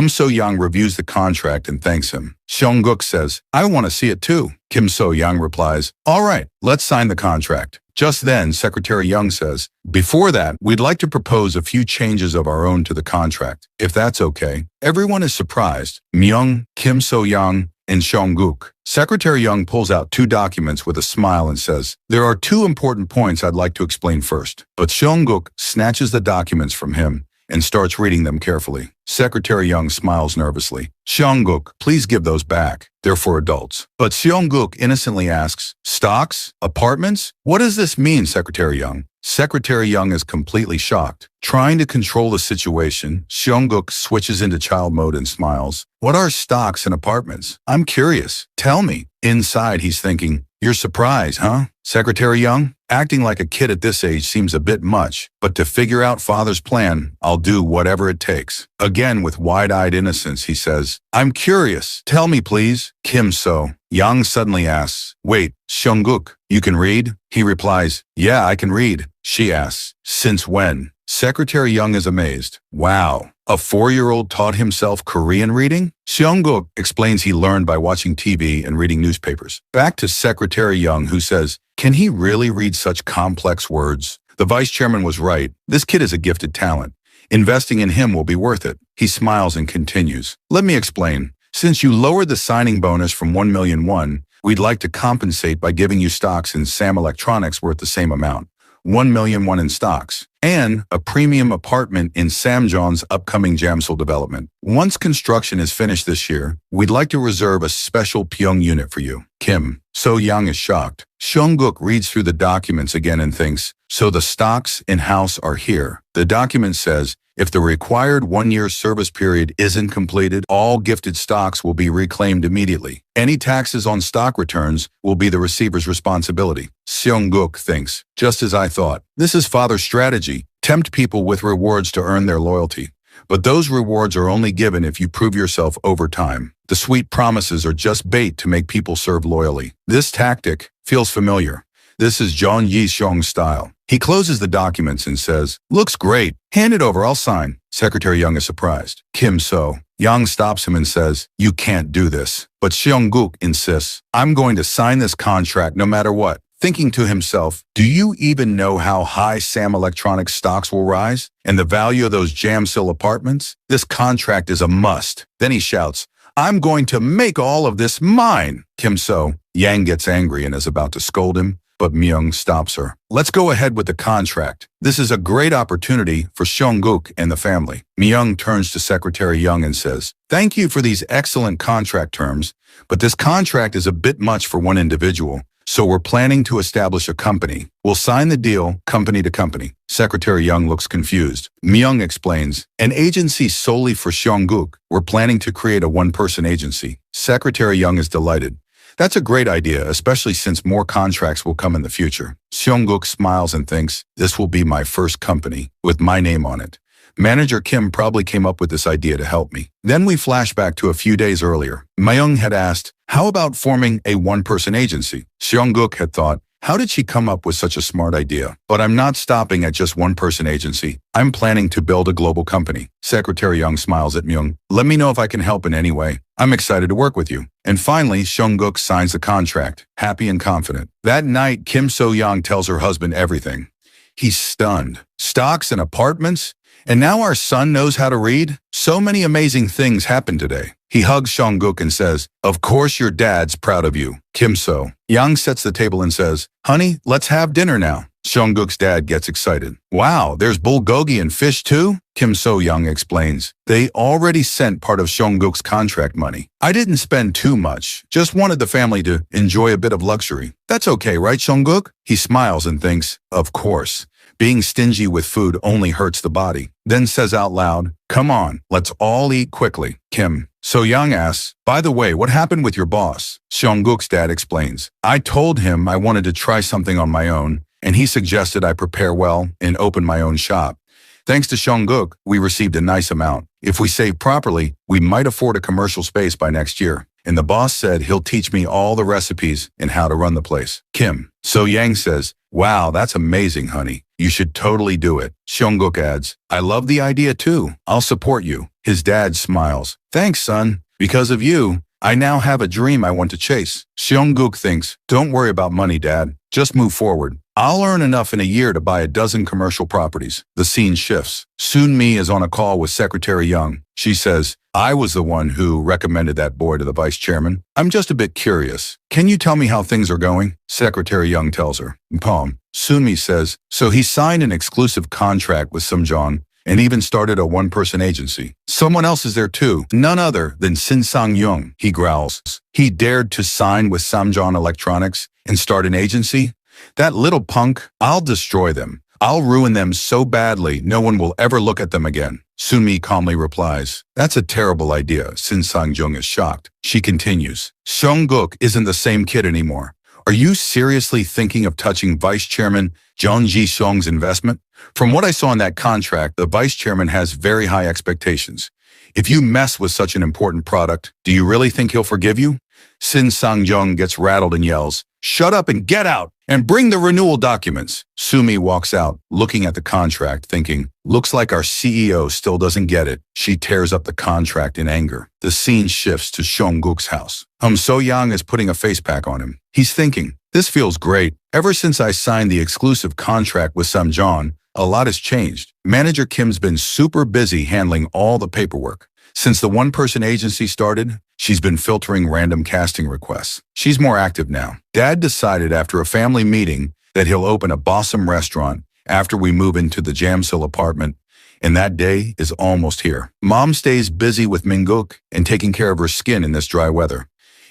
So-young reviews the contract and thanks him. Seongguk says, "I want to see it too." Kim So-young replies, "All right, let's sign the contract." Just then, Secretary Young says, "Before that, we'd like to propose a few changes of our own to the contract, if that's okay." Everyone is surprised. Myung, Kim So-young, and Seongguk. Secretary Young pulls out 2 documents with a smile and says, "There are 2 important points I'd like to explain first." But Seongguk snatches the documents from him and starts reading them carefully. Secretary Young smiles nervously. "Seongguk, please give those back. They're for adults." But Seongguk innocently asks, "Stocks? Apartments? What does this mean, Secretary Young?" Secretary Young is completely shocked. Trying to control the situation, Seongguk switches into child mode and smiles. "What are stocks and apartments? I'm curious. Tell me." Inside, he's thinking, "You're surprised, huh? Secretary Young? Acting like a kid at this age seems a bit much, but to figure out father's plan, I'll do whatever it takes." Again, with wide-eyed innocence, he says, "I'm curious. Tell me, please." Kim So-young suddenly asks, "Wait, Seongguk, you can read?" He replies, "Yeah, I can read." She asks, "Since when?" Secretary Young is amazed. "Wow, a 4-year-old taught himself Korean reading?" Seongguk explains he learned by watching TV and reading newspapers. Back to Secretary Young, who says, "Can he really read such complex words?" The vice chairman was right. This kid is a gifted talent. Investing in him will be worth it. He smiles and continues, "Let me explain. Since you lowered the signing bonus from 1 million won, we'd like to compensate by giving you stocks in Sam Electronics worth the same amount. 1 million won in stocks, and a premium apartment in Samjeon's upcoming Jamsil development. Once construction is finished this year, we'd like to reserve a special Pyong unit for you." Kim So-young is shocked. Seongguk reads through the documents again and thinks, "So the stocks in-house are here." The document says, if the required 1-year service period isn't completed, all gifted stocks will be reclaimed immediately. Any taxes on stock returns will be the receiver's responsibility. Seongguk thinks, "Just as I thought. This is father's strategy. Tempt people with rewards to earn their loyalty. But those rewards are only given if you prove yourself over time. The sweet promises are just bait to make people serve loyally." This tactic feels familiar. This is Jeon Yi-seong's style. He closes the documents and says, "Looks great. Hand it over, I'll sign." Secretary Young is surprised. Kim So-young stops him and says, "You can't do this." But Seongguk insists, "I'm going to sign this contract no matter what. thinking to himself, do you even know how high Sam Electronics stocks will rise? And the value of those Jamsil apartments? This contract is a must. Then he shouts, I'm going to make all of this mine. Kim So Yang gets angry and is about to scold him, but Myung stops her. Let's go ahead with the contract. This is a great opportunity for Seong-guk and the family. Myung turns to Secretary Young and says, thank you for these excellent contract terms, but this contract is a bit much for one individual, so we're planning to establish a company. We'll sign the deal company to company. Secretary Young looks confused. Myung explains, an agency solely for Seong-guk. We're planning to create a one-person agency. Secretary Young is delighted. That's a great idea, especially since more contracts will come in the future. Seong-guk smiles and thinks, this will be my first company, with my name on it. Manager Kim probably came up with this idea to help me. Then we flash back to a few days earlier. Myung had asked, how about forming a one-person agency? Seong-guk had thought, how did she come up with such a smart idea? But I'm not stopping at just one-person agency. I'm planning to build a global company. Secretary Young smiles at Myung. Let me know if I can help in any way. I'm excited to work with you. And finally, Seong-guk signs the contract, happy and confident. That night, Kim So-young tells her husband everything. He's stunned. Stocks and apartments? And now our son knows how to read? So many amazing things happened today. He hugs Seong-guk and says, of course your dad's proud of you. Kim So-young sets the table and says, honey, let's have dinner now. Seong-guk's dad gets excited. Wow, there's bulgogi and fish too? Kim So-young explains. They already sent part of Seong-guk's contract money. I didn't spend too much, just wanted the family to enjoy a bit of luxury. That's okay, right, Seong-guk? He smiles and thinks, of course. Being stingy with food only hurts the body. Then says out loud, come on, let's all eat quickly. Kim So-young asks, by the way, what happened with your boss? Seong-guk's dad explains, I told him I wanted to try something on my own, and he suggested I prepare well and open my own shop. Thanks to Seong-guk, we received a nice amount. If we save properly, we might afford a commercial space by next year. And the boss said he'll teach me all the recipes and how to run the place. Kim So-young says, wow, that's amazing, honey. You should totally do it. Seong-guk adds, I love the idea too. I'll support you. His dad smiles. Thanks, son. Because of you, I now have a dream I want to chase. Seong-guk thinks, don't worry about money, Dad. Just move forward. I'll earn enough in a year to buy a dozen commercial properties. The scene shifts. Soon-mi is on a call with Secretary Young. She says, I was the one who recommended that boy to the vice chairman. I'm just a bit curious. Can you tell me how things are going? Secretary Young tells her. Palm. Soon-mi says, so he signed an exclusive contract with Samjong and even started a one-person agency. Someone else is there too, none other than Sin Sang-young, he growls. He dared to sign with Samjong Electronics and start an agency? That little punk, I'll destroy them. I'll ruin them so badly no one will ever look at them again. Soon-mi calmly replies, that's a terrible idea. Sin Sang-young is shocked. She continues, Seong-guk isn't the same kid anymore. Are you seriously thinking of touching Vice Chairman Jeon Ji-sung's investment? From what I saw in that contract, the Vice Chairman has very high expectations. If you mess with such an important product, do you really think he'll forgive you? Sin Sang-young gets rattled and yells, shut up and get out, and bring the renewal documents. Soon-mi walks out, looking at the contract, thinking, looks like our CEO still doesn't get it. She tears up the contract in anger. The scene shifts to Seong-guk's house. So-young is putting a face pack on him. He's thinking, this feels great. Ever since I signed the exclusive contract with Samjong, a lot has changed. Manager Kim's been super busy handling all the paperwork. Since the one-person agency started, she's been filtering random casting requests. She's more active now. Dad decided after a family meeting that he'll open a Bossum restaurant after we move into the Jamsil apartment, and that day is almost here. Mom stays busy with Min-guk and taking care of her skin in this dry weather.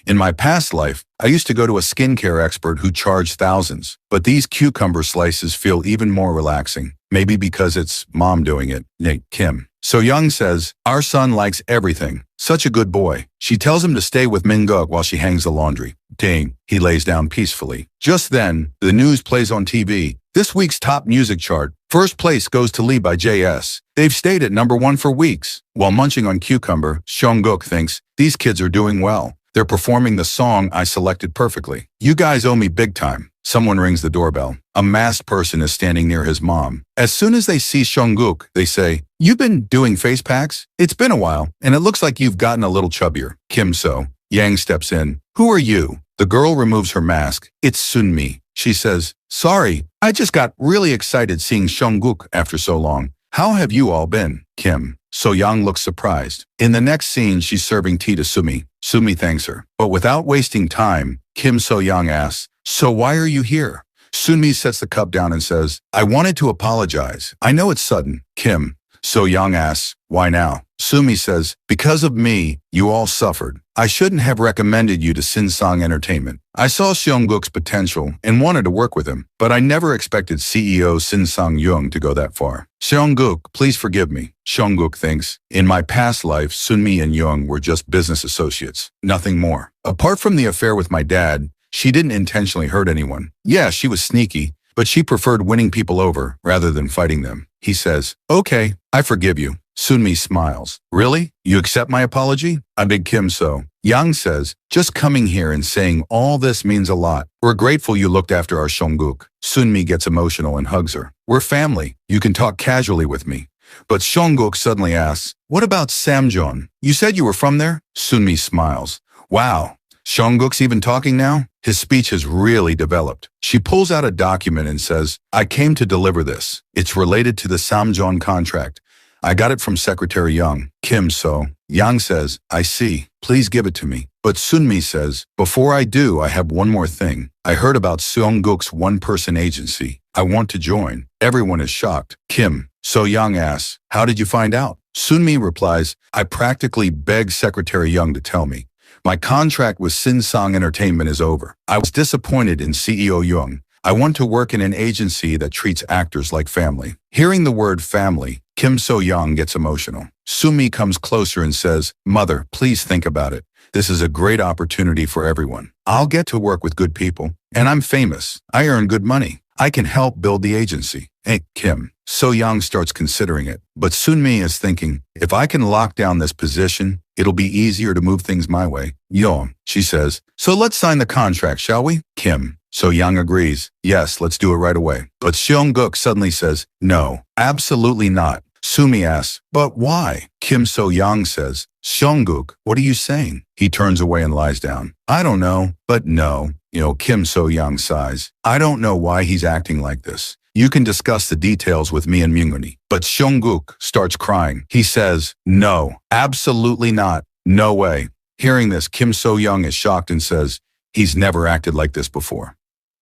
In my past life, I used to go to a skincare expert who charged thousands, but these cucumber slices feel even more relaxing. Maybe because it's Mom doing it. Nate Kim So-young says, our son likes everything. Such a good boy. She tells him to stay with Min-guk while she hangs the laundry. Dang, he lays down peacefully. Just then, the news plays on TV. This week's top music chart. First place goes to Lee by JS. They've stayed at #1 for weeks. While munching on cucumber, Seong-guk thinks, these kids are doing well. They're performing the song I selected perfectly. You guys owe me big time. Someone rings the doorbell. A masked person is standing near his mom. As soon as they see Seong-guk, they say, you've been doing face packs? It's been a while, and it looks like you've gotten a little chubbier. Kim So-young steps in. Who are you? The girl removes her mask. It's Soon-mi. She says, "Sorry, I just got really excited seeing Seongguk after so long. How have you all been?" Kim So-young looks surprised. In the next scene, she's serving tea to Sumi. Sumi thanks her. But without wasting time, Kim So-young asks, "So why are you here?" Sumi sets the cup down and says, "I wanted to apologize. I know it's sudden." Kim So-young asks, "Why now?" Sumi says, "Because of me, you all suffered. I shouldn't have recommended you to Sinsang Entertainment. I saw Seongguk's potential and wanted to work with him, but I never expected CEO Sinsang Young to go that far. Seongguk, please forgive me." Seongguk thinks, "In my past life, Sunmi and Young were just business associates, nothing more. Apart from the affair with my dad, she didn't intentionally hurt anyone. Yeah, she was sneaky, but she preferred winning people over rather than fighting them." He says, "Okay, I forgive you." Sunmi smiles. "Really? You accept my apology?" I beg Kim So. Yang says, "Just coming here and saying all this means a lot. We're grateful you looked after our Seongguk." Sunmi gets emotional and hugs her. "We're family. You can talk casually with me." But Seongguk suddenly asks, "What about Samjeon? You said you were from there?" Sunmi smiles. "Wow, Seongguk's even talking now?" His speech has really developed. She pulls out a document and says, "I came to deliver this. It's related to the Samjeon contract. I got it from Secretary Young." Kim So. Yang says, "I see. Please give it to me." But Sunmi says, "Before I do, I have one more thing. I heard about Seongguk's one-person agency. I want to join." Everyone is shocked. Kim So Young asks, "How did you find out?" Sunmi replies, "I practically begged Secretary Young to tell me. My contract with Sinsang Entertainment is over. I was disappointed in CEO Young. I want to work in an agency that treats actors like family." Hearing the word family, Kim So-young gets emotional. Sumi comes closer and says, "Mother, please think about it. This is a great opportunity for everyone. I'll get to work with good people, and I'm famous. I earn good money. I can help build the agency." Hey, Kim So-young starts considering it, but Sunmi is thinking, "If I can lock down this position, it'll be easier to move things my way." "Yo," she says, "So let's sign the contract, shall we?" Kim So-young agrees. "Yes, let's do it right away." But Seongguk suddenly says, "No, absolutely not." Sumi asks, "But why?" Kim So-young says, "Seongguk, what are you saying?" He turns away and lies down. "I don't know, but no." Kim So-young sighs. "I don't know why he's acting like this. You can discuss the details with me and Myunguni." But Seongguk starts crying. He says, "No, absolutely not. No way." Hearing this, Kim So-young is shocked and says, "He's never acted like this before."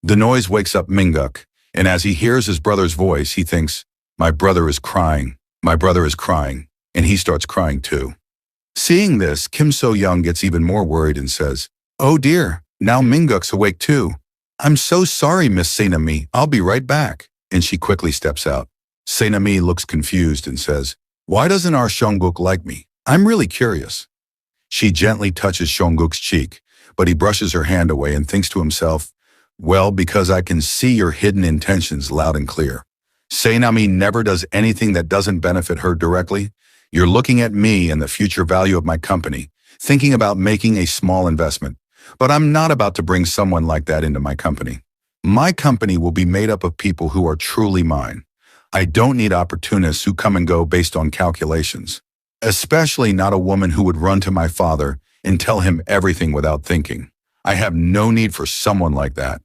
The noise wakes up Minguk, and as he hears his brother's voice, he thinks, "My brother is crying. My brother is crying." And he starts crying too. Seeing this, Kim So-young gets even more worried and says, "Oh dear, now Minguk's awake too. I'm so sorry, Miss Sainami. I'll be right back." And she quickly steps out. Sainami looks confused and says, "Why doesn't our Seongguk like me? I'm really curious." She gently touches Seongguk's cheek, but he brushes her hand away and thinks to himself, "Well, because I can see your hidden intentions loud and clear. Sainami never does anything that doesn't benefit her directly. You're looking at me and the future value of my company, thinking about making a small investment. But I'm not about to bring someone like that into my company. My company will be made up of people who are truly mine. I don't need opportunists who come and go based on calculations. Especially not a woman who would run to my father and tell him everything without thinking. I have no need for someone like that."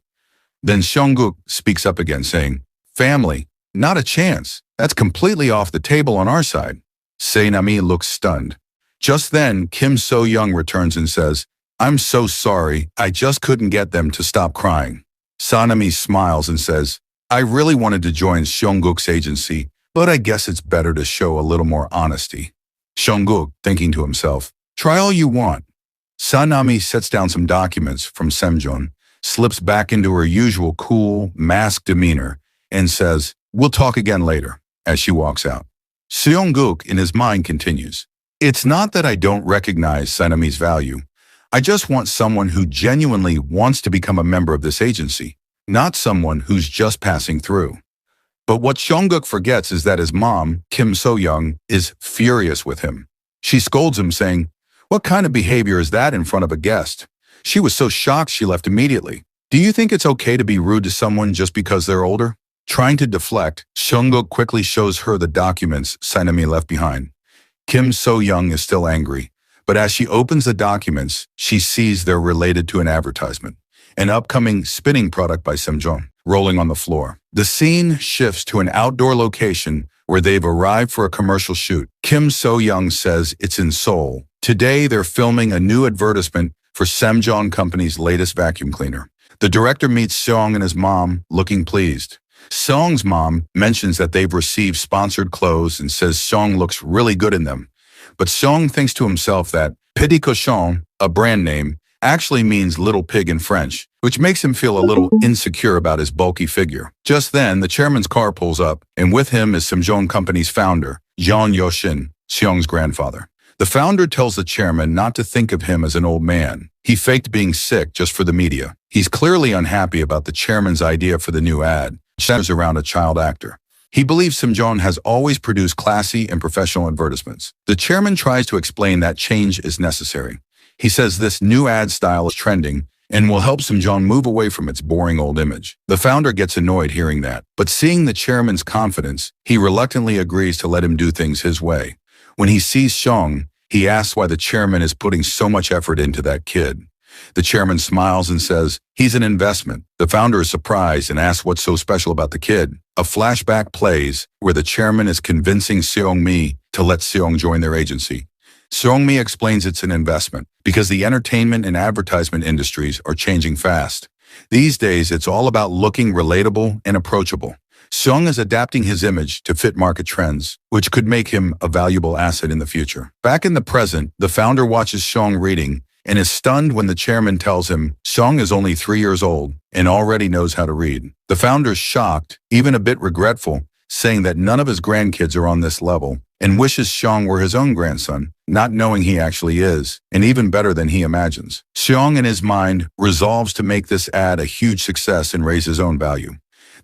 Then Seongguk speaks up again, saying, "Family? Not a chance. That's completely off the table on our side." Sainami looks stunned. Just then, Kim So-young returns and says, "I'm so sorry. I just couldn't get them to stop crying." Sanami smiles and says, "I really wanted to join Seongguk's agency, but I guess it's better to show a little more honesty." Seongguk, thinking to himself, "Try all you want." Sanami sets down some documents from Samjeon, slips back into her usual cool, masked demeanor, and says, "We'll talk again later," as she walks out. Seongguk, in his mind, continues, "It's not that I don't recognize Sanami's value. I just want someone who genuinely wants to become a member of this agency, not someone who's just passing through." But what Seongguk forgets is that his mom, Kim So-young, is furious with him. She scolds him, saying, "What kind of behavior is that in front of a guest?" She was so shocked she left immediately. "Do you think it's okay to be rude to someone just because they're older?" Trying to deflect, Seongguk quickly shows her the documents Sainami left behind. Kim So-young is still angry, but as she opens the documents, she sees they're related to an advertisement. an upcoming spinning product by Semjong, rolling on the floor. The scene shifts to an outdoor location where they've arrived for a commercial shoot. Kim So-young says it's in Seoul. Today, they're filming a new advertisement for Semjong Company's latest vacuum cleaner. The director meets Seong and his mom, looking pleased. Seong's mom mentions that they've received sponsored clothes and says Seong looks really good in them. But Seong thinks to himself that Petit Cochon, a brand name, actually means little pig in French, which makes him feel a little insecure about his bulky figure. Just then, the chairman's car pulls up, and with him is Semjong Company's founder, Jeon Yo-shin, Seong's grandfather. The founder tells the chairman not to think of him as an old man. He faked being sick just for the media. He's clearly unhappy about the chairman's idea for the new ad, which centers around a child actor. He believes Semjong has always produced classy and professional advertisements. The chairman tries to explain that change is necessary. He says this new ad style is trending and will help Semjong move away from its boring old image. The founder gets annoyed hearing that, but seeing the chairman's confidence, he reluctantly agrees to let him do things his way. When he sees Seong, he asks why the chairman is putting so much effort into that kid. The chairman smiles and says, he's an investment. The founder is surprised and asks what's so special about the kid. A flashback plays where the chairman is convincing Seong-mi to let Seong join their agency. Seong-mi explains it's an investment because the entertainment and advertisement industries are changing fast. These days, it's all about looking relatable and approachable. Seong is adapting his image to fit market trends, which could make him a valuable asset in the future. Back in the present, the founder watches Seong reading and is stunned when the chairman tells him Seong is only 3 years old and already knows how to read. The founder's shocked, even a bit regretful, saying that none of his grandkids are on this level and wishes Seong were his own grandson, not knowing he actually is, and even better than he imagines. Seong, in his mind, resolves to make this ad a huge success and raise his own value.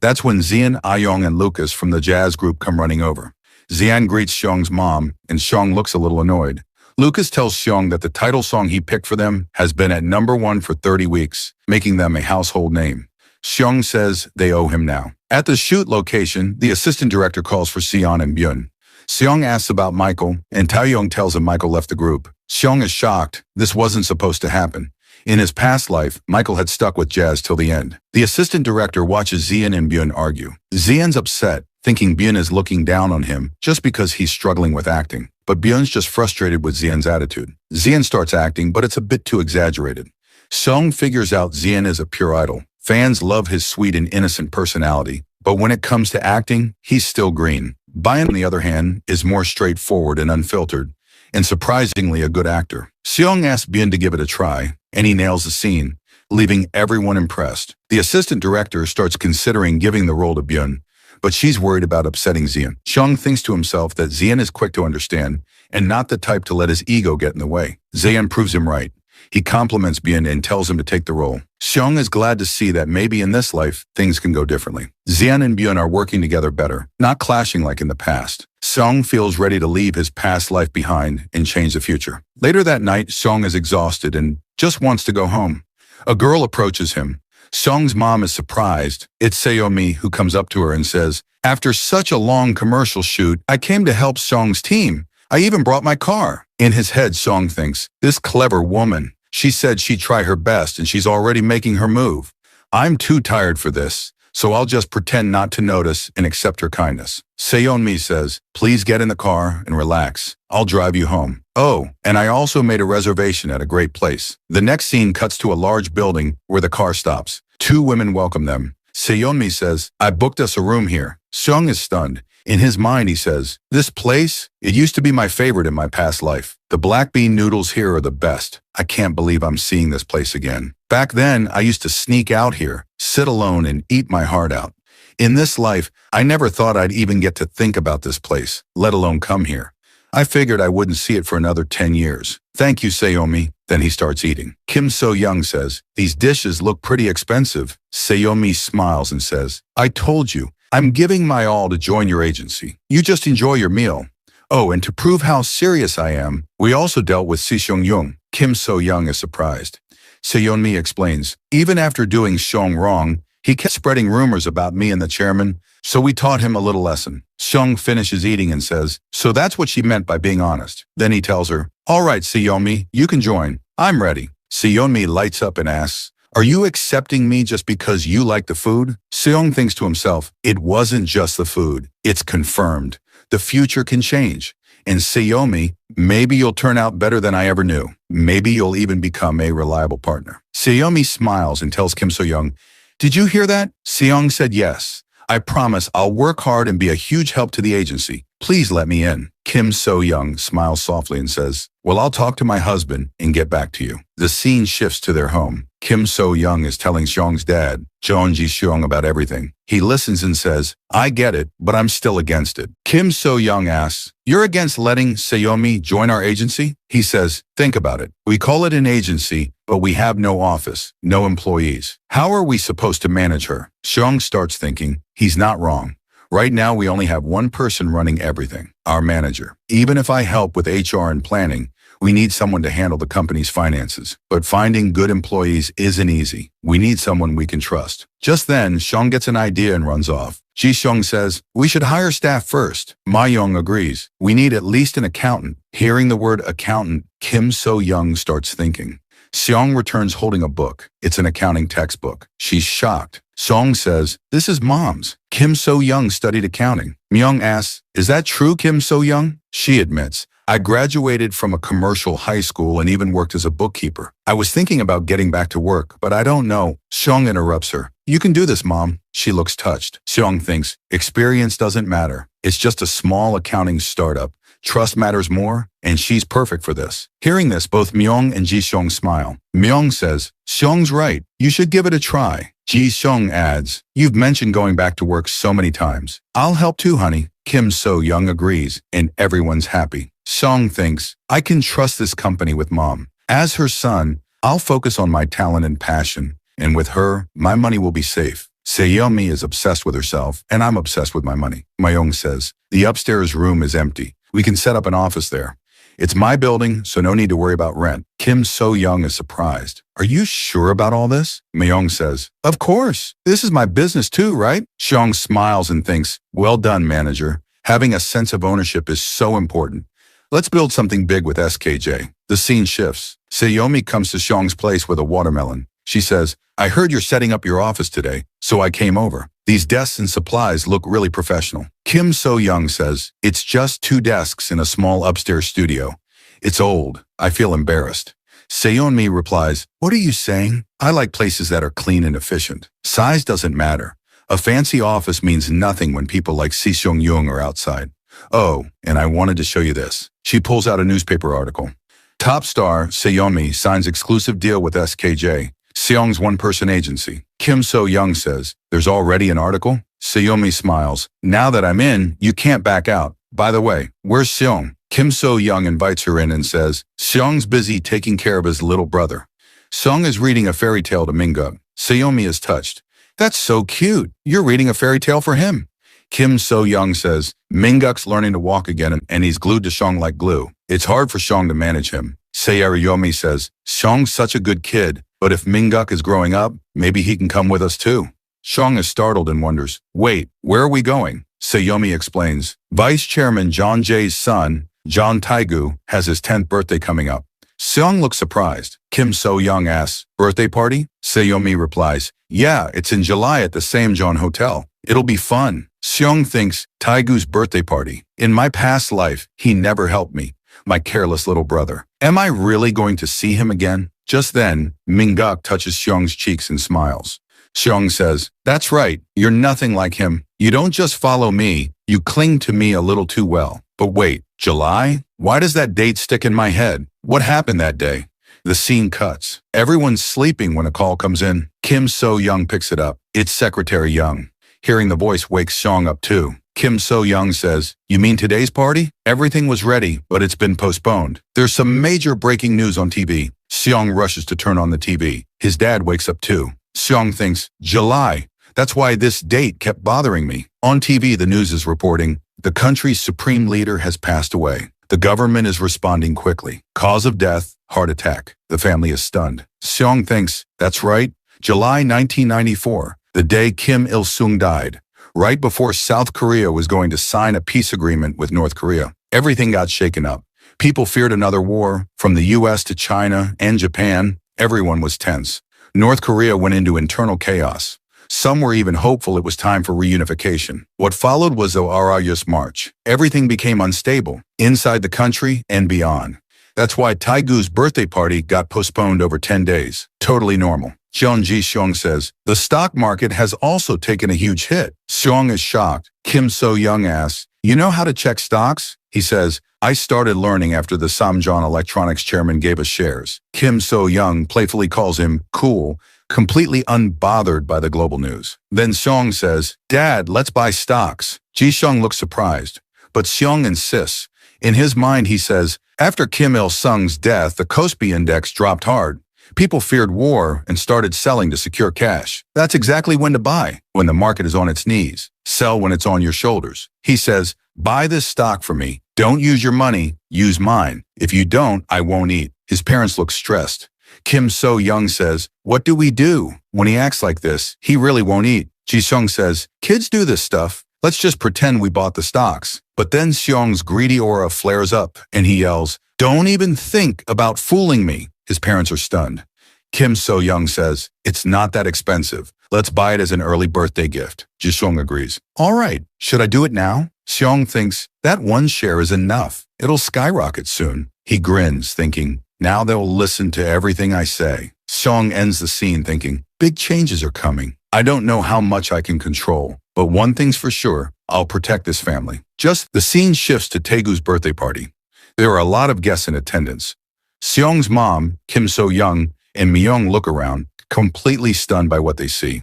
That's when Zian, Ayong, and Lucas from the jazz group come running over. Zian greets Seong's mom, and Seong looks a little annoyed. Lucas tells Seong that the title song he picked for them has been at #1 for 30 weeks, making them a household name. Seong says they owe him now. At the shoot location, the assistant director calls for Seon and Byun. Seong asks about Michael, and Taeyong tells him Michael left the group. Seong is shocked. This wasn't supposed to happen. In his past life, Michael had stuck with jazz till the end. The assistant director watches Zian and Byun argue. Zian's upset, thinking Byun is looking down on him just because he's struggling with acting. But Byun's just frustrated with Zian's attitude. Zian starts acting, but it's a bit too exaggerated. Seong figures out Zian is a pure idol. Fans love his sweet and innocent personality, but when it comes to acting, he's still green. Byun, on the other hand, is more straightforward and unfiltered, and surprisingly a good actor. Seong asks Byun to give it a try, and he nails the scene, leaving everyone impressed. The assistant director starts considering giving the role to Byun, but she's worried about upsetting Zian. Seong thinks to himself that Zian is quick to understand and not the type to let his ego get in the way. Zian proves him right. He compliments Byun and tells him to take the role. Seong is glad to see that maybe in this life, things can go differently. Zian and Byun are working together better, not clashing like in the past. Seong feels ready to leave his past life behind and change the future. Later that night, Seong is exhausted and just wants to go home. A girl approaches him. Seong's mom is surprised. It's Seyomi who comes up to her and says, "After such a long commercial shoot, I came to help Seong's team. I even brought my car." In his head, Seong thinks, this clever woman. She said she'd try her best and she's already making her move. I'm too tired for this, so I'll just pretend not to notice and accept her kindness. Seyeonmi says, "Please get in the car and relax. I'll drive you home. Oh, and I also made a reservation at a great place." The next scene cuts to a large building where the car stops. 2 women welcome them. Seyeonmi says, "I booked us a room here." Seong is stunned. In his mind, he says, "This place? It used to be my favorite in my past life. The black bean noodles here are the best. I can't believe I'm seeing this place again. Back then, I used to sneak out here, sit alone and eat my heart out. In this life, I never thought I'd even get to think about this place, let alone come here. I figured I wouldn't see it for another 10 years. Thank you, Seyomi." Then he starts eating. Kim So-young says, "These dishes look pretty expensive." Seyomi smiles and says, "I told you, I'm giving my all to join your agency. You just enjoy your meal. Oh, and to prove how serious I am, we also dealt with Si Seong-young." Kim So-young is surprised. Seyeonmi explains, "Even after doing Seong wrong, he kept spreading rumors about me and the chairman, so we taught him a little lesson." Seong finishes eating and says, "So that's what she meant by being honest." Then he tells her, "All right, Seyeonmi, you can join. I'm ready." Seyeonmi lights up and asks, Are you accepting me just because you like the food? Seong thinks to himself, it wasn't just the food. It's confirmed. The future can change. And Seomi, maybe you'll turn out better than I ever knew. Maybe you'll even become a reliable partner. Seomi smiles and tells Kim So-young, did you hear that? Seong said yes. I promise I'll work hard and be a huge help to the agency. Please let me in. Kim So-young smiles softly and says, well, I'll talk to my husband and get back to you. The scene shifts to their home. Kim So-young is telling Seong's dad, Jeon Ji-seong, about everything. He listens and says, I get it, but I'm still against it. Kim So-young asks, you're against letting Seomi join our agency? He says, think about it. We call it an agency, but we have no office, no employees. How are we supposed to manage her? Seong starts thinking, he's not wrong. Right now, we only have one person running everything, our manager. Even if I help with HR and planning, we need someone to handle the company's finances. But finding good employees isn't easy. We need someone we can trust. Just then, Seong gets an idea and runs off. Ji-seong says, we should hire staff first. Ma-young agrees. We need at least an accountant. Hearing the word accountant, Kim So-young starts thinking. Seong returns holding a book. It's an accounting textbook. She's shocked. Seong says, this is Mom's. Kim So-young studied accounting. Myung asks, is that true, Kim So-young? She admits, I graduated from a commercial high school and even worked as a bookkeeper. I was thinking about getting back to work, but I don't know. Seong interrupts her. You can do this, Mom. She looks touched. Seong thinks, experience doesn't matter. It's just a small accounting startup. Trust matters more, and she's perfect for this. Hearing this, both Myung and Ji-seong smile. Myung says, Seong's right. You should give it a try. Ji-seong adds, you've mentioned going back to work so many times. I'll help too, honey. Kim So-young agrees, and everyone's happy. Seong thinks, I can trust this company with Mom. As her son, I'll focus on my talent and passion, and with her, my money will be safe. Seomi is obsessed with herself, and I'm obsessed with my money. Myung says, the upstairs room is empty. We can set up an office there. It's my building, so no need to worry about rent. Kim So-young is surprised. Are you sure about all this? Myung says, of course. This is my business too, right? Seong smiles and thinks, well done, manager. Having a sense of ownership is so important. Let's build something big with SKJ. The scene shifts. Seomi comes to Seong's place with a watermelon. She says, I heard you're setting up your office today, so I came over. These desks and supplies look really professional. Kim So-young says, it's just 2 desks in a small upstairs studio. It's old. I feel embarrassed. Seomi replies, what are you saying? I like places that are clean and efficient. Size doesn't matter. A fancy office means nothing when people like Si Seong-young are outside. Oh, and I wanted to show you this. She pulls out a newspaper article. Top star Seomi signs exclusive deal with SKJ, Seong's one-person agency. Kim So-young says, there's already an article? Seomi smiles. Now that I'm in, you can't back out. By the way, where's Seong? Kim So-young invites her in and says, Seong's busy taking care of his little brother. Seong is reading a fairy tale to Minguk. Seomi is touched. That's so cute. You're reading a fairy tale for him. Kim So-young says, Minguk's learning to walk again and he's glued to Seong like glue. It's hard for Seong to manage him. Seomi says, Seong's such a good kid, but if Minguk is growing up, maybe he can come with us too. Seong is startled and wonders, wait, where are we going? Seomi explains, Vice Chairman John Jae's son, John Taegu, has his 10th birthday coming up. Seong looks surprised. Kim So-young asks, birthday party? Seomi replies, yeah, it's in July at the Samjeon Hotel. It'll be fun. Seong thinks, Taegu's birthday party. In my past life, he never helped me. My careless little brother. Am I really going to see him again? Just then, Minguk touches Seong's cheeks and smiles. Seong says, that's right, you're nothing like him. You don't just follow me, you cling to me a little too well. But wait, July? Why does that date stick in my head? What happened that day? The scene cuts. Everyone's sleeping when a call comes in. Kim So-young picks it up. It's Secretary Young. Hearing the voice wakes Seong up too. Kim So-young says, you mean today's party? Everything was ready, but it's been postponed. There's some major breaking news on TV. Seong rushes to turn on the TV. His dad wakes up too. Seong thinks, July. That's why this date kept bothering me. On TV, the news is reporting, the country's supreme leader has passed away. The government is responding quickly. Cause of death, heart attack. The family is stunned. Seong thinks, that's right, July 1994, the day Kim Il-sung died. Right before South Korea was going to sign a peace agreement with North Korea. Everything got shaken up. People feared another war, from the US to China and Japan. Everyone was tense. North Korea went into internal chaos. Some were even hopeful it was time for reunification. What followed was the Arayus March. Everything became unstable, inside the country and beyond. That's why Taegu's birthday party got postponed over 10 days. Totally normal. Jeon Ji-seong says, the stock market has also taken a huge hit. Seong is shocked. Kim So-young asks, you know how to check stocks? He says, I started learning after the Samjeon Electronics chairman gave us shares. Kim So-young playfully calls him cool, completely unbothered by the global news. Then Seong says, Dad, let's buy stocks. Ji-seong looks surprised, but Seong insists. In his mind, he says, after Kim Il-sung's death, the Kospi index dropped hard. People feared war and started selling to secure cash. That's exactly when to buy, when the market is on its knees. Sell when it's on your shoulders. He says, buy this stock for me. Don't use your money, use mine. If you don't, I won't eat. His parents look stressed. Kim So-young says, what do we do? When he acts like this, he really won't eat. Ji-seong says, kids do this stuff. Let's just pretend we bought the stocks. But then Seong's greedy aura flares up and he yells, don't even think about fooling me. His parents are stunned. Kim So-young says, it's not that expensive. Let's buy it as an early birthday gift. Ji-seong agrees. All right, should I do it now? Seong thinks, that one share is enough. It'll skyrocket soon. He grins, thinking, now they'll listen to everything I say. Seong ends the scene thinking, big changes are coming. I don't know how much I can control, but one thing's for sure, I'll protect this family. Just the scene shifts to Taegu's birthday party. There are a lot of guests in attendance. Seong's mom, Kim So-young, and Myung look around, completely stunned by what they see.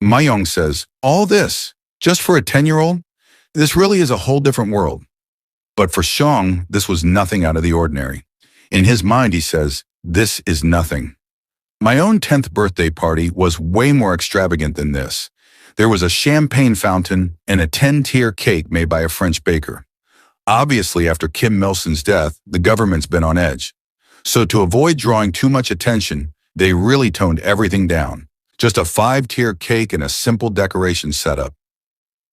Myung says, all this, just for a 10-year-old? This really is a whole different world. But for Seong, this was nothing out of the ordinary. In his mind, he says, this is nothing. My own 10th birthday party was way more extravagant than this. There was a champagne fountain and a 10-tier cake made by a French baker. Obviously, after Kim Il-sung's death, the government's been on edge. So to avoid drawing too much attention, they really toned everything down. Just a 5-tier cake and a simple decoration setup.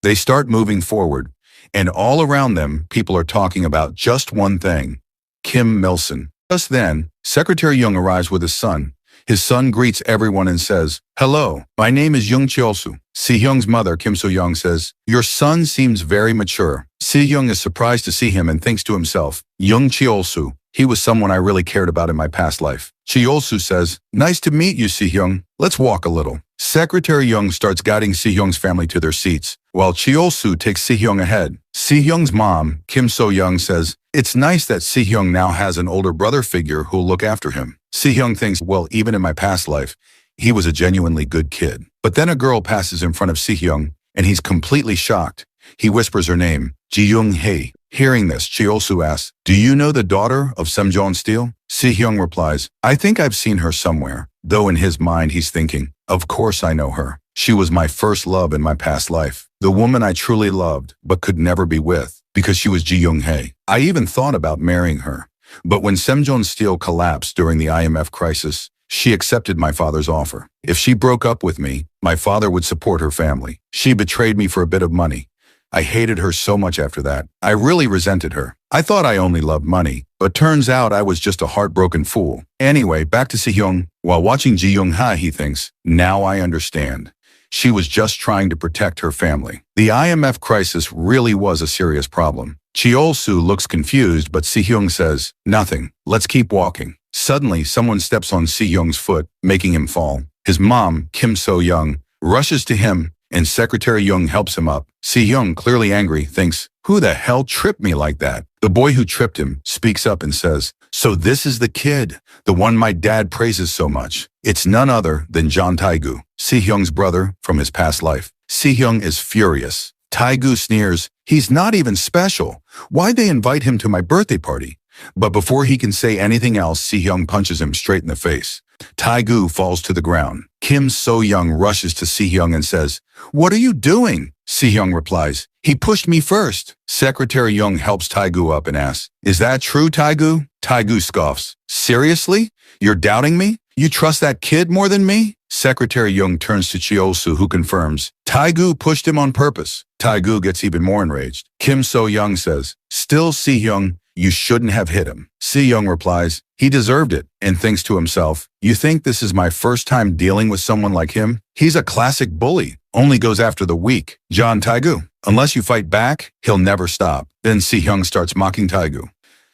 They start moving forward, and all around them, people are talking about just one thing, Kim Il-sung. Just then, Secretary Jung arrives with his son. His son greets everyone and says, hello, my name is Jung Cheol-soo. Si-hyung's mother, Kim So-young, says, your son seems very mature. Si-hyung is surprised to see him and thinks to himself, Jung Cheol-soo, he was someone I really cared about in my past life. Cheol-soo says, nice to meet you, Si-hyung. Let's walk a little. Secretary Jung starts guiding Si-hyung's family to their seats, while Cheol-soo takes Si-hyung ahead. Si-hyung's mom, Kim So-young, says, it's nice that Si-hyung now has an older brother figure who'll look after him. Si-hyung thinks, well, even in my past life, he was a genuinely good kid. But then a girl passes in front of Si-hyung, and he's completely shocked. He whispers her name, Ji-young-hae. Hearing this, Cheol-soo asks, do you know the daughter of Samjeon Steel? Si-hyung replies, I think I've seen her somewhere, though in his mind he's thinking, of course I know her. She was my first love in my past life, the woman I truly loved but could never be with, because she was Ji-young-hae. I even thought about marrying her. But when Samjeon Steel collapsed during the IMF crisis, she accepted my father's offer. If she broke up with me, my father would support her family. She betrayed me for a bit of money. I hated her so much after that. I really resented her. I thought I only loved money, but turns out I was just a heartbroken fool. Anyway, back to Si-hyung. While watching Ji-young-hae, he thinks, now I understand. She was just trying to protect her family. The IMF crisis really was a serious problem. Cheol-soo looks confused, but Si-hyung says, nothing. Let's keep walking. Suddenly, someone steps on Si-hyung's foot, making him fall. His mom, Kim So-young, rushes to him, and Secretary Jung helps him up. Si-hyung, clearly angry, thinks, who the hell tripped me like that? The boy who tripped him speaks up and says, so this is the kid, the one my dad praises so much. It's none other than John Taegu, Si-hyung's brother from his past life. Si-hyung is furious. Taegu sneers, he's not even special. Why'd they invite him to my birthday party? But before he can say anything else, Si-hyung punches him straight in the face. Taegu falls to the ground. Kim So-young rushes to Si-hyung and says, what are you doing? Si-hyung replies, he pushed me first. Secretary Jung helps Taegu up and asks, is that true, Taegu? Taegu scoffs, seriously? You're doubting me? You trust that kid more than me? Secretary Jung turns to Cheol-soo, who confirms, Taegu pushed him on purpose. Taegu gets even more enraged. Kim So-young says, still, Si-hyung, you shouldn't have hit him. Si-young replies, he deserved it, and thinks to himself, you think this is my first time dealing with someone like him? He's a classic bully, only goes after the weak. John Taegu, unless you fight back, he'll never stop. Then Si-young starts mocking Taegu.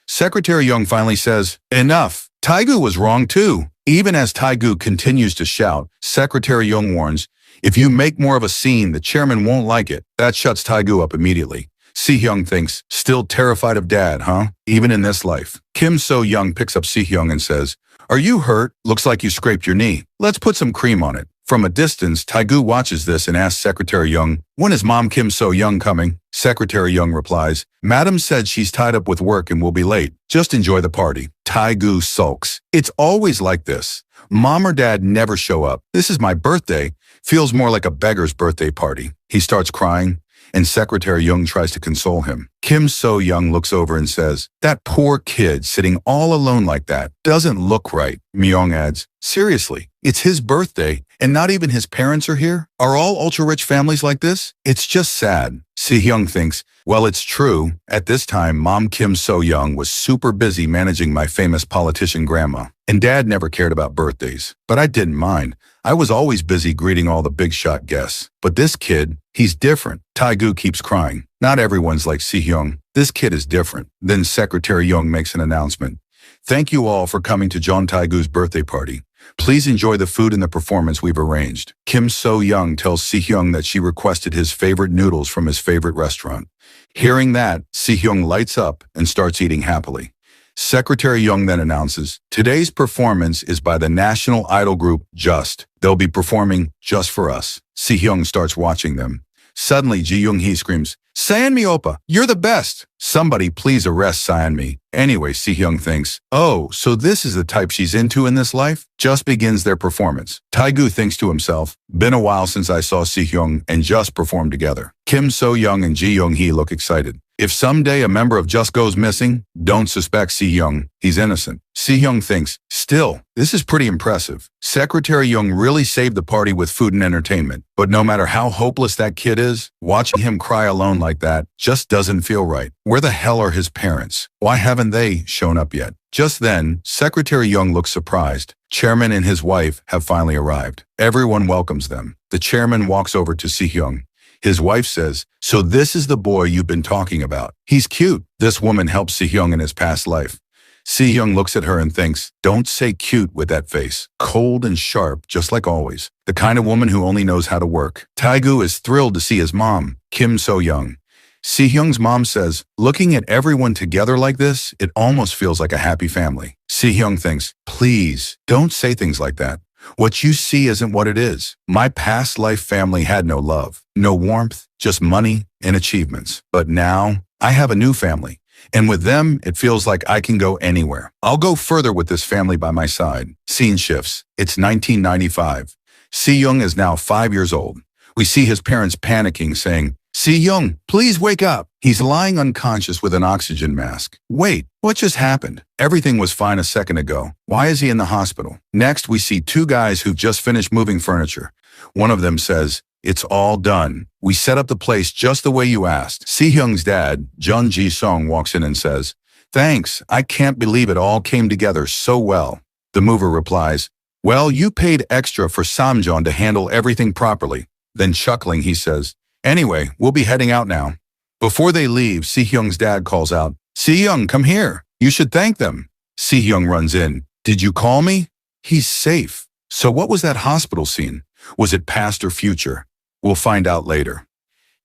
Secretary Young finally says, enough. Taegu was wrong too. Even as Taegu continues to shout, Secretary Young warns, if you make more of a scene, the chairman won't like it. That shuts Taegu up immediately. Si-young thinks, still terrified of dad, huh? Even in this life. Kim So-young picks up Si-young and says, are you hurt? Looks like you scraped your knee. Let's put some cream on it. From a distance, Taegu watches this and asks Secretary Young, when is Mom Kim So-young coming? Secretary Young replies, Madam said she's tied up with work and will be late. Just enjoy the party. Taegu sulks. It's always like this. Mom or Dad never show up. This is my birthday. Feels more like a beggar's birthday party. He starts crying, and Secretary Young tries to console him. Kim So-young looks over and says, that poor kid sitting all alone like that doesn't look right. Myung adds, seriously, it's his birthday, and not even his parents are here? Are all ultra-rich families like this? It's just sad. Si-young thinks, well, it's true. At this time, Mom Kim So-young was super busy managing my famous politician grandma, and Dad never cared about birthdays. But I didn't mind. I was always busy greeting all the big-shot guests. But this kid, he's different. Taegu keeps crying. Not everyone's like Si-young. This kid is different. Then Secretary Young makes an announcement. Thank you all for coming to John Taegu's birthday party. Please enjoy the food and the performance we've arranged. Kim So-young tells Si-young that she requested his favorite noodles from his favorite restaurant. Hearing that, Si-young lights up and starts eating happily. Secretary Young then announces, today's performance is by the national idol group Just. They'll be performing just for us. Si-young starts watching them. Suddenly, Ji-young-hee screams, Seonmi Oppa, you're the best! Somebody please arrest Seonmi. Anyway, Si-young thinks, oh, so this is the type she's into in this life? Just begins their performance. Taegu thinks to himself, been a while since I saw Si-young and Just perform together. Kim So-young and Ji-young-hee look excited. If someday a member of Just goes missing, don't suspect Si-young. He's innocent. Si-young thinks, still, this is pretty impressive. Secretary Young really saved the party with food and entertainment. But no matter how hopeless that kid is, watching him cry alone like that just doesn't feel right. Where the hell are his parents? Why haven't they shown up yet? Just then, Secretary Young looks surprised. Chairman and his wife have finally arrived. Everyone welcomes them. The chairman walks over to Si-young. His wife says, so this is the boy you've been talking about. He's cute. This woman helped Si-young in his past life. Si-young looks at her and thinks, don't say cute with that face. Cold and sharp, just like always. The kind of woman who only knows how to work. Taegu is thrilled to see his mom, Kim So-young. Si-young's mom says, looking at everyone together like this, it almost feels like a happy family. Si-young thinks, please, don't say things like that. What you see isn't what it is. My past life family had no love, no warmth, just money and achievements. But now, I have a new family. And with them, it feels like I can go anywhere. I'll go further with this family by my side. Scene shifts. It's 1995. Si-young is now 5 years old. We see his parents panicking, saying, Si-young, please wake up. He's lying unconscious with an oxygen mask. Wait, what just happened? Everything was fine a second ago. Why is he in the hospital? Next, we see two guys who've just finished moving furniture. One of them says, it's all done. We set up the place just the way you asked. Si-young's dad, Jun Ji-sung, walks in and says, thanks, I can't believe it all came together so well. The mover replies, well, you paid extra for Samjeon to handle everything properly. Then chuckling, he says, anyway, we'll be heading out now. Before they leave, Si-young's dad calls out, Si-young, come here. You should thank them. Si-young runs in. Did you call me? He's safe. So what was that hospital scene? Was it past or future? We'll find out later.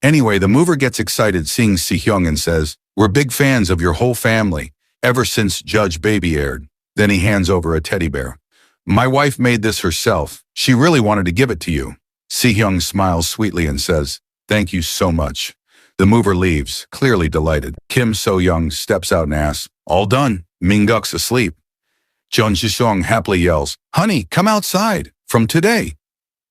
Anyway, the mover gets excited seeing Si-young and says, we're big fans of your whole family, ever since Judge Baby aired. Then he hands over a teddy bear. My wife made this herself. She really wanted to give it to you. Si-young smiles sweetly and says, thank you so much. The mover leaves, clearly delighted. Kim So-young steps out and asks, all done. Min-guk's asleep. Jun Ji-sung happily yells, honey, come outside. From today.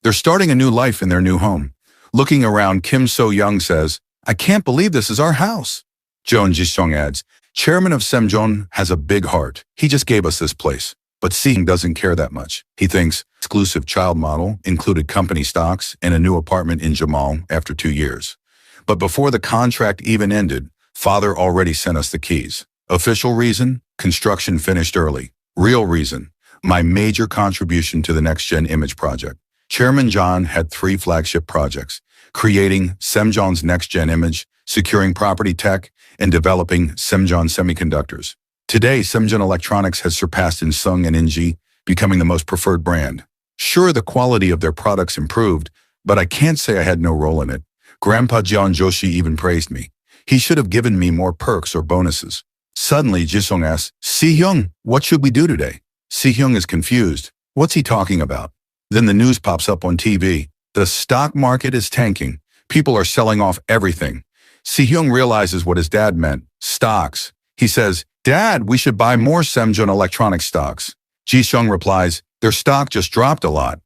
They're starting a new life in their new home. Looking around, Kim So-young says, I can't believe this is our house. Jun Ji-sung adds, Chairman of Semjeon has a big heart. He just gave us this place. But Si-young doesn't care that much. He thinks, exclusive child model, included company stocks, and a new apartment in Jamal after 2 years. But before the contract even ended, father already sent us the keys. Official reason? Construction finished early. Real reason? My major contribution to the next-gen image project. Chairman John had 3 flagship projects: creating Semjon's next-gen image, securing property tech, and developing Semjon semiconductors. Today, Semjon Electronics has surpassed Insung and Inji, becoming the most preferred brand. Sure, the quality of their products improved, but I can't say I had no role in it. Grandpa John Joshi even praised me. He should have given me more perks or bonuses. Suddenly, Jisung asks, Si-hyung, what should we do today? Si-hyung is confused. What's he talking about? Then the news pops up on TV. The stock market is tanking. People are selling off everything. Si-hyung realizes what his dad meant, stocks. He says, Dad, we should buy more Semjon Electronics stocks. Ji-sung replies, their stock just dropped a lot.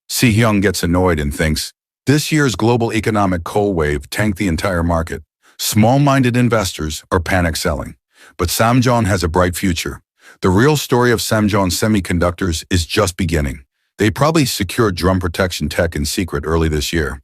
Si-hyung gets annoyed and thinks, this year's global economic coal wave tanked the entire market. Small-minded investors are panic selling. But Semjon has a bright future. The real story of Semjon Semiconductors is just beginning. They probably secured drum protection tech in secret early this year.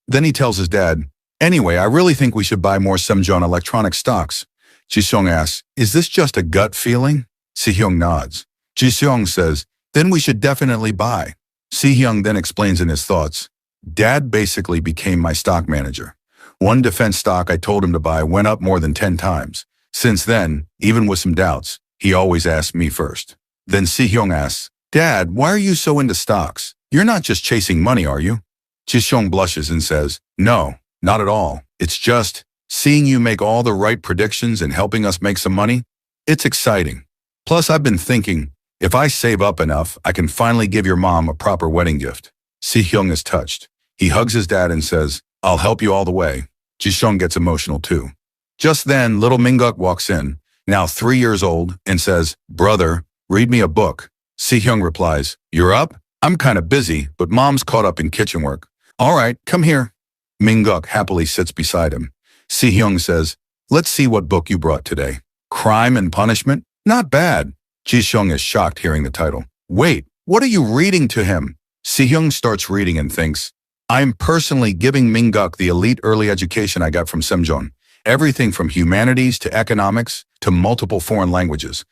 Then he tells his dad, anyway, I really think we should buy more Semjon Electronics stocks. Ji-sung asks, is this just a gut feeling? Si-hyung nods. Ji-sung says, then we should definitely buy. Si-hyung then explains in his thoughts, Dad basically became my stock manager. One defense stock I told him to buy went up more than 10 times. Since then, even with some doubts, he always asks me first. Then Si-hyung asks, Dad, why are you so into stocks? You're not just chasing money, are you? Ji-sung blushes and says, no, not at all. It's just seeing you make all the right predictions and helping us make some money. It's exciting. Plus, I've been thinking, if I save up enough, I can finally give your mom a proper wedding gift. Si-hyung is touched. He hugs his dad and says, I'll help you all the way. Ji-sung gets emotional too. Just then, little Minguk walks in, now 3 years old, and says, brother, read me a book. Si-hyung replies, you're up? I'm kind of busy, but mom's caught up in kitchen work. All right, come here. Minguk happily sits beside him. Si-hyung says, let's see what book you brought today. Crime and Punishment? Not bad. Ji-sung is shocked hearing the title. Wait, what are you reading to him? Si-hyung starts reading and thinks, I'm personally giving Minguk the elite early education I got from Semjon. Everything from humanities to economics to multiple foreign languages.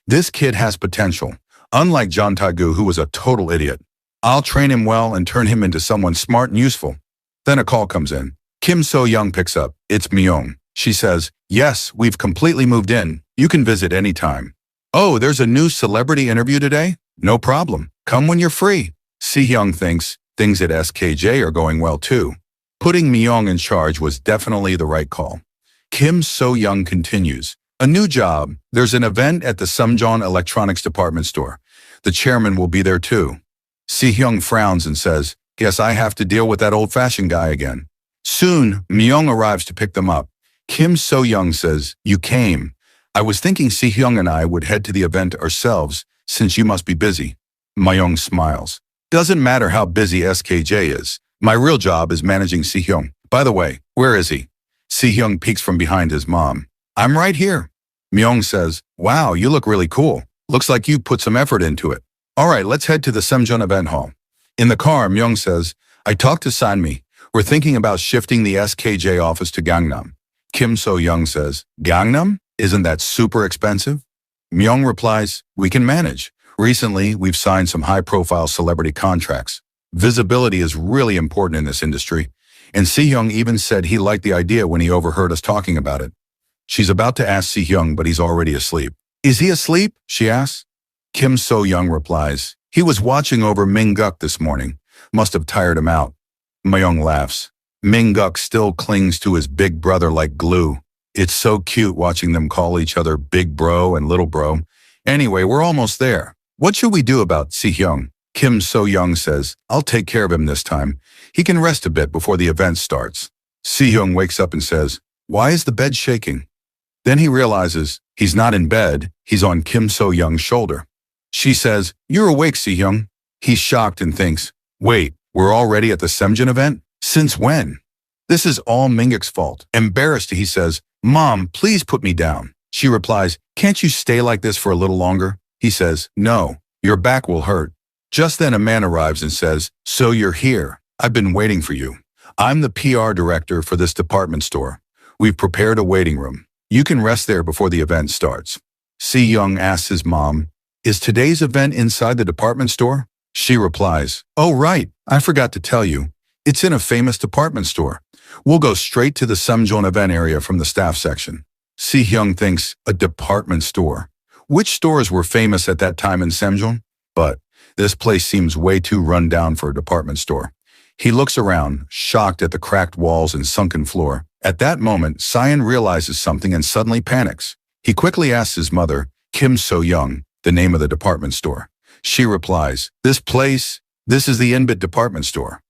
This kid has potential, unlike John Taegu, who was a total idiot. I'll train him well and turn him into someone smart and useful. Then a call comes in. Kim So-young picks up. It's Myung. She says, yes, we've completely moved in. You can visit anytime. Oh, there's a new celebrity interview today? No problem. Come when you're free. Si-hyung thinks things at SKJ are going well too. Putting Myung in charge was definitely the right call. Kim So-young continues. A new job. There's an event at the Semjon Electronics department store. The chairman will be there too. Si-hyung frowns and says, guess I have to deal with that old-fashioned guy again. Soon, Myung arrives to pick them up. Kim So-young says, you came. I was thinking Si-hyung and I would head to the event ourselves since you must be busy. Myung smiles. Doesn't matter how busy SKJ is. My real job is managing Si-hyung. By the way, where is he? Si-hyung peeks from behind his mom. I'm right here. Myung says, wow, you look really cool. Looks like you put some effort into it. All right, let's head to the Semjon event hall. In the car, Myung says, I talked to Sanmi. We're thinking about shifting the SKJ office to Gangnam. Kim So-young says, Gangnam? Isn't that super expensive? Myung replies, we can manage. Recently, we've signed some high-profile celebrity contracts. Visibility is really important in this industry. And Si-hyung even said he liked the idea when he overheard us talking about it. She's about to ask Si-hyung, but he's already asleep. Is he asleep? She asks. Kim So-young replies, he was watching over Minguk this morning. Must have tired him out. Myung laughs. Minguk still clings to his big brother like glue. It's so cute watching them call each other big bro and little bro. Anyway, we're almost there. What should we do about Si-hyung? Kim So-young says, I'll take care of him this time. He can rest a bit before the event starts. Si-hyung wakes up and says, why is the bed shaking? Then he realizes he's not in bed, he's on Kim So-young's shoulder. She says, you're awake, Si-hyung. He's shocked and thinks, wait, we're already at the Semjon event? Since when? This is all Minguk's fault. Embarrassed, he says, Mom, please put me down. She replies, can't you stay like this for a little longer? He says, no, your back will hurt. Just then a man arrives and says, so you're here. I've been waiting for you. I'm the PR director for this department store. We've prepared a waiting room. You can rest there before the event starts. Si-young asks his mom, is today's event inside the department store? She replies, oh right, I forgot to tell you. It's in a famous department store. We'll go straight to the Sumjeon event area from the staff section. Si-young thinks, a department store. Which stores were famous at that time in Sumjeon? But this place seems way too run down for a department store. He looks around, shocked at the cracked walls and sunken floor. At that moment, Sion realizes something and suddenly panics. He quickly asks his mother, Kim So-young, the name of the department store. She replies, this is the Inbit department store.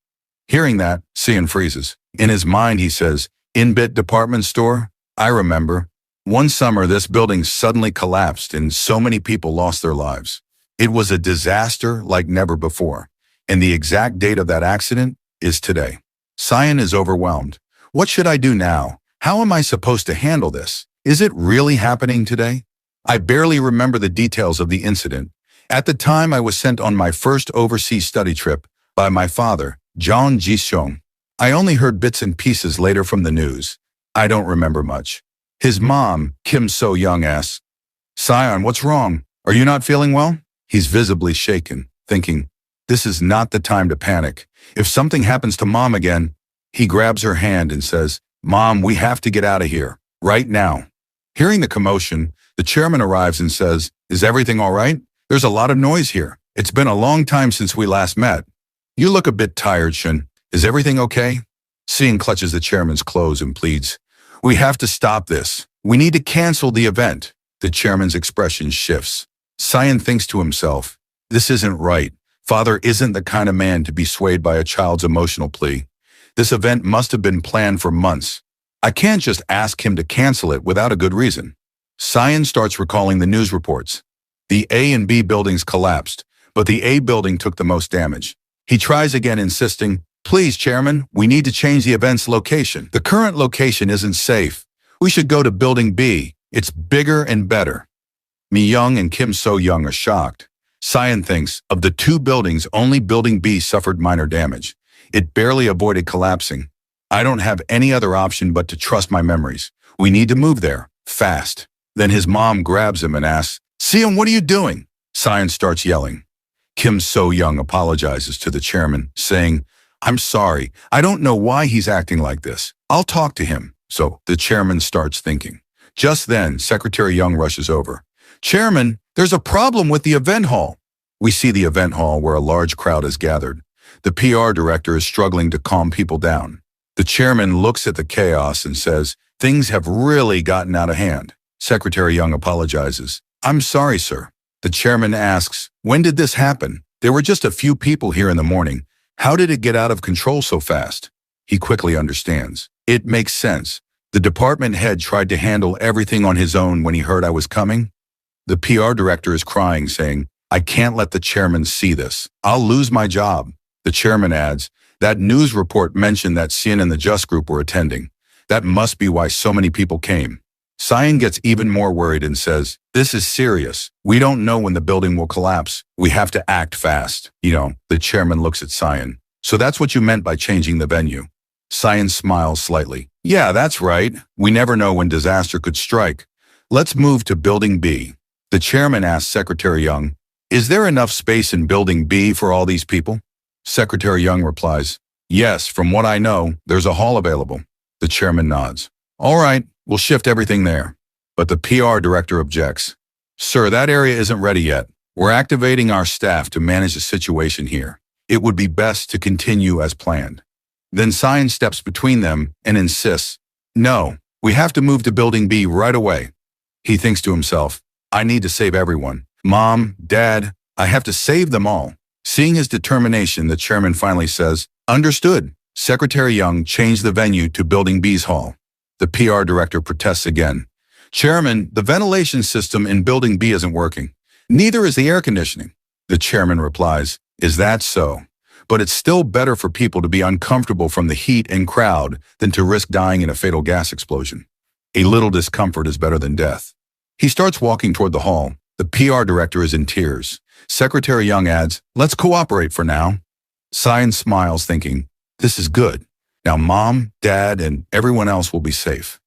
Hearing that, Sion freezes. In his mind, he says, Inbit department store? I remember. One summer, this building suddenly collapsed and so many people lost their lives. It was a disaster like never before. And the exact date of that accident is today. Sion is overwhelmed. What should I do now? How am I supposed to handle this? Is it really happening today? I barely remember the details of the incident. At the time, I was sent on my first overseas study trip by my father, John Ji-seong. I only heard bits and pieces later from the news. I don't remember much. His mom, Kim So-young, asks, Sion, what's wrong? Are you not feeling well? He's visibly shaken, thinking, this is not the time to panic. If something happens to Mom again, he grabs her hand and says, Mom, we have to get out of here, right now. Hearing the commotion, the chairman arrives and says, is everything all right? There's a lot of noise here. It's been a long time since we last met. You look a bit tired, Shun. Is everything okay? Sean clutches the chairman's clothes and pleads, we have to stop this. We need to cancel the event. The chairman's expression shifts. Sion thinks to himself, this isn't right. Father isn't the kind of man to be swayed by a child's emotional plea. This event must have been planned for months. I can't just ask him to cancel it without a good reason. Sion starts recalling the news reports. The A and B buildings collapsed, but the A building took the most damage. He tries again, insisting, please, Chairman, we need to change the event's location. The current location isn't safe. We should go to Building B. It's bigger and better. Mi-young and Kim So-young are shocked. Sion thinks, of the two buildings, only Building B suffered minor damage. It barely avoided collapsing. I don't have any other option but to trust my memories. We need to move there, fast. Then his mom grabs him and asks, Sion, what are you doing? Sion starts yelling. Kim So-young apologizes to the chairman, saying, I'm sorry. I don't know why he's acting like this. I'll talk to him. So the chairman starts thinking. Just then, Secretary Young rushes over. Chairman, there's a problem with the event hall. We see the event hall where a large crowd is gathered. The PR director is struggling to calm people down. The chairman looks at the chaos and says, things have really gotten out of hand. Secretary Young apologizes. I'm sorry, sir. The chairman asks, when did this happen? There were just a few people here in the morning. How did it get out of control so fast? He quickly understands. It makes sense. The department head tried to handle everything on his own when he heard I was coming. The PR director is crying, saying, I can't let the chairman see this. I'll lose my job. The chairman adds, that news report mentioned that Sin and the Just Group were attending. That must be why so many people came. Sion gets even more worried and says, this is serious. We don't know when the building will collapse. We have to act fast. The chairman looks at Sion. So that's what you meant by changing the venue. Sion smiles slightly. Yeah, that's right. We never know when disaster could strike. Let's move to Building B. The chairman asks Secretary Young, is there enough space in Building B for all these people? Secretary Young replies, yes, from what I know, there's a hall available. The chairman nods. All right, we'll shift everything there. But the PR director objects. Sir, that area isn't ready yet. We're activating our staff to manage the situation here. It would be best to continue as planned. Then Sion steps between them and insists, no, we have to move to Building B right away. He thinks to himself, I need to save everyone. Mom, Dad, I have to save them all. Seeing his determination, the chairman finally says, understood. Secretary Young changed the venue to Building B's hall. The PR director protests again. Chairman, the ventilation system in Building B isn't working. Neither is the air conditioning. The chairman replies, is that so? But it's still better for people to be uncomfortable from the heat and crowd than to risk dying in a fatal gas explosion. A little discomfort is better than death. He starts walking toward the hall. The PR director is in tears. Secretary Young adds, let's cooperate for now. Sion smiles, thinking, this is good. Now Mom, Dad, and everyone else will be safe.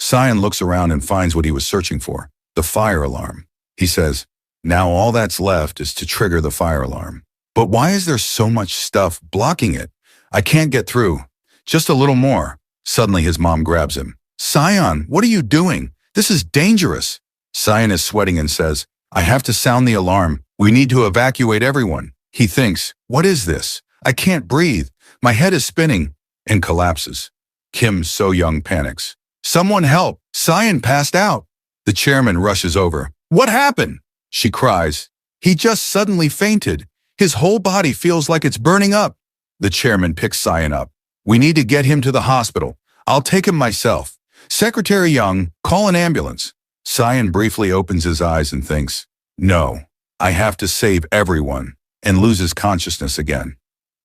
Cyan looks around and finds what he was searching for, the fire alarm. He says, now all that's left is to trigger the fire alarm. But why is there so much stuff blocking it? I can't get through. Just a little more. Suddenly his mom grabs him. Cyan, what are you doing? This is dangerous. Cyan is sweating and says, I have to sound the alarm. We need to evacuate everyone. He thinks, what is this? I can't breathe. My head is spinning, and collapses. Kim So-young panics. Someone help! Cyan passed out. The chairman rushes over. What happened? She cries. He just suddenly fainted. His whole body feels like it's burning up. The chairman picks Cyan up. We need to get him to the hospital. I'll take him myself. Secretary Young, call an ambulance. Cyan briefly opens his eyes and thinks, no, I have to save everyone, and loses consciousness again.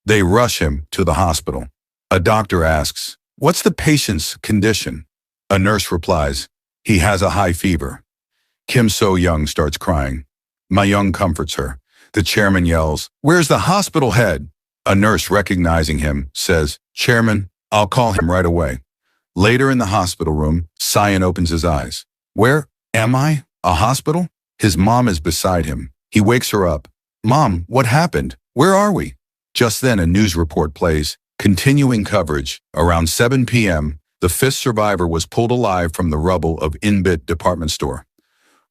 They rush him to the hospital. A doctor asks, what's the patient's condition? A nurse replies, he has a high fever. Kim So-young starts crying. Ma-young comforts her. The chairman yells, where's the hospital head? A nurse, recognizing him, says, Chairman, I'll call him right away. Later in the hospital room, Cyan opens his eyes. Where am I? A hospital? His mom is beside him. He wakes her up. Mom, what happened? Where are we? Just then a news report plays, continuing coverage. Around 7 p.m., the fifth survivor was pulled alive from the rubble of Inbit department store.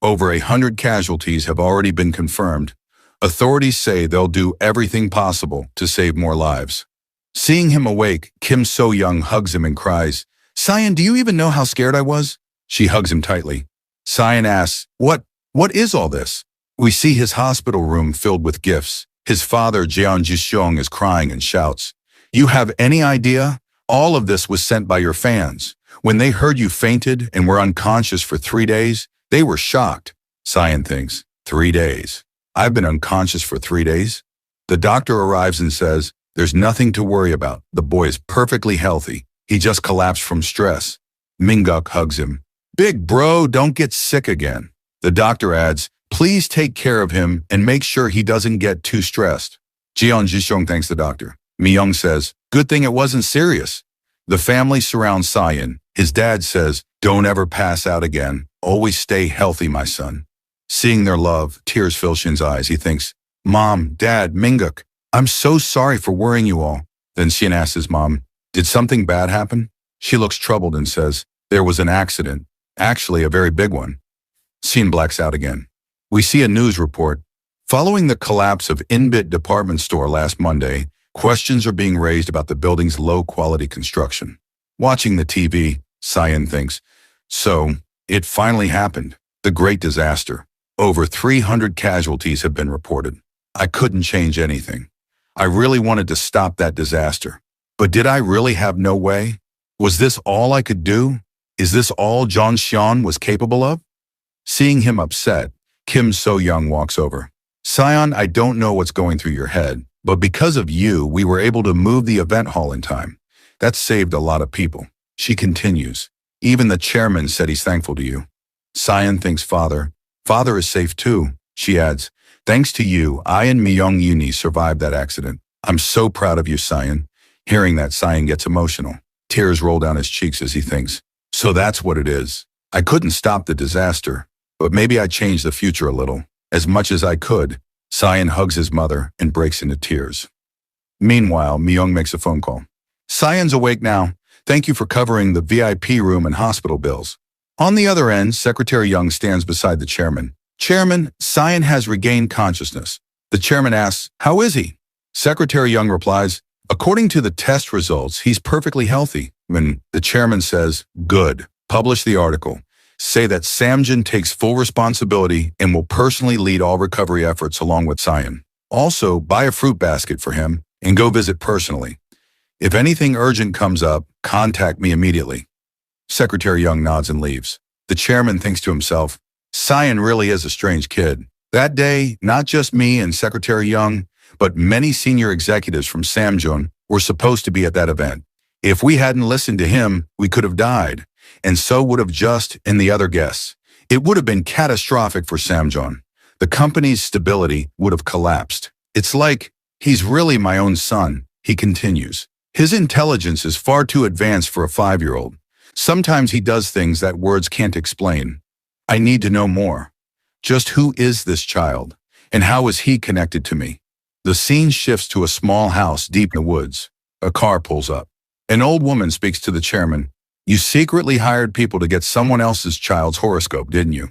Over 100 casualties have already been confirmed. Authorities say they'll do everything possible to save more lives. Seeing him awake, Kim So-young hugs him and cries, Cyan, do you even know how scared I was? She hugs him tightly. Cyan asks, What is all this? We see his hospital room filled with gifts. His father, Jeon Ji-seong, is crying and shouts, You have any idea? All of this was sent by your fans. When they heard you fainted and were unconscious for 3 days, they were shocked. Cyan thinks, 3 days. I've been unconscious for 3 days? The doctor arrives and says, there's nothing to worry about. The boy is perfectly healthy. He just collapsed from stress. Minguk hugs him. Big bro, don't get sick again. The doctor adds, please take care of him and make sure he doesn't get too stressed. Jeon Ji-seong thanks the doctor. Mi-young says, good thing it wasn't serious. The family surrounds Cyan. His dad says, don't ever pass out again. Always stay healthy, my son. Seeing their love, tears fill Shin's eyes. He thinks, Mom, Dad, Minguk, I'm so sorry for worrying you all. Then Shin asks his mom, did something bad happen? She looks troubled and says, there was an accident. Actually, a very big one. Shin blacks out again. We see a news report. Following the collapse of Inbit department store last Monday, questions are being raised about the building's low-quality construction. Watching the TV, Cyan thinks, so, it finally happened. The great disaster. Over 300 casualties have been reported. I couldn't change anything. I really wanted to stop that disaster. But did I really have no way? Was this all I could do? Is this all John Xian was capable of? Seeing him upset, Kim So-young walks over. Cyan, I don't know what's going through your head, but because of you, we were able to move the event hall in time. That saved a lot of people. She continues. Even the chairman said he's thankful to you. Cyan thinks Father is safe too. She adds, thanks to you, I and Mi-young Uni survived that accident. I'm so proud of you, Cyan. Hearing that, Cyan gets emotional. Tears roll down his cheeks as he thinks, so that's what it is. I couldn't stop the disaster, but maybe I changed the future a little. As much as I could. Cyan hugs his mother and breaks into tears. Meanwhile, Mi-young makes a phone call. Cyan's awake now. Thank you for covering the VIP room and hospital bills. On the other end, Secretary Young stands beside the chairman. Chairman, Cyan has regained consciousness. The chairman asks, how is he? Secretary Young replies, according to the test results, he's perfectly healthy. When the chairman says, good, publish the article. Say that Samjin takes full responsibility and will personally lead all recovery efforts along with Cyan. Also, buy a fruit basket for him and go visit personally. If anything urgent comes up, contact me immediately. Secretary Young nods and leaves. The chairman thinks to himself, Cyan really is a strange kid. That day, not just me and Secretary Young, but many senior executives from Samjun were supposed to be at that event. If we hadn't listened to him, we could have died, and so would have Just and the other guests. It would have been catastrophic for Samjun. The company's stability would have collapsed. It's like, he's really my own son, he continues. His intelligence is far too advanced for a 5-year-old. Sometimes he does things that words can't explain. I need to know more. Just who is this child? And how is he connected to me? The scene shifts to a small house deep in the woods. A car pulls up. An old woman speaks to the chairman. You secretly hired people to get someone else's child's horoscope, didn't you?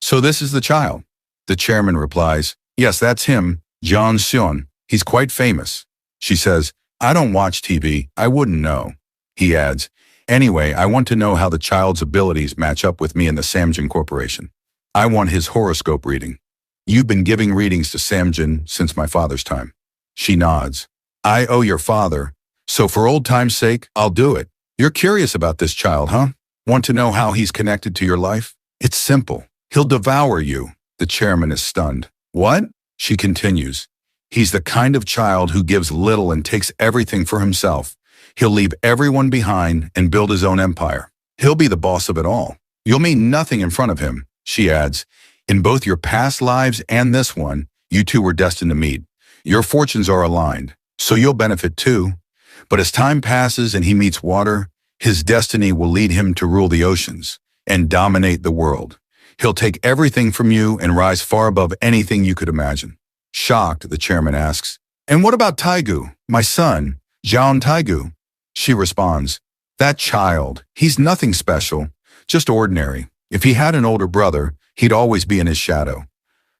So this is the child. The chairman replies, yes, that's him, John Seon. He's quite famous. She says, I don't watch TV. I wouldn't know. He adds, anyway, I want to know how the child's abilities match up with me and the Samjin Corporation. I want his horoscope reading. You've been giving readings to Samjin since my father's time. She nods. I owe your father, so for old time's sake, I'll do it. You're curious about this child, huh? Want to know how he's connected to your life? It's simple. He'll devour you. The chairman is stunned. What? She continues. He's the kind of child who gives little and takes everything for himself. He'll leave everyone behind and build his own empire. He'll be the boss of it all. You'll mean nothing in front of him, she adds. In both your past lives and this one, you two were destined to meet. Your fortunes are aligned, so you'll benefit too. But as time passes and he meets water, his destiny will lead him to rule the oceans and dominate the world. He'll take everything from you and rise far above anything you could imagine. Shocked, the chairman asks, and what about Taegu, my son, Jeon Taegu? She responds, that child, he's nothing special, just ordinary. If he had an older brother, he'd always be in his shadow.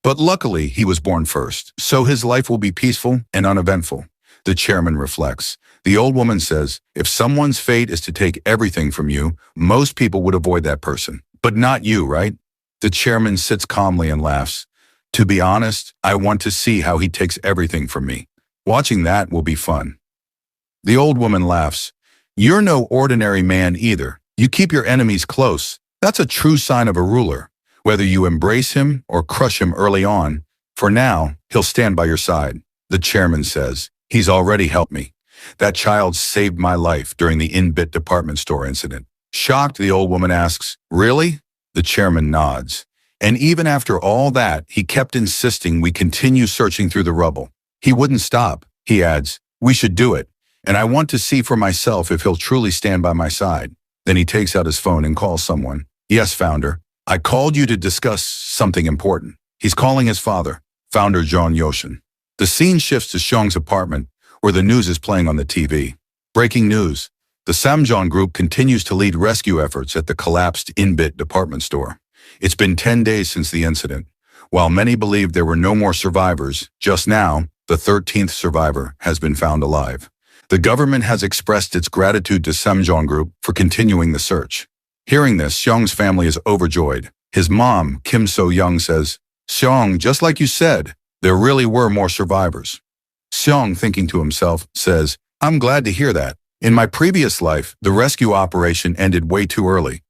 But luckily, he was born first, so his life will be peaceful and uneventful. The chairman reflects. The old woman says, if someone's fate is to take everything from you, most people would avoid that person. But not you, right? The chairman sits calmly and laughs. To be honest, I want to see how he takes everything from me. Watching that will be fun. The old woman laughs. You're no ordinary man either. You keep your enemies close. That's a true sign of a ruler. Whether you embrace him or crush him early on, for now, he'll stand by your side. The chairman says, he's already helped me. That child saved my life during the in-bit department store incident. Shocked, the old woman asks, really? The chairman nods. And even after all that, he kept insisting we continue searching through the rubble. He wouldn't stop. He adds, we should do it. And I want to see for myself if he'll truly stand by my side. Then he takes out his phone and calls someone. Yes, founder. I called you to discuss something important. He's calling his father, founder John Yoshin. The scene shifts to Xiong's apartment, where the news is playing on the TV. Breaking news. The Samjong Group continues to lead rescue efforts at the collapsed in-bit department store. It's been 10 days since the incident. While many believed there were no more survivors, just now, the 13th survivor has been found alive. The government has expressed its gratitude to Samjong Group for continuing the search. Hearing this, Xiong's family is overjoyed. His mom, Kim So-young, says, Xiong, just like you said, there really were more survivors. Xiong, thinking to himself, says, I'm glad to hear that. In my previous life, the rescue operation ended way too early.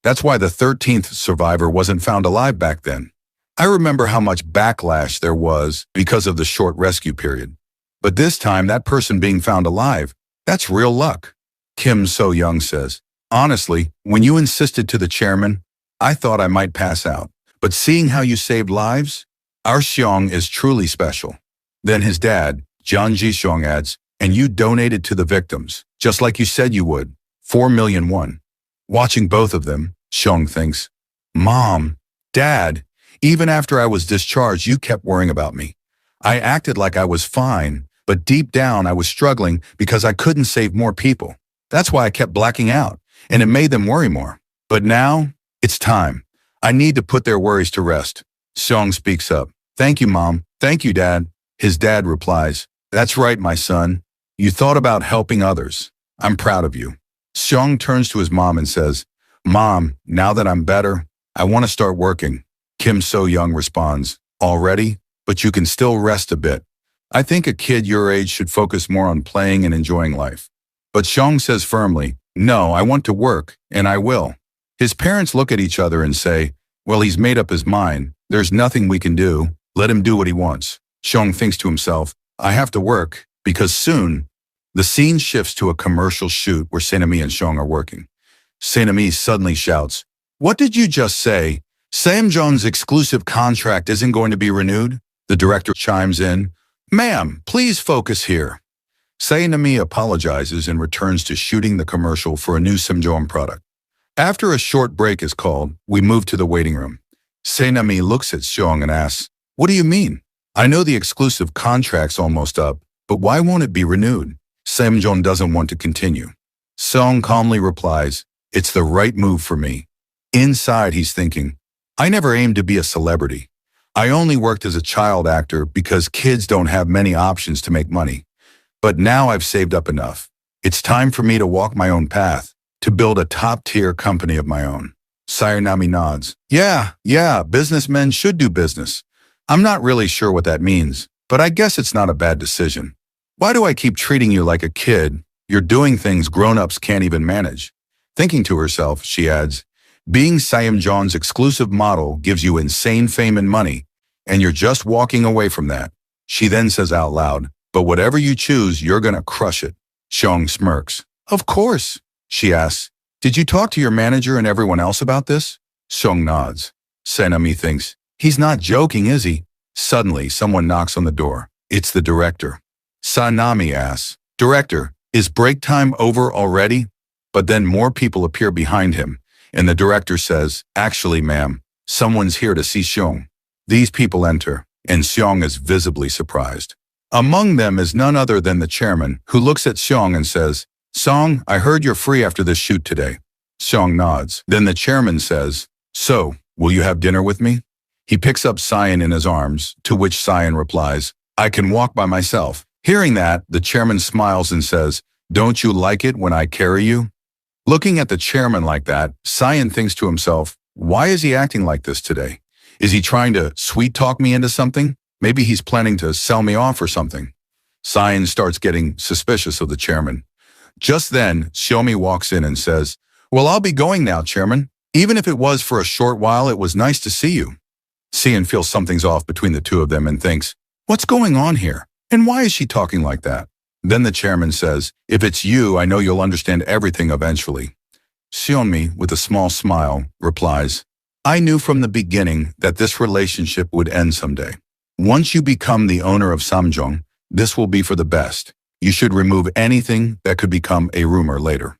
That's why the 13th survivor wasn't found alive back then. I remember how much backlash there was because of the short rescue period. But this time, that person being found alive, that's real luck. Kim So-young says, honestly, when you insisted to the chairman, I thought I might pass out. But seeing how you saved lives, our Xiong is truly special. Then his dad, John Ji-xiong, adds, and you donated to the victims, just like you said you would, 4 million won. Watching both of them, Xiong thinks, Mom, Dad, even after I was discharged, you kept worrying about me. I acted like I was fine, but deep down I was struggling because I couldn't save more people. That's why I kept blacking out, and it made them worry more. But now, it's time. I need to put their worries to rest. Xiong speaks up. Thank you, Mom. Thank you, Dad. His dad replies, that's right, my son. You thought about helping others. I'm proud of you. Xiong turns to his mom and says, Mom, now that I'm better, I want to start working. Kim So-young responds, already? But you can still rest a bit. I think a kid your age should focus more on playing and enjoying life. But Xiong says firmly, no, I want to work, and I will. His parents look at each other and say, well, he's made up his mind. There's nothing we can do. Let him do what he wants. Xiong thinks to himself, I have to work, because soon, the scene shifts to a commercial shoot where Sae-mi and Xiong are working. Sae-mi suddenly shouts, what did you just say? Samjong's exclusive contract isn't going to be renewed? The director chimes in, ma'am, please focus here. Sae-mi apologizes and returns to shooting the commercial for a new Samjong product. After a short break is called, we move to the waiting room. Sae-nami looks at Seong and asks, "What do you mean? I know the exclusive contract's almost up, but why won't it be renewed?" Samjong doesn't want to continue. Seong calmly replies, "It's the right move for me." Inside, he's thinking, "I never aimed to be a celebrity. I only worked as a child actor because kids don't have many options to make money. But now I've saved up enough. It's time for me to walk my own path, to build a top-tier company of my own." Sae-nami nods. Yeah, businessmen should do business. I'm not really sure what that means, but I guess it's not a bad decision. Why do I keep treating you like a kid? You're doing things grown-ups can't even manage. Thinking to herself, she adds, "Being Sae-jong's exclusive model gives you insane fame and money, and you're just walking away from that." She then says out loud, "But whatever you choose, you're gonna crush it." Seong smirks. "Of course." She asks, "Did you talk to your manager and everyone else about this?" Seong nods. Sae-nami thinks, "He's not joking, is he?" Suddenly, someone knocks on the door. It's the director. Sae-nami asks, "Director, is break time over already?" But then more people appear behind him, and the director says, "Actually, ma'am, someone's here to see Seong." These people enter, and Seong is visibly surprised. Among them is none other than the chairman, who looks at Seong and says, "Seong, I heard you're free after this shoot today." Seong nods. Then the chairman says, "So, will you have dinner with me?" He picks up Cyan in his arms, to which Cyan replies, "I can walk by myself." Hearing that, the chairman smiles and says, "Don't you like it when I carry you?" Looking at the chairman like that, Cyan thinks to himself, "Why is he acting like this today? Is he trying to sweet-talk me into something? Maybe he's planning to sell me off or something." Cyan starts getting suspicious of the chairman. Just then, Xiaomi walks in and says, "Well, I'll be going now, Chairman. Even if it was for a short while, it was nice to see you." Cyan feels something's off between the two of them and thinks, "What's going on here? And why is she talking like that?" Then the chairman says, "If it's you, I know you'll understand everything eventually." Xiaomi, with a small smile, replies, "I knew from the beginning that this relationship would end someday. Once you become the owner of Samjong, this will be for the best. You should remove anything that could become a rumor later."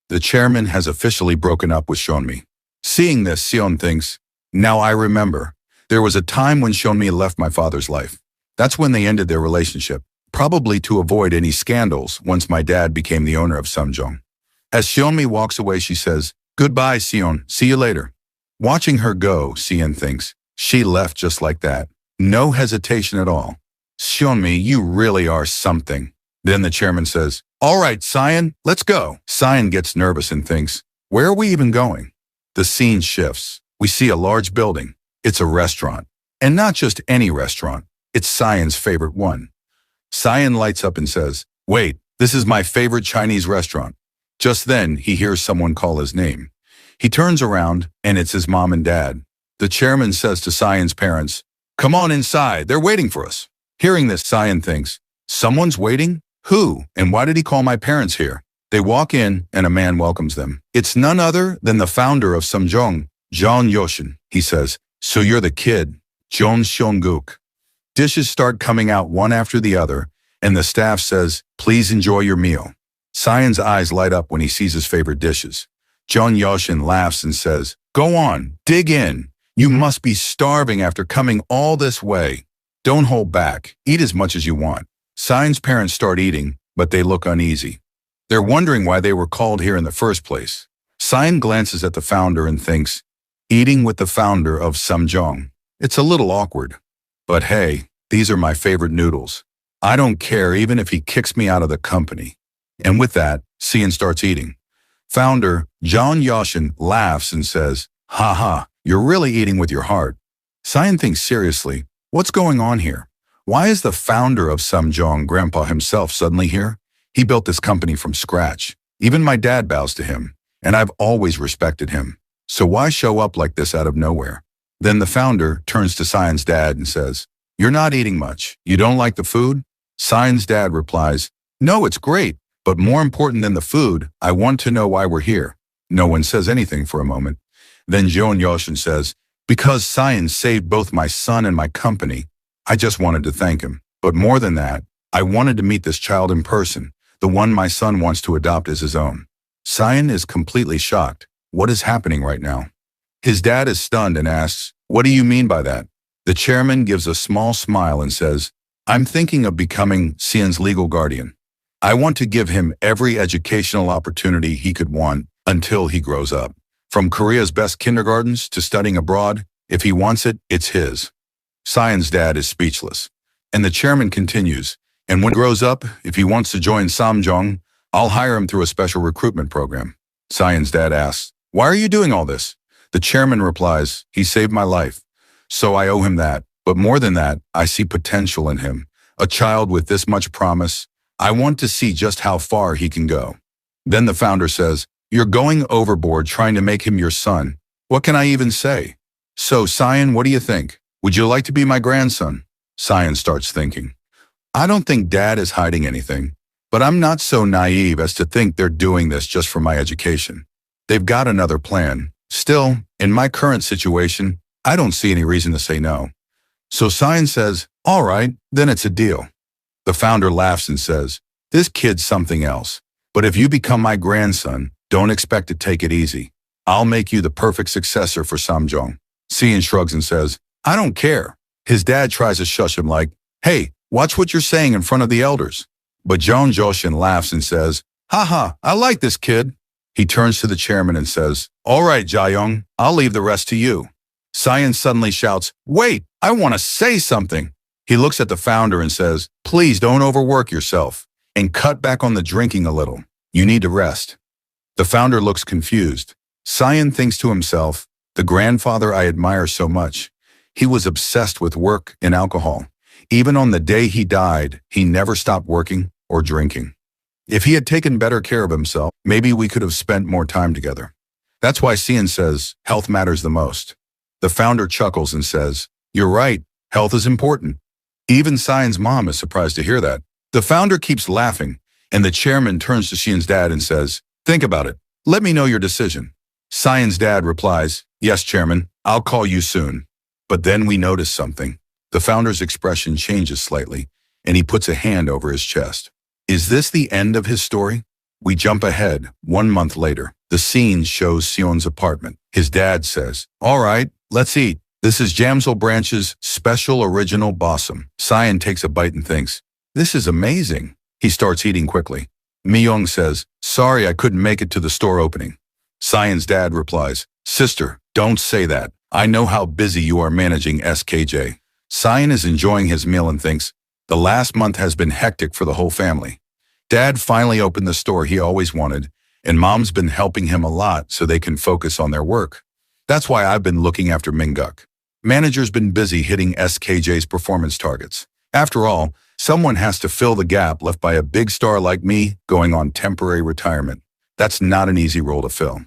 The chairman has officially broken up with Seonmi. Seeing this, Seon thinks, "Now I remember. There was a time when Seonmi left my father's life. That's when they ended their relationship, probably to avoid any scandals once my dad became the owner of Samjong." As Seonmi walks away, she says, "Goodbye, Seon. See you later." Watching her go, Seon thinks, she left just like that. No hesitation at all. "Seonmi, you really are something." Then the chairman says, "All right, Cyan, let's go." Cyan gets nervous and thinks, "Where are we even going?" The scene shifts. We see a large building. It's a restaurant. And not just any restaurant. It's Cyan's favorite one. Cyan lights up and says, "Wait, this is my favorite Chinese restaurant." Just then, he hears someone call his name. He turns around, and it's his mom and dad. The chairman says to Cyan's parents, "Come on inside, they're waiting for us." Hearing this, Cyan thinks, "Someone's waiting? Who? And why did he call my parents here?" They walk in, and a man welcomes them. It's none other than the founder of Samjong, Jeon Yoshin. He says, "So you're the kid, Jeon Seong-guk." Dishes start coming out one after the other, and the staff says, "Please enjoy your meal." Cyan's eyes light up when he sees his favorite dishes. Jeon Yoshin laughs and says, "Go on, dig in. You must be starving after coming all this way. Don't hold back. Eat as much as you want." Cyan's parents start eating, but they look uneasy. They're wondering why they were called here in the first place. Cyan glances at the founder and thinks, eating with the founder of Samjong. It's a little awkward. But hey, these are my favorite noodles. I don't care even if he kicks me out of the company. And with that, Cyan starts eating. Founder Jeon Yoshin laughs and says, "Haha, you're really eating with your heart." Cyan thinks seriously, what's going on here? Why is the founder of Samjong, Grandpa himself, suddenly here? He built this company from scratch. Even my dad bows to him, and I've always respected him. So why show up like this out of nowhere? Then the founder turns to Cyan's dad and says, "You're not eating much. You don't like the food?" Cyan's dad replies, "No, it's great, but more important than the food, I want to know why we're here." No one says anything for a moment. Then Jeon Yoshin says, "Because Cyan saved both my son and my company, I just wanted to thank him. But more than that, I wanted to meet this child in person, the one my son wants to adopt as his own." Cyan is completely shocked. what is happening right now? His dad is stunned and asks, what do you mean by that? The chairman gives a small smile and says, I'm thinking of becoming Sion's legal guardian. I want to give him every educational opportunity he could want until he grows up. From Korea's best kindergartens to studying abroad, if he wants it, it's his. Sion's dad is speechless. And the chairman continues, and when he grows up, if he wants to join Samjong, I'll hire him through a special recruitment program. Sion's dad asks, why are you doing all this? The chairman replies, he saved my life. So I owe him that. But more than that, I see potential in him. A child with this much promise. I want to see just how far he can go. Then the founder says, you're going overboard trying to make him your son. What can I even say? So, Sion, what do you think? Would you like to be my grandson? Sion starts thinking. I don't think Dad is hiding anything, but I'm not so naive as to think they're doing this just for my education. They've got another plan. Still, in my current situation, I don't see any reason to say no. So Sion says, all right, then it's a deal. The founder laughs and says, this kid's something else. But if you become my grandson, don't expect to take it easy. I'll make you the perfect successor for Samjong. Sion shrugs and says, I don't care. His dad tries to shush him like, hey, watch what you're saying in front of the elders. But Jeon Joshin laughs and says, haha, I like this kid. He turns to the chairman and says, all right, Jaeyoung, I'll leave the rest to you. Sion suddenly shouts, wait, I want to say something. He looks at the founder and says, please don't overwork yourself and cut back on the drinking a little. You need to rest. The founder looks confused. Sion thinks to himself, the grandfather I admire so much. He was obsessed with work and alcohol. Even on the day he died, he never stopped working or drinking. If he had taken better care of himself, maybe we could have spent more time together. That's why Sion says, health matters the most. The founder chuckles and says, you're right, health is important. Even Sion's mom is surprised to hear that. The founder keeps laughing, and the chairman turns to Sion's dad and says, think about it. Let me know your decision. Sion's dad replies, yes, chairman, I'll call you soon. But then we notice something. The founder's expression changes slightly, and he puts a hand over his chest. Is this the end of his story? We jump ahead, 1 month later. The scene shows Sion's apartment. His dad says, all right, let's eat. This is Jamsel Branch's special original bossum. Sion takes a bite and thinks, this is amazing. He starts eating quickly. Myung says, sorry I couldn't make it to the store opening. Sion's dad replies, sister, don't say that. I know how busy you are managing SKJ. Sion is enjoying his meal and thinks, the last month has been hectic for the whole family. Dad finally opened the store he always wanted, and Mom's been helping him a lot so they can focus on their work. That's why I've been looking after Mingguk. Manager's been busy hitting SKJ's performance targets. After all, someone has to fill the gap left by a big star like me going on temporary retirement. That's not an easy role to fill.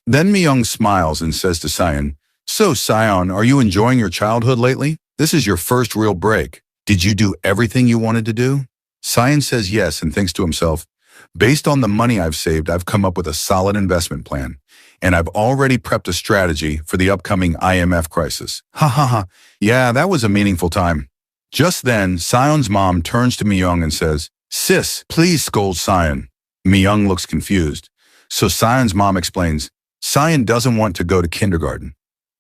Then Myung smiles and says to Sion, so Sion, are you enjoying your childhood lately? This is your first real break. Did you do everything you wanted to do? Sion says yes and thinks to himself, based on the money I've saved, I've come up with a solid investment plan, and I've already prepped a strategy for the upcoming IMF crisis. Ha ha ha, yeah, that was a meaningful time. Just then, Sion's mom turns to Myung and says, sis, please scold Sion. Myung looks confused. So Sion's mom explains, Sion doesn't want to go to kindergarten.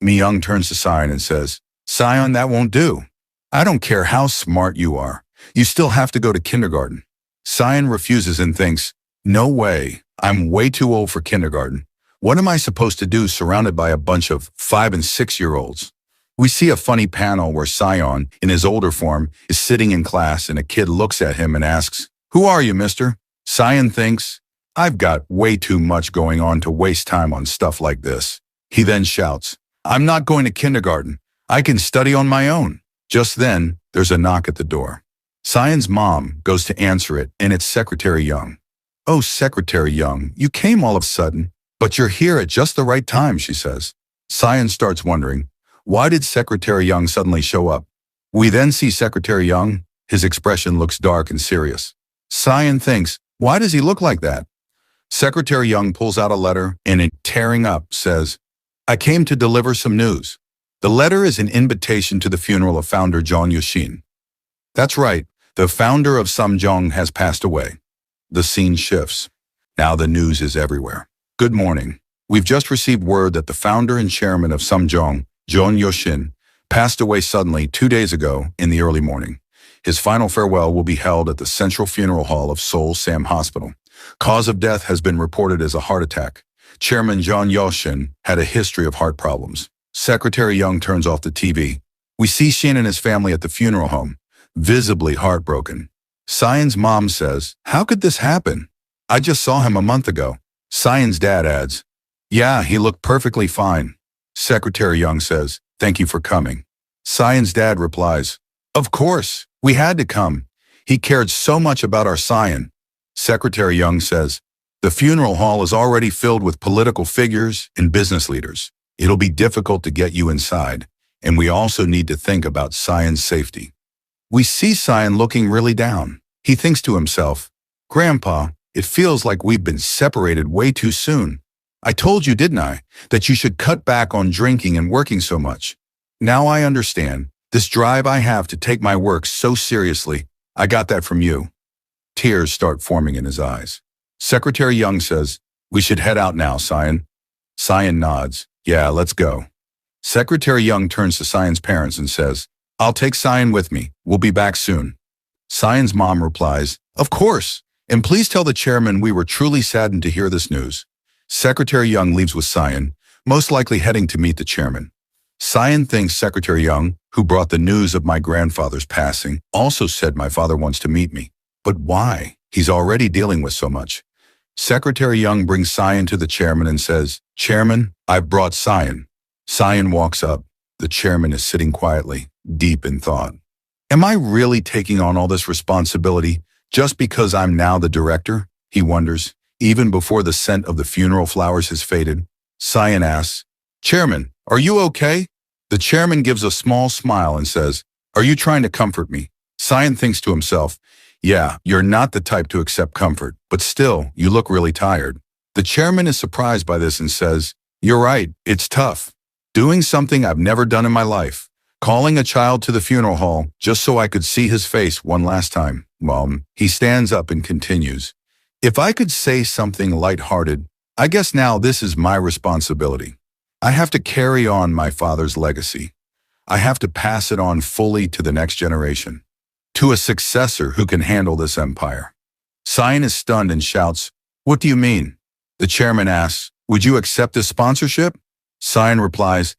Myung turns to Sion and says, Sion, that won't do. I don't care how smart you are. You still have to go to kindergarten. Sion refuses and thinks, no way, I'm way too old for kindergarten. What am I supposed to do surrounded by a bunch of 5- and 6-year-olds? We see a funny panel where Sion, in his older form, is sitting in class and a kid looks at him and asks, who are you, mister? Sion thinks, I've got way too much going on to waste time on stuff like this. He then shouts, I'm not going to kindergarten. I can study on my own. Just then, there's a knock at the door. Sion's mom goes to answer it, and it's Secretary Young. Oh, Secretary Young, you came all of a sudden, but you're here at just the right time, she says. Sion starts wondering, why did Secretary Young suddenly show up? We then see Secretary Young. His expression looks dark and serious. Sion thinks, why does he look like that? Secretary Young pulls out a letter and, tearing up, says, I came to deliver some news. The letter is an invitation to the funeral of founder Jeon Yushin. That's right, the founder of Samjong has passed away. The scene shifts. Now the news is everywhere. Good morning. We've just received word that the founder and chairman of Samjong, Jeon Yoshin, passed away suddenly 2 days ago in the early morning. His final farewell will be held at the Central Funeral Hall of Seoul Sam Hospital. Cause of death has been reported as a heart attack. Chairman Jeon Yoshin had a history of heart problems. Secretary Young turns off the TV. We see Shin and his family at the funeral home, visibly heartbroken. Cyan's mom says, "How could this happen? I just saw him a month ago." Cyan's dad adds, "Yeah, he looked perfectly fine." Secretary Young says, "Thank you for coming." Cyan's dad replies, "Of course, we had to come. He cared so much about our Cyan." Secretary Young says, "The funeral hall is already filled with political figures and business leaders. It'll be difficult to get you inside, and we also need to think about Cyan's safety." We see Cyan looking really down. He thinks to himself, "Grandpa, it feels like we've been separated way too soon. I told you, didn't I, that you should cut back on drinking and working so much. Now I understand. This drive I have to take my work so seriously, I got that from you." Tears start forming in his eyes. Secretary Young says, "We should head out now, Cyan." Cyan nods. "Yeah, let's go." Secretary Young turns to Cyan's parents and says, "I'll take Cyan with me. We'll be back soon." Cyan's mom replies, "Of course, and please tell the chairman we were truly saddened to hear this news." Secretary Young leaves with Cyan, most likely heading to meet the chairman. Cyan thinks Secretary Young, who brought the news of my grandfather's passing, also said my father wants to meet me. But why? He's already dealing with so much. Secretary Young brings Cyan to the chairman and says, "Chairman, I've brought Cyan." Cyan walks up. The chairman is sitting quietly, deep in thought. Am I really taking on all this responsibility just because I'm now the director? He wonders, even before the scent of the funeral flowers has faded. Cyan asks, "Chairman, are you okay?" The chairman gives a small smile and says, "Are you trying to comfort me?" Cyan thinks to himself, "Yeah, you're not the type to accept comfort, but still, you look really tired." The chairman is surprised by this and says, "You're right, it's tough. Doing something I've never done in my life. Calling a child to the funeral hall just so I could see his face one last time." He stands up and continues, "If I could say something lighthearted, I guess now this is my responsibility. I have to carry on my father's legacy. I have to pass it on fully to the next generation, to a successor who can handle this empire." Cyan is stunned and shouts, "What do you mean?" The chairman asks, "Would you accept this sponsorship?" Cyan replies,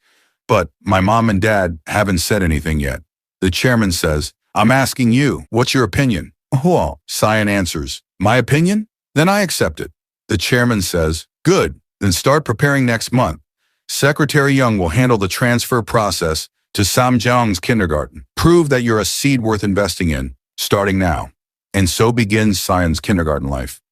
"But my mom and dad haven't said anything yet." The chairman says, "I'm asking you, what's your opinion?" "Well," Cyan answers, "My opinion? Then I accept it." The chairman says, "Good, then start preparing next month. Secretary Young will handle the transfer process to Samjong's kindergarten. Prove that you're a seed worth investing in, starting now." And so begins Cyan's kindergarten life.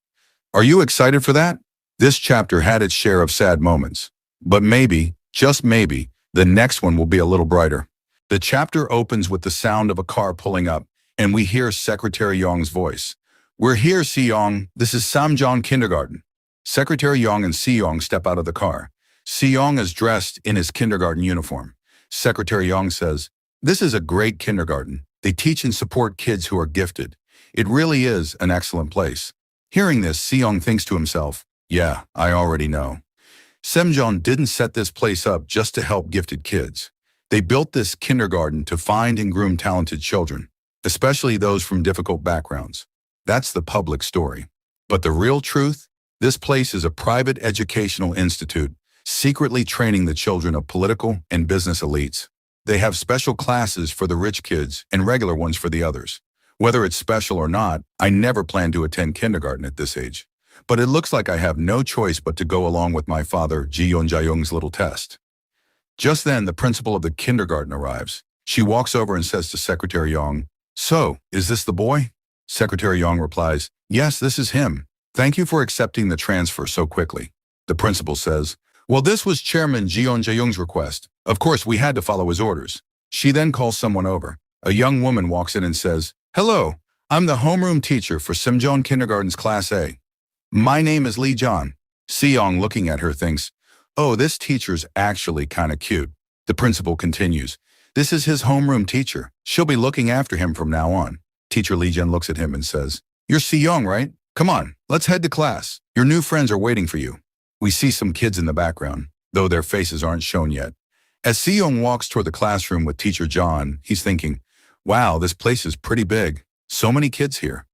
Are you excited for that? This chapter had its share of sad moments. But maybe, just maybe, the next one will be a little brighter. The chapter opens with the sound of a car pulling up, and we hear Secretary Young's voice. "We're here, Si-young. This is Samjong Kindergarten." Secretary Young and Si-young step out of the car. Si-young is dressed in his kindergarten uniform. Secretary Young says, "This is a great kindergarten. They teach and support kids who are gifted. It really is an excellent place." Hearing this, Si-young thinks to himself, "Yeah, I already know. Samjong didn't set this place up just to help gifted kids. They built this kindergarten to find and groom talented children, especially those from difficult backgrounds. That's the public story. But the real truth? This place is a private educational institute, secretly training the children of political and business elites. They have special classes for the rich kids and regular ones for the others. Whether it's special or not, I never planned to attend kindergarten at this age. But it looks like I have no choice but to go along with my father, Ji-yeon Jae-young's little test." Just then, the principal of the kindergarten arrives. She walks over and says to Secretary Young, "So, is this the boy?" Secretary Young replies, "Yes, this is him. Thank you for accepting the transfer so quickly." The principal says, "Well, this was Chairman Ji-yeon Jae-young's request. Of course, we had to follow his orders." She then calls someone over. A young woman walks in and says, "Hello, I'm the homeroom teacher for Samjong Kindergarten's Class A. My name is Lee John." Si-young, looking at her, thinks, "Oh, this teacher's actually kind of cute." The principal continues, "This is his homeroom teacher. She'll be looking after him from now on." Teacher Lee John looks at him and says, "You're Si-young, right? Come on, let's head to class. Your new friends are waiting for you." We see some kids in the background, though their faces aren't shown yet. As Seong walks toward the classroom with teacher John, he's thinking, wow, this place is pretty big. So many kids here.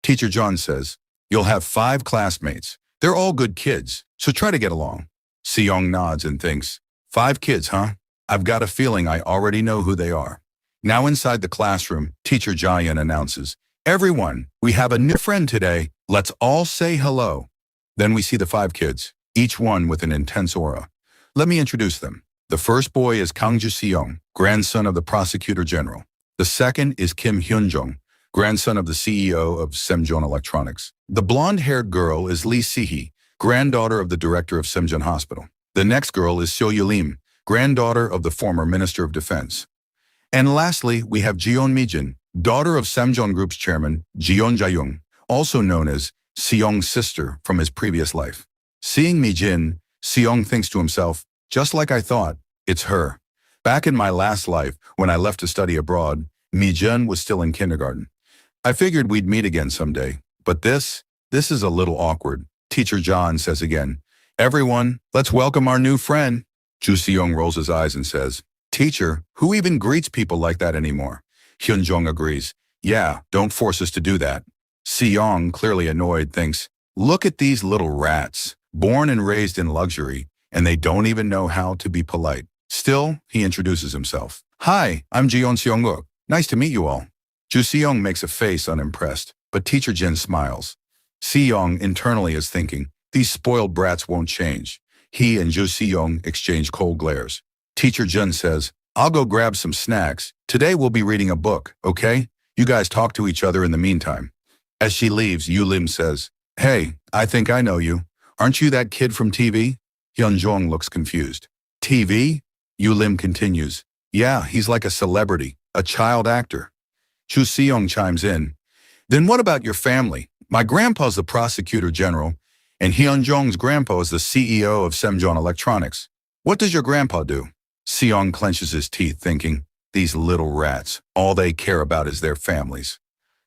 Teacher John says, you'll have 5 classmates. They're all good kids, so try to get along. Seong nods and thinks, 5 kids, huh? I've got a feeling I already know who they are. Now inside the classroom, teacher Jayan announces, everyone, we have a new friend today. Let's all say hello. Then we see the 5 kids, each one with an intense aura. Let me introduce them. The first boy is Kang Ju-seong, grandson of the prosecutor general. The second is Kim Hyun-jung, grandson of the CEO of Semjeon Electronics. The blonde-haired girl is Lee Si-hee, granddaughter of the director of Semjeon Hospital. The next girl is Seo Yu-lim, granddaughter of the former Minister of Defense. And lastly, we have Jeon Mi-jin, daughter of Semjeon Group's chairman, Jeon Ja-young, also known as Seong's sister from his previous life. Seeing Mi-jin, Seong thinks to himself, just like I thought, it's her. Back in my last life, when I left to study abroad, Mi-jin was still in kindergarten. I figured we'd meet again someday, but this is a little awkward. Teacher John says again, everyone, let's welcome our new friend. Ju-seong rolls his eyes and says, teacher, who even greets people like that anymore? Hyun-jung agrees, yeah, don't force us to do that. Seong, clearly annoyed, thinks, look at these little rats, born and raised in luxury, and they don't even know how to be polite. Still, he introduces himself. Hi, I'm Jeon Seong-guk. Nice to meet you all. Ju-seong makes a face unimpressed, but teacher Jin smiles. Seong internally is thinking, these spoiled brats won't change. He and Ju-seong exchange cold glares. Teacher Jin says, I'll go grab some snacks. Today we'll be reading a book, okay? You guys talk to each other in the meantime. As she leaves, Yu-lim says, hey, I think I know you. Aren't you that kid from TV? Hyun-jung looks confused. TV? Yu-lim continues, yeah, he's like a celebrity, a child actor. Ju-seong chimes in, then what about your family? My grandpa's the prosecutor general, and Hyun-jung's grandpa is the CEO of Semjeon Electronics. What does your grandpa do? Seong clenches his teeth, thinking, these little rats, all they care about is their families.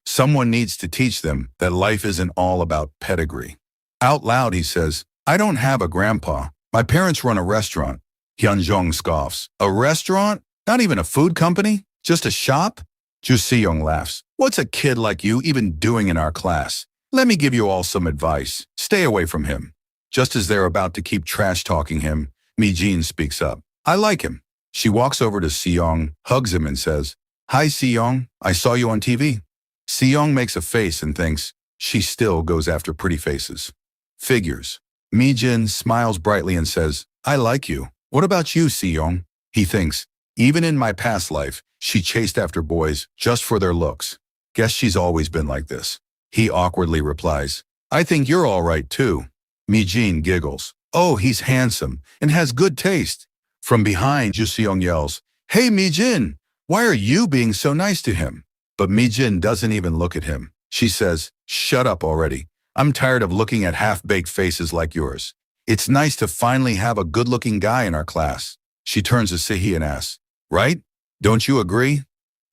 Someone needs to teach them that life isn't all about pedigree. Out loud, he says, I don't have a grandpa. My parents run a restaurant. Hyun-jung scoffs. A restaurant? Not even a food company? Just a shop? Ju-seong laughs. What's a kid like you even doing in our class? Let me give you all some advice. Stay away from him. Just as they're about to keep trash-talking him, Mi-jin speaks up. I like him. She walks over to Seong, hugs him and says, hi Seong, I saw you on TV. Seong makes a face and thinks, she still goes after pretty faces. Figures. Mi-jin smiles brightly and says, I like you. What about you, Seong? He thinks, even in my past life, she chased after boys just for their looks. Guess she's always been like this. He awkwardly replies, I think you're all right too. Mi-jin giggles. Oh, he's handsome and has good taste. From behind, Ju-seong yells, hey Mi-jin, why are you being so nice to him? But Mi-jin doesn't even look at him. She says, shut up already. I'm tired of looking at half-baked faces like yours. It's nice to finally have a good-looking guy in our class. She turns to Se-hee and asks, right? Don't you agree?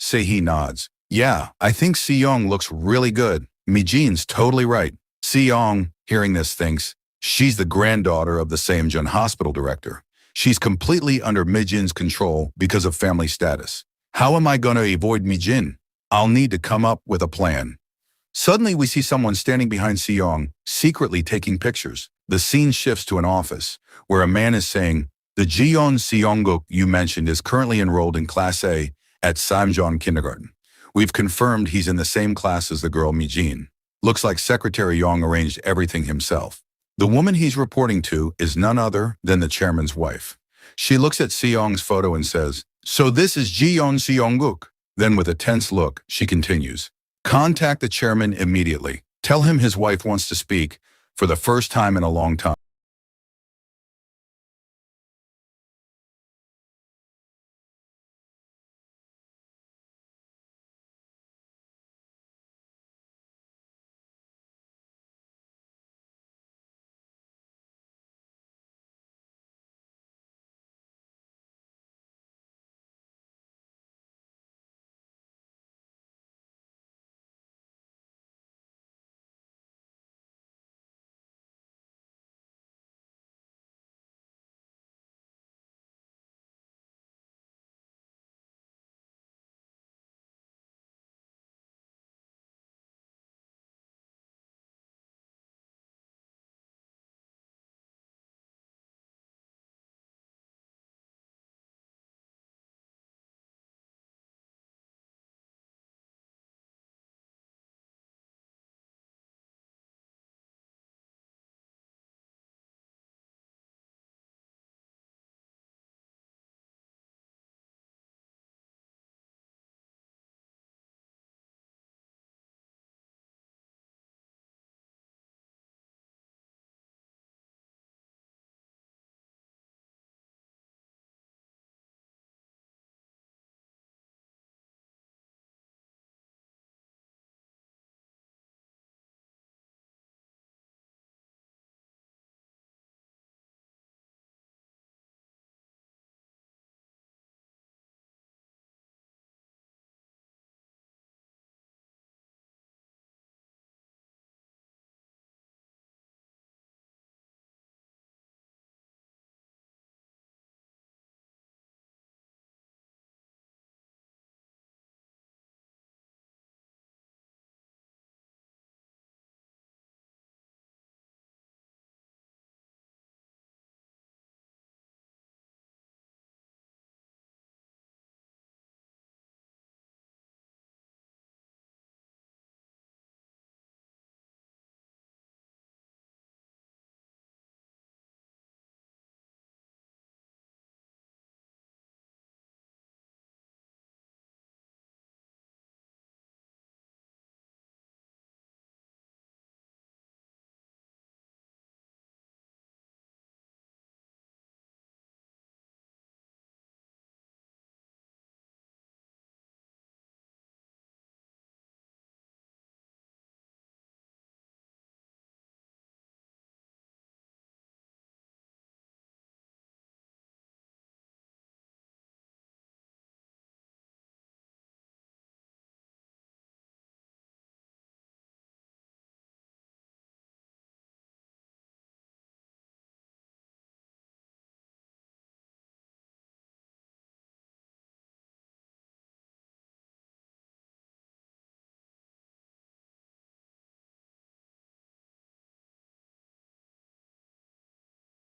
Se-hee nods. Yeah, I think Seong looks really good. Mi-jin's totally right. Seong, hearing this, thinks, she's the granddaughter of the Semjeon Hospital director. She's completely under Mi-jin's control because of family status. How am I going to avoid Mi-jin? I'll need to come up with a plan. Suddenly, we see someone standing behind Seong, secretly taking pictures. The scene shifts to an office, where a man is saying, the Jeon Seong-guk you mentioned is currently enrolled in Class A at Semjeon Kindergarten. We've confirmed he's in the same class as the girl Mi-jin. Looks like Secretary Yong arranged everything himself. The woman he's reporting to is none other than the chairman's wife. She looks at Seong's photo and says, so this is Jeon Seong-guk. Then with a tense look, she continues, contact the chairman immediately. Tell him his wife wants to speak for the first time in a long time.